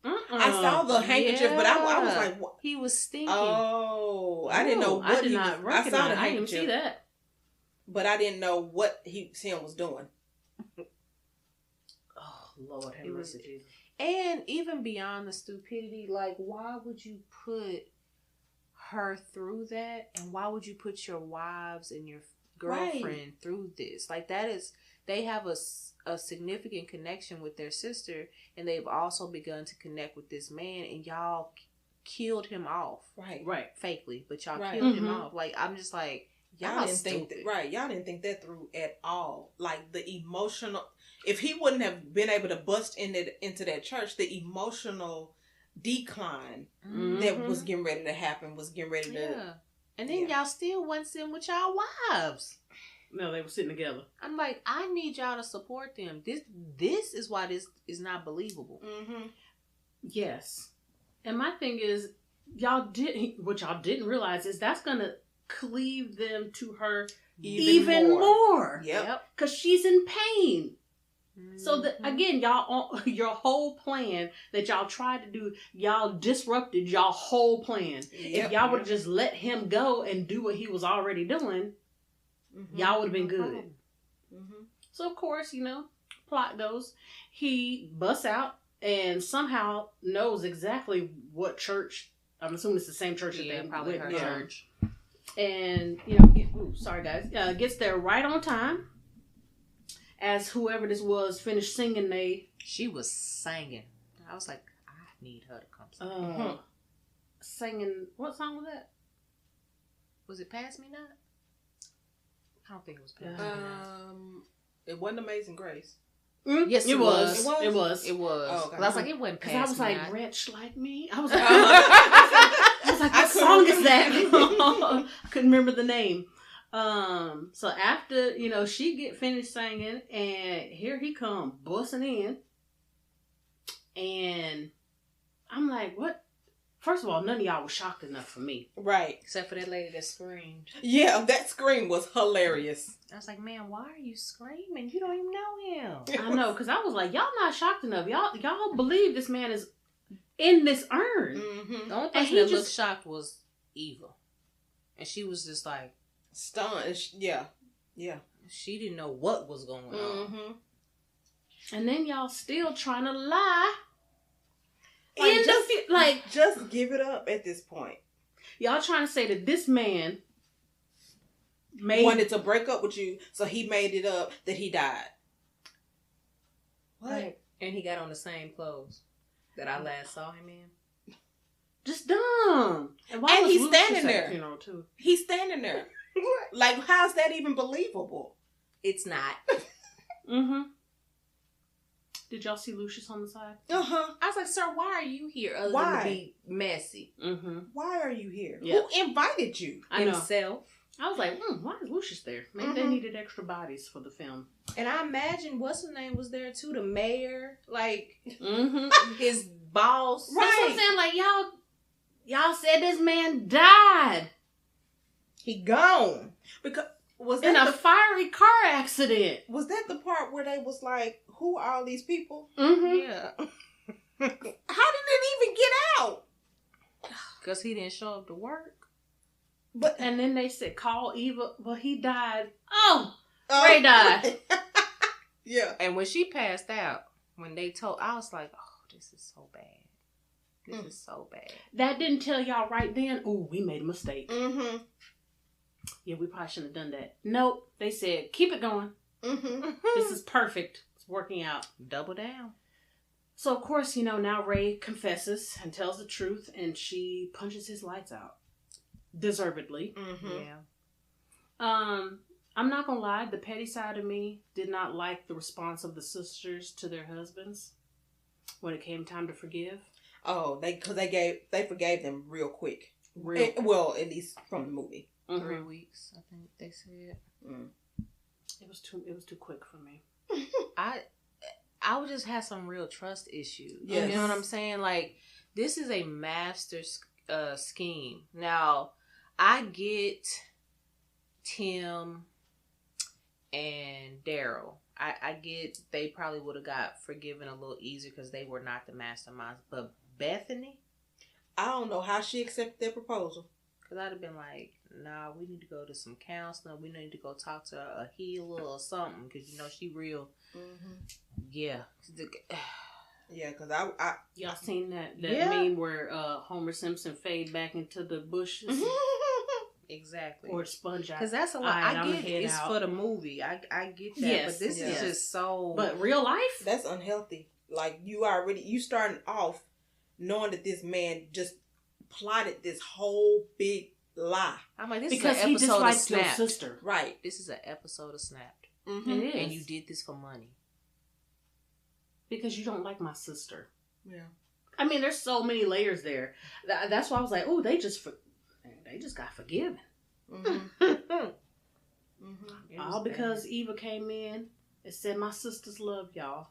I saw the handkerchief, but I was like, what? He was stinking. Oh, I didn't know what I did not recognize. I saw the handkerchief. I didn't see that. But I didn't know what Tim was doing. Oh, Lord have mercy, Jesus. And even beyond the stupidity, like, why would you put her through that? And why would you put your wives and your girlfriend through this? Like, that is, they have a significant connection with their sister, and they've also begun to connect with this man, and y'all killed him off. Right. Fakely, but y'all killed him off. Like, I'm just like, y'all didn't think that, y'all didn't think that through at all. Like, the emotional... If he wouldn't have been able to bust into that church, the emotional decline that was getting ready to happen was getting ready to... Yeah. And then y'all still wasn't sitting with y'all wives. No, they were sitting together. I'm like, I need y'all to support them. This is why this is not believable. Yes. And my thing is, what y'all didn't realize is that's going to cleave them to her even more. Yep. Because she's in pain. So again, y'all, your whole plan that y'all tried to do, y'all disrupted y'all whole plan. If y'all would have just let him go and do what he was already doing, y'all would have been good. So of course, plot goes, he busts out and somehow knows exactly what church. I'm assuming it's the same church that they probably went her church. And sorry guys, gets there right on time. As whoever this was finished singing, she was singing. I was like, I need her to come sing. Singing, what song was that? Was it Pass Me Not? I don't think it was Pass Me Not. It wasn't Amazing Grace. Yes, it was. It was. Oh, okay. I was like, it wasn't Pass Me Not. I was like, wretch like me. I was like, what song is that? I couldn't remember the name. So after, she get finished singing and here he come busting in. And I'm like, what? First of all, none of y'all was shocked enough for me. Right. Except for that lady that screamed. Yeah, that scream was hilarious. I was like, man, why are you screaming? You don't even know him. I know, because I was like, y'all not shocked enough. Y'all believe this man is in this urn. Mm-hmm. The only person that looked shocked was Eva. And she was just like, stunned. Yeah. She didn't know what was going on. And then y'all still trying to lie. Just give it up at this point. Y'all trying to say that this man wanted to break up with you, so he made it up that he died. What? Right. And he got on the same clothes that I last saw him in. Just dumb. And he's standing there. Too? He's standing there. Like, how's that even believable? It's not. Did y'all see Lucius on the side? I was like, sir, why are you here other than to be messy? Why are you here? Yeah. Who invited you? Himself. I was like, why is Lucius there? Maybe they needed extra bodies for the film. And I imagine what's his name was there too, the mayor, like his boss. Right. That's what I'm saying. Like, y'all said this man died. He gone. Because was that in a fiery car accident. Was that the part where they was like, who are all these people? Yeah. How did it even get out? Because he didn't show up to work. And then they said, call Eva. Well, he died. Ray died. Yeah. And when she passed out, when they told, I was like, oh, this is so bad. This is so bad. That didn't tell y'all right then, we made a mistake. Yeah, we probably shouldn't have done that. Nope. They said, keep it going. This is perfect. It's working out. Double down. So, of course, now Ray confesses and tells the truth, and she punches his lights out. Deservedly. Yeah. I'm not gonna lie, the petty side of me did not like the response of the sisters to their husbands when it came time to forgive. Oh, they forgave them real quick. Well, at least from the movie. 3 weeks, I think they said. It was too quick for me. I would just have some real trust issues. Yes. You know what I'm saying? Like, this is a master scheme. Now, I get Tim and Darrell. I get they probably would have got forgiven a little easier because they were not the masterminds. But Bethany, I don't know how she accepted their proposal. Because I'd have been like, nah, we need to go to some counseling. We need to go talk to a healer or something. Because, she real. Yeah. Yeah, because I y'all seen that meme where Homer Simpson fade back into the bushes? Exactly. Or sponge out. Because that's a lot. I get it's for the movie. I get that. Yes, but this is just so... But real life? That's unhealthy. Like, you starting off knowing that this man just plotted this whole big lie. I'm like, this because is an episode of Snapped. Your sister. Right. This is an episode of Snapped. It is. And you did this for money. Because you don't like my sister. Yeah. I mean, there's so many layers there. That's why I was like, they just got forgiven. All because Eva came in and said, my sisters love y'all.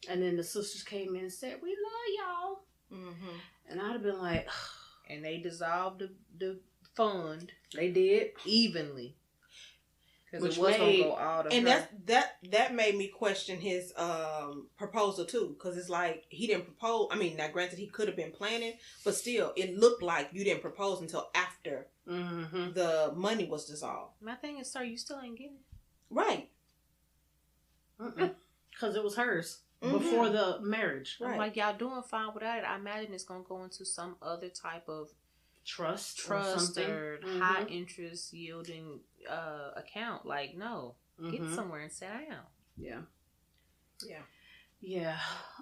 And then the sisters came in and said, we love y'all. And I'd have been like... And they dissolved the fund. They did. Evenly. Because it was going to go all to and her. that made me question his proposal too, because it's like he didn't propose. I mean, now granted he could have been planning, but still, it looked like you didn't propose until after the money was dissolved. My thing is, sir, you still ain't getting it. Right. Because it was hers before the marriage. Right. I'm like, y'all doing fine without it. I imagine it's going to go into some other type of trust or high interest yielding account. Like, no, get somewhere and sit down.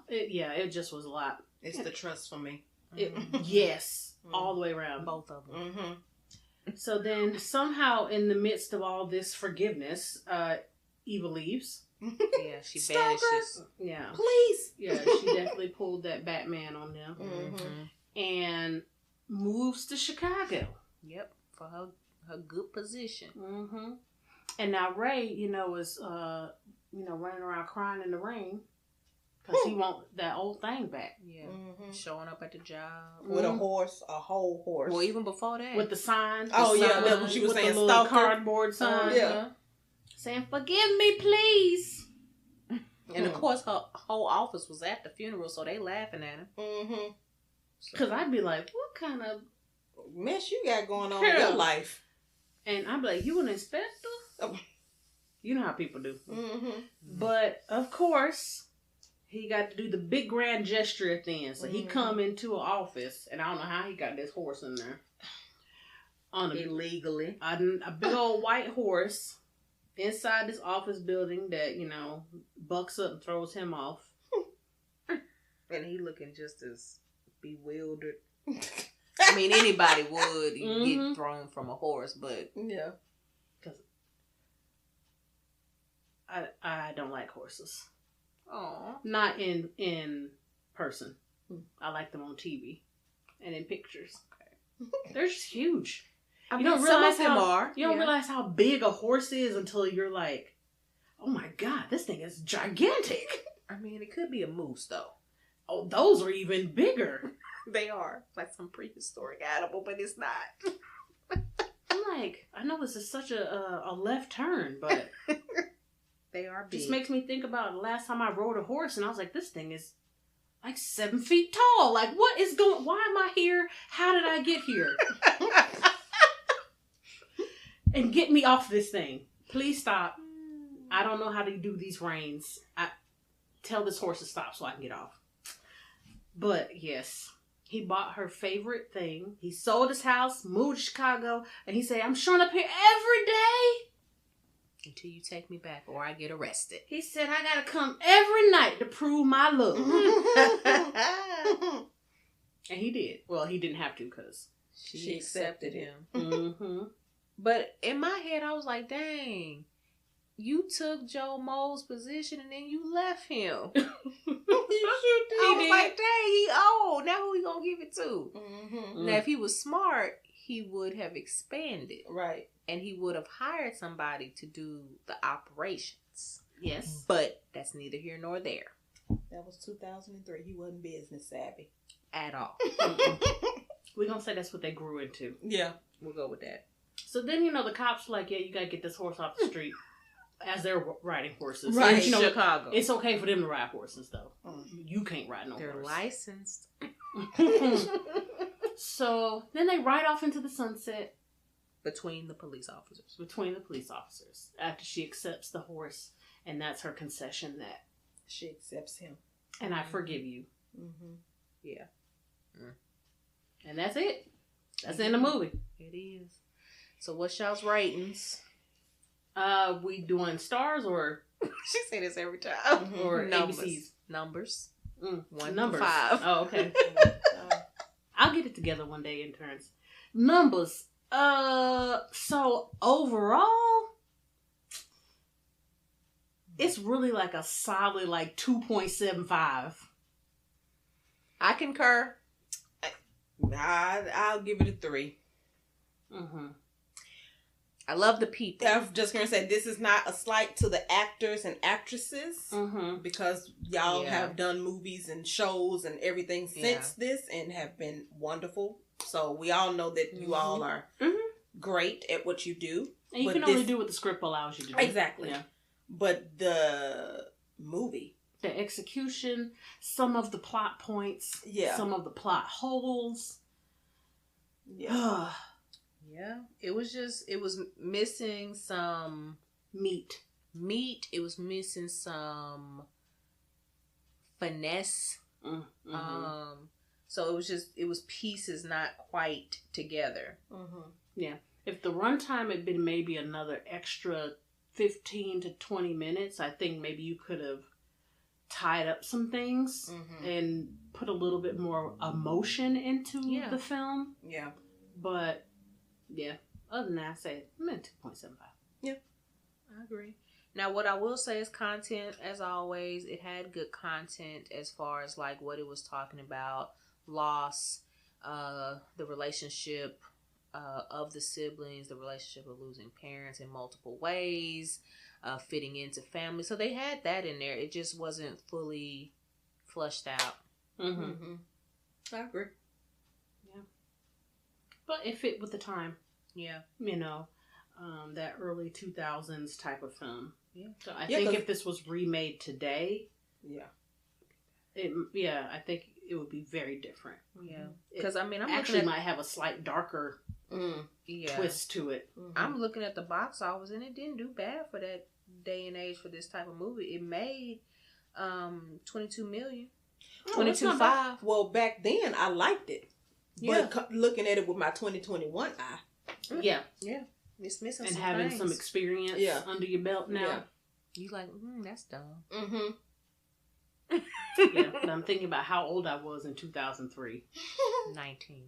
It just was a lot. It's the trust for me. All the way around. Both of them. So then somehow in the midst of all this forgiveness, Eva leaves. Yeah, she vanishes. Yeah. Please. Yeah, she definitely pulled that Batman on them. And moves to Chicago. Yep, for her good position. And now Ray, is running around crying in the rain because he want that old thing back. Yeah, showing up at the job with a horse, a whole horse. Well, even before that, with the sign. That's what she was saying. The little cardboard sign. Saying, "Forgive me, please." And of course, her whole office was at the funeral, so they laughing at him. Because I'd be like, what kind of mess you got going on in your life? And I'd be like, you an inspector? Oh. You know how people do. But, of course, he got to do the big grand gesture at the end. So he come into an office, and I don't know how he got this horse in there. Illegally. A big old white horse inside this office building that, bucks up and throws him off. And he looking just as bewildered. I mean, anybody would get thrown from a horse, but yeah, because I don't like horses. Oh, not in person. I like them on TV and in pictures. Okay, they're just huge. You don't realize how big a horse is until you're like, oh my god, this thing is gigantic. I mean, it could be a moose though. Oh, those are even bigger. They are like some prehistoric animal, but it's not. I'm like, I know this is such a left turn, but they are big. Just makes me think about the last time I rode a horse, and I was like, this thing is like 7 feet tall. Like, what is going? Why am I here? How did I get here? And get me off this thing, please stop. I don't know how to do these reins. Tell this horse to stop so I can get off. But yes. He bought her favorite thing. He sold his house, moved to Chicago, and he said, I'm showing up here every day. Until you take me back or I get arrested. He said, I gotta come every night to prove my love. And he did. Well, he didn't have to because she accepted him. But in my head, I was like, dang. You took Joe Mo's position and then you left him. You sure did. I was like, dang, he old. Now who he gonna give it to? Now, if he was smart, he would have expanded. Right. And he would have hired somebody to do the operations. Yes. But that's neither here nor there. That was 2003. He wasn't business savvy. At all. We're gonna say that's what they grew into. Yeah. We'll go with that. So then, the cops were like, yeah, you gotta get this horse off the street. As they're riding horses. Right, in Chicago. It's okay for them to ride horses, though. You can't ride no They're horse. licensed. So, then they ride off into the sunset. Between the police officers. After she accepts the horse. And that's her concession that she accepts him. And I forgive you. Yeah. And that's it. That's the end of the movie. It is. So what's y'all's ratings? We doing stars or she say this every time. Or numbers. ABCs? Numbers. 1 numbers. to 5. Oh, okay. I'll get it together one day in turns. Numbers. So overall, it's really like a solid 2.75. I concur. I'll give it a 3. I love the people. I'm just going to say this is not a slight to the actors and actresses because y'all have done movies and shows and everything since this and have been wonderful. So we all know that you all are great at what you do. And you can only do what the script allows you to do. Exactly. Yeah. But the movie, the execution, some of the plot points, some of the plot holes. Yeah. Yeah. It was missing some meat. It was missing some finesse. Mm-hmm. So it was pieces not quite together. Mm-hmm. Yeah. If the runtime had been maybe another extra 15 to 20 minutes, I think maybe you could have tied up some things and put a little bit more emotion into the film. Yeah. But, yeah. Other than that, I say 2.75. Yeah. I agree. Now, what I will say is content, as always, it had good content as far as like what it was talking about, loss, the relationship of the siblings, the relationship of losing parents in multiple ways, fitting into family. So they had that in there. It just wasn't fully flushed out. Mm-hmm. I agree. Yeah. But it fit with the time. Yeah. You know, that early 2000s type of film. Yeah. So I think if this was remade today, I think it would be very different. Yeah. Because I'm actually might have a slight darker twist to it. Mm-hmm. I'm looking at the box office and it didn't do bad for that day and age for this type of movie. It made $22 million. $22.5. Well, back then I liked it. Yeah. But looking at it with my 2021 eye. Yeah. Yeah. It's missing and some having things. some experience under your belt now. Yeah. You like, that's dumb. Mm-hmm. Yeah, but I'm thinking about how old I was in 2003. 19.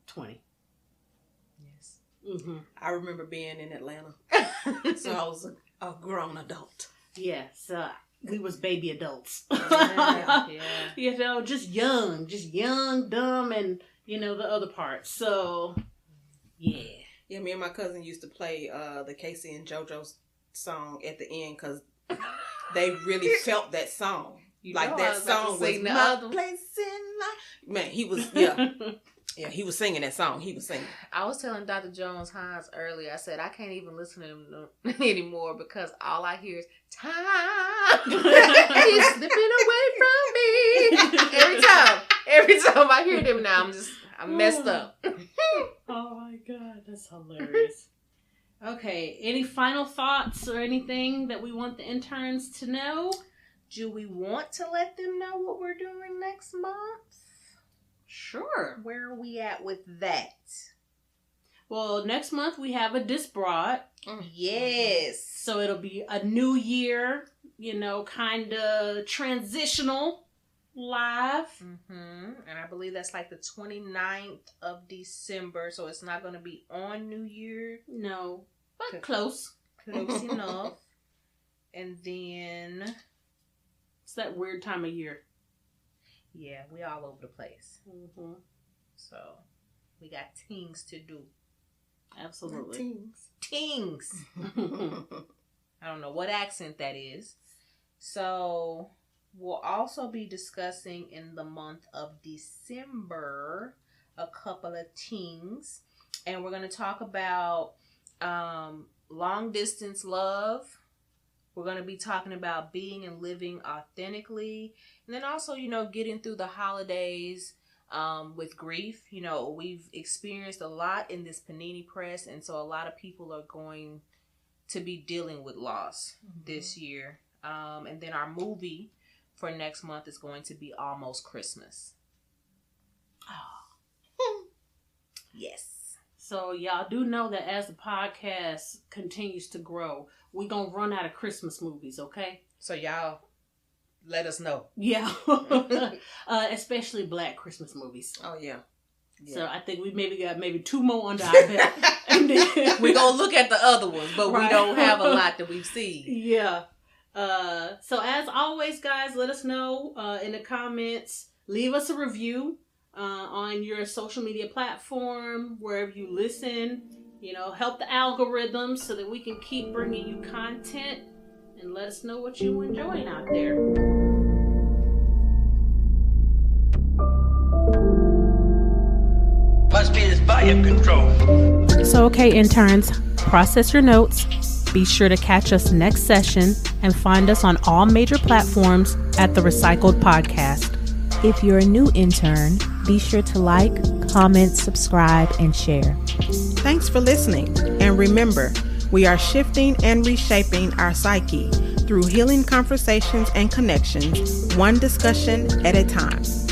20. Yes. Mm-hmm. I remember being in Atlanta. So I was a grown adult. Yes. We was baby adults. Yeah. You know, just young, dumb, and, you know, the other parts. So, yeah. Yeah, me and my cousin used to play the Casey and JoJo's song at the end because they really felt that song. You like that song was the my other place in life. Man, he was, yeah, he was singing that song. He was singing. I was telling Dr. Jones-Hines earlier, I said, I can't even listen to him anymore because all I hear is, time, he's slipping away from me. Every time I hear them now, I'm messed up. Oh my God, that's hilarious. Okay, any final thoughts or anything that we want the interns to know? Do we want to let them know what we're doing next month? Sure. Where are we at with that? Well, next month we have a Dis Broad. Yes. So it'll be a new year, you know, kind of transitional live. Mm-hmm. And I believe that's like the 29th of December. So it's not going to be on New Year. No, but close. Close enough. And then it's that weird time of year. Yeah, we all over the place. Mm-hmm. So we got things to do. Absolutely. Tings. I don't know what accent that is. So we'll also be discussing in the month of December a couple of things. And we're going to talk about long distance love. We're going to be talking about being and living authentically. And then also, you know, getting through the holidays with grief. You know, we've experienced a lot in this Panini press. And so a lot of people are going to be dealing with loss this year. And then our movie for next month is going to be Almost Christmas. Oh. Yes. So y'all do know that as the podcast continues to grow, we're going to run out of Christmas movies, okay? So y'all let us know. Yeah. Especially Black Christmas movies. Oh, yeah. So I think we got 2 more under our belt. And then we're going to look at the other ones, but we don't have a lot that we've seen. Yeah. So as always, guys, let us know in the comments. Leave us a review on your social media platform, wherever you listen. You know, help the algorithms so that we can keep bringing you content, and let us know what you're enjoying out there. Must be this I have control. So, okay, interns, process your notes. Be sure to catch us next session and find us on all major platforms at the RePsychled Podcast. If you're a new intern, be sure to like, comment, subscribe, and share. Thanks for listening. And remember, we are shifting and reshaping our psyche through healing conversations and connections, one discussion at a time.